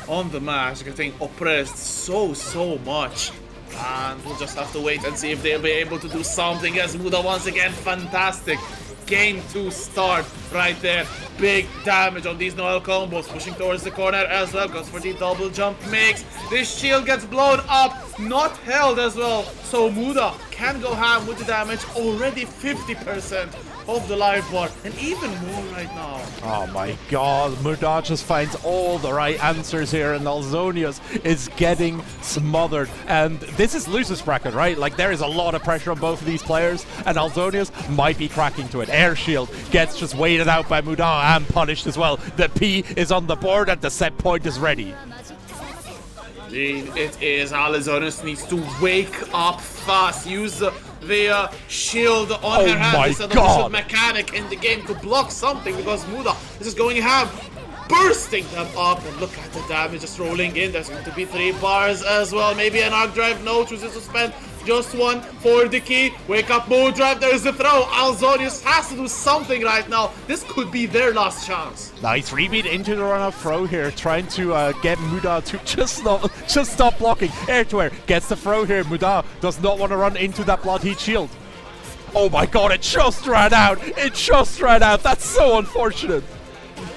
S2: on the match, getting oppressed so much. And we'll just have to wait and see if they'll be able to do something as Muda once again. Fantastic game 2 start right there. Big damage on these Noel combos. Pushing towards the corner as well. Goes for the double jump mix. This shield gets blown up. Not held as well. So Muda can go ham with the damage. Already 50% of the life bar. And even more right now.
S1: Oh my god. Muda just finds all the right answers here. And Alzonius is getting smothered. And this is loser's bracket, right? Like, there is a lot of pressure on both of these players. And Alzonius might be cracking to it. Air shield gets just waited out by Muda and punished as well. The P is on the board and the set point is ready.
S2: Indeed, it is. Alzonius needs to wake up fast. Use the shield on her hand. This is the mechanic in the game to block something because Muda is just going ham, bursting them up. And look at the damage just rolling in. There's going to be 3 bars as well. Maybe an arc drive. No, chooses to spend just 1 for the key. Wake up, Moondrive. There's the throw. Alzonius has to do something right now. This could be their last chance.
S1: Nice rebeat into the run-up throw here, trying to get Muda to just stop blocking. Air to air gets the throw here. Muda does not want to run into that Blood Heat shield. Oh my god, it just ran out. It just ran out. That's so unfortunate.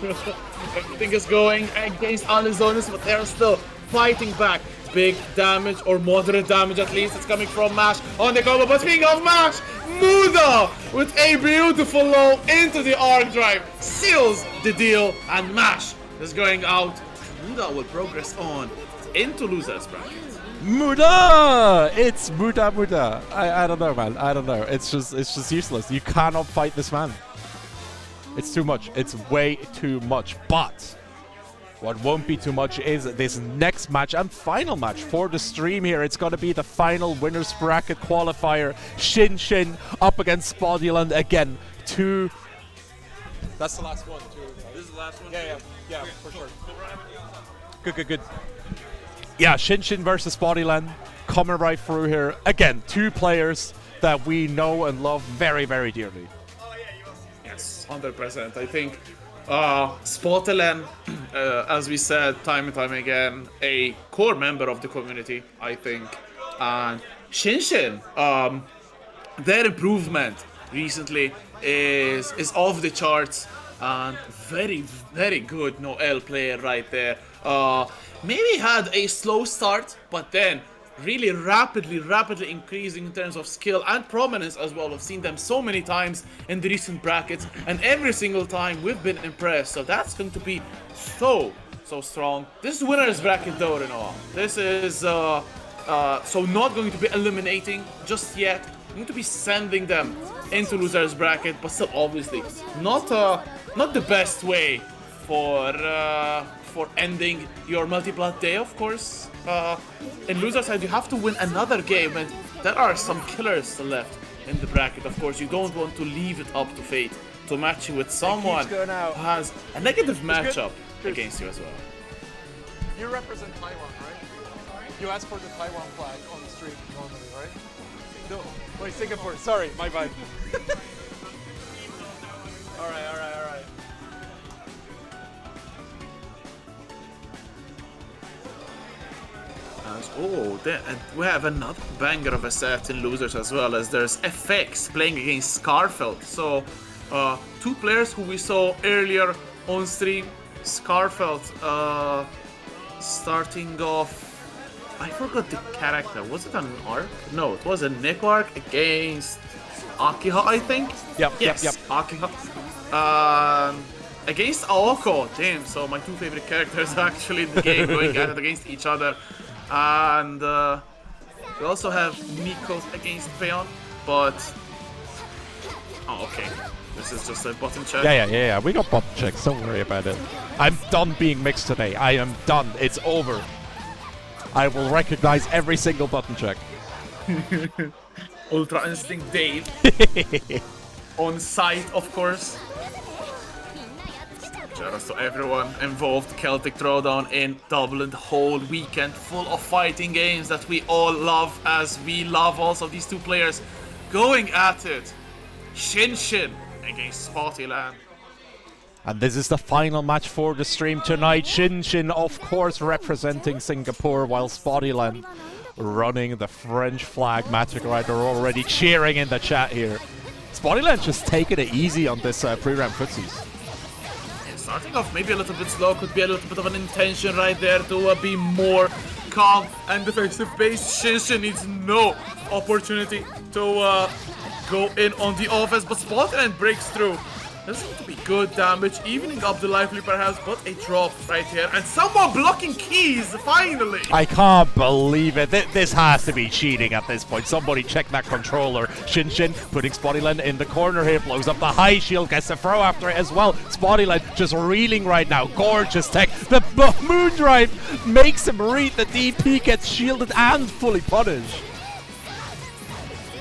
S2: Everything is going against Alzonius, but they're still fighting back. Big damage, or moderate damage at least, it's coming from Mash on the combo. But speaking of Mash, Muda with a beautiful low into the arc drive seals the deal, and Mash is going out. Muda will progress on into losers bracket.
S1: Muda! It's Muda. I don't know, man. I don't know. It's just useless. You cannot fight this man. It's too much. It's way too much. But what won't be too much is this next match and final match for the stream here. It's going to be the final winners bracket qualifier. Shin up against Spodyland again. That's the last one.
S3: This is the last one?
S1: Yeah, for sure. Good. Yeah, Shin versus Spodyland coming right through here. Again, 2 players that we know and love very, very dearly.
S2: Yes, 100%. I think Spodyland, as we said time and time again, a core member of the community, I think. And Shin, their improvement recently is off the charts, and very, very good Noel player right there. Maybe had a slow start, but then really rapidly increasing in terms of skill and prominence as well. We've seen them so many times in the recent brackets, and every single time we've been impressed. So that's going to be so strong. This is winner's bracket though, Renoir. This is so not going to be eliminating just yet. Going to be sending them into losers bracket, but still obviously not the best way for ending your multi-plat day, of course. In loser side, you have to win another game, and there are some killers left in the bracket. Of course, you don't want to leave it up to fate to match you with someone who has a negative matchup against you as well.
S1: You represent Taiwan, right? You asked for the Taiwan flag on the stream normally, right? No, wait, Singapore. Sorry, my bad. All right.
S2: And we have another banger of a set in losers as well, as there's FX playing against Scarfeld. So 2 players who we saw earlier on stream. Scarfeld starting off, I forgot the character. Was it an arc? No, it was a Nick arc against Akiha, I think.
S1: Yep.
S2: Akiha. Against Aoko. Damn, so my 2 favorite characters actually in the game going at it against each other. And We also have Nico against Bayon, but... Oh, okay. This is just a button check.
S1: Yeah. We got button checks. Don't worry about it. I'm done being mixed today. I am done. It's over. I will recognize every single button check.
S2: Ultra Instinct Dave. On site, of course. Shout out to everyone involved. Celtic Throwdown in Dublin. The whole weekend full of fighting games that we all love, as we love also these two players going at it. Shin against Spottyland.
S1: And this is the final match for the stream tonight. Shin, of course, representing Singapore, while Spottyland running the French flag. Magic Rider already cheering in the chat here. Spottyland just taking it easy on this pre-round footsies.
S2: Starting off maybe a little bit slow, could be a little bit of an intention right there to be more calm and defensive based. Shin needs no opportunity to go in on the offense, but Spottyland breaks through. This is going to be good damage, evening up the lively perhaps, but a drop right here. And someone blocking keys, finally!
S1: I can't believe it. This has to be cheating at this point. Somebody check that controller. Shin putting Spottyland in the corner here. Blows up the high shield, gets a throw after it as well. Spottyland just reeling right now. Gorgeous tech. The Moon Drive makes him read. The DP gets shielded and fully punished.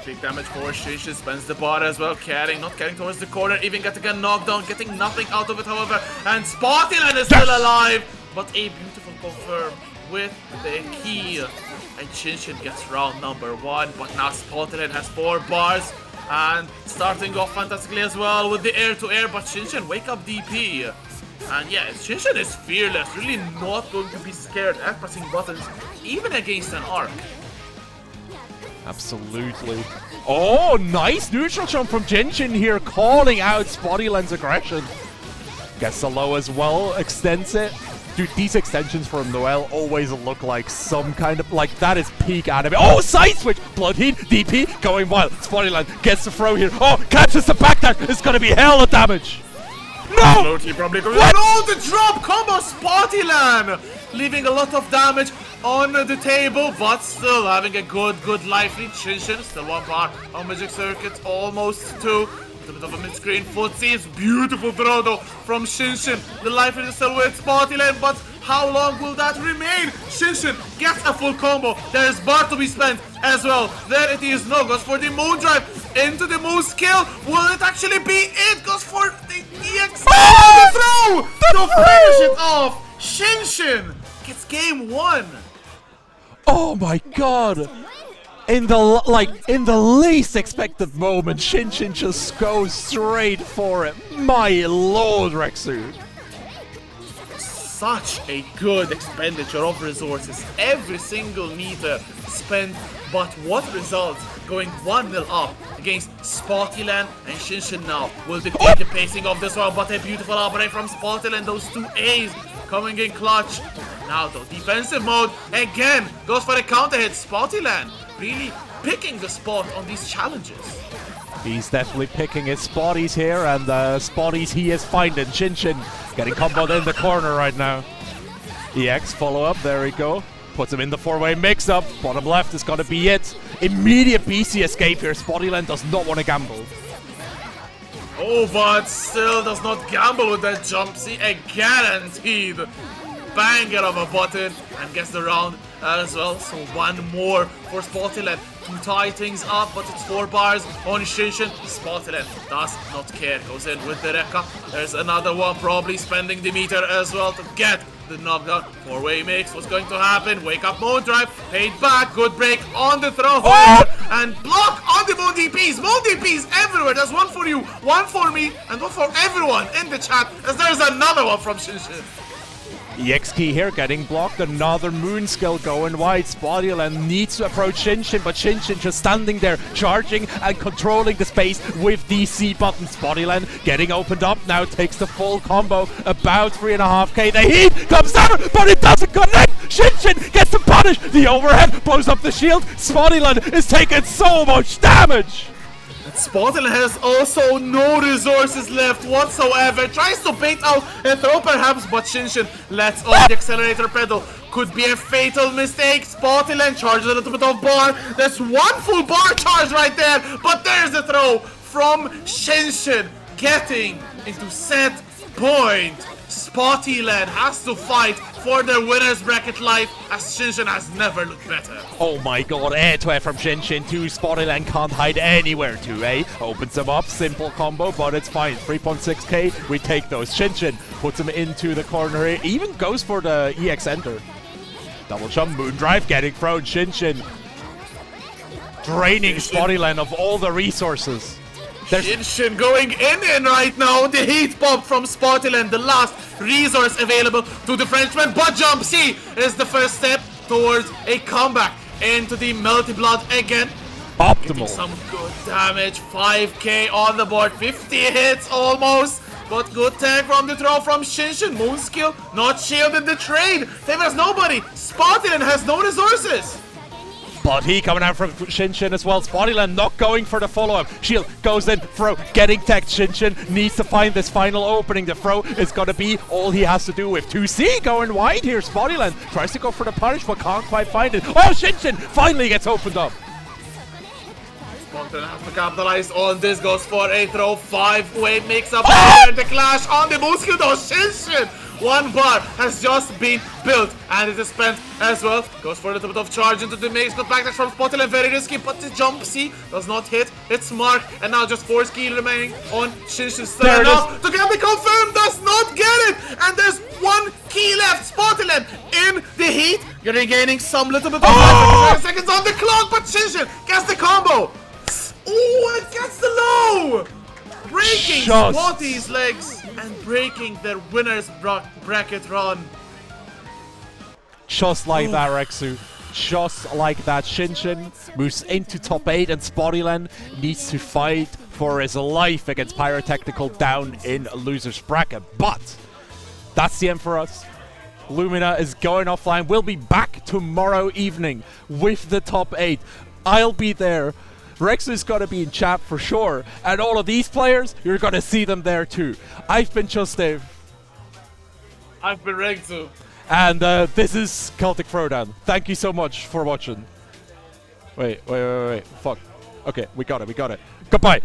S2: Big damage for Shin, spends the bar as well, not carrying towards the corner, even getting a knockdown, getting nothing out of it, however, and Spottyland is still alive, but a beautiful confirm with the key, and Shin gets round number 1, but now Spottyland has 4 bars, and starting off fantastically as well with the air-to-air, but Shin wake up DP. And yeah, Shin is fearless, really not going to be scared at pressing buttons, even against an arc.
S1: Absolutely. Oh, nice neutral jump from Jinshin here, calling out Spottyland's aggression. Gets the low as well, extends it. Dude, these extensions from Noel always look like some kind of, like, that is peak anime. Oh, side switch! Blood Heat, DP, going wild. Spottyland gets the throw here. Oh, catches the back dash. It's gonna be hell of damage. No!
S2: Probably what? No, the drop combo Spottyland! Leaving a lot of damage on the table, but still having a good life lead. Shin, still 1 bar on Magic Circuit, almost 2. A bit of a mid-screen footsies. Beautiful throw though from Shin. The life lead is still with Spottyland, but how long will that remain? Shin gets a full combo. There is bar to be spent as well. There it is. No, goes for the Moon Drive into the Moon skill. Will it actually be it? Goes for the EX throw to finish it off. Shin gets game 1.
S1: Oh my god! In the least expected moment, Shin just goes straight for it. My lord, Rexu.
S2: Such a good expenditure of resources. Every single meter spent, but what results? Going 1-0 up against Spottyland, and Shin now will dictate the pacing of this one, but a beautiful operate from Spottyland. Those 2 A's coming in clutch. Now though, defensive mode again, goes for a counter hit. Spottyland really picking the spot on these challenges.
S1: He's definitely picking his spotties here, and the spotties he is finding. Shin getting comboed in the corner right now. EX follow up, there we go. Puts him in the 4-way mix-up. Bottom left is gonna be it. Immediate BC escape here. Spottyland does not want to gamble.
S2: Oh, but still does not gamble with that jump. See, a guaranteed banger of a button, and gets the round as well. So 1 more for Spottyland to tie things up, but it's 4 bars on Shin. Spottyland does not care, goes in with the Rekka. There's another one, probably spending the meter as well to get the knockdown. 4-way mix, what's going to happen? Wake up Moon Drive, paid back, good break on the throw, and block on the Moon DPs. Moon DPs everywhere. There's 1 for you, 1 for me, and 1 for everyone in the chat, as there's another one from Shin.
S1: EX key here getting blocked. Another Moon skill going wide. Spottyland needs to approach Shin, but Shin just standing there, charging and controlling the space with DC button. Spottyland getting opened up now, takes the full combo, about 3.5k. The heat comes down, but it doesn't connect. Shin gets the punish. The overhead blows up the shield. Spottyland is taking so much damage.
S2: Spotland has also no resources left whatsoever. Tries to bait out a throw perhaps, but Shinshin lets off the accelerator pedal. Could be a fatal mistake. Spotland charges a little bit of bar. There's one full bar charge right there, but there's the throw from Shinshin getting into set point. Spottyland has to fight for their winner's bracket life as Shinshin has never looked better.
S1: Oh my god, air to air from Shinshin to Spottyland can't hide anywhere to, eh? Opens them up, simple combo, but it's fine. 3.6k, we take those. Shinshin puts him into the corner here, even goes for the EX enter. Double jump, moon drive, getting thrown. Shinshin draining Spottyland of all the resources.
S2: Shinshin going in right now. The heat bomb from Spottyland, the last resource available to the Frenchman. But Jump C is the first step towards a comeback into the Melty Blood again. Getting
S1: Optimal.
S2: some good damage. 5k on the board. 50 hits almost. But good tag from the throw from Shinshin. Moon skill not shielded the trade. Favors nobody. Spottyland has no resources.
S1: But he coming out from Shinshin as well. Spottyland not going for the follow-up. Shield goes in, throw, getting tagged. Shinshin needs to find this final opening. The throw is going to be all he has to do with 2C going wide here. Spottyland tries to go for the punish, but can't quite find it. Oh, Shinshin finally gets opened up.
S2: Spottyland has to capitalize on this. Goes for a throw. 5-way mix-up. Oh! The clash on the moon skill though. Shinshin. One bar has just been built and it is spent as well. Goes for a little bit of charge into the mix, but backdash from Spottyland, very risky, but the jump C does not hit. It's Mark, and now just 4 skill remaining on Shinshin. Still enough to get the confirm, does not get it! And there's 1 key left. Spottyland in the heat. You're regaining some little bit of life. 5 seconds on the clock, but Shinshin gets the combo. Oh, it gets the low! Breaking Spotty's legs and breaking their winner's bracket run.
S1: Just like that, Rexu. Just like that. Shinshin moves into top 8 and Spottyland needs to fight for his life against Pyrotechnical down in loser's bracket. But that's the end for us. Lumina is going offline. We'll be back tomorrow evening with the top 8. I'll be there. Rex is going to be in chat for sure. And all of these players, you're going to see them there too. I've been Just Dave.
S2: I've been Rexu.
S1: And this is Celtic Throwdown. Thank you so much for watching. Wait. Fuck. Okay, we got it. Goodbye.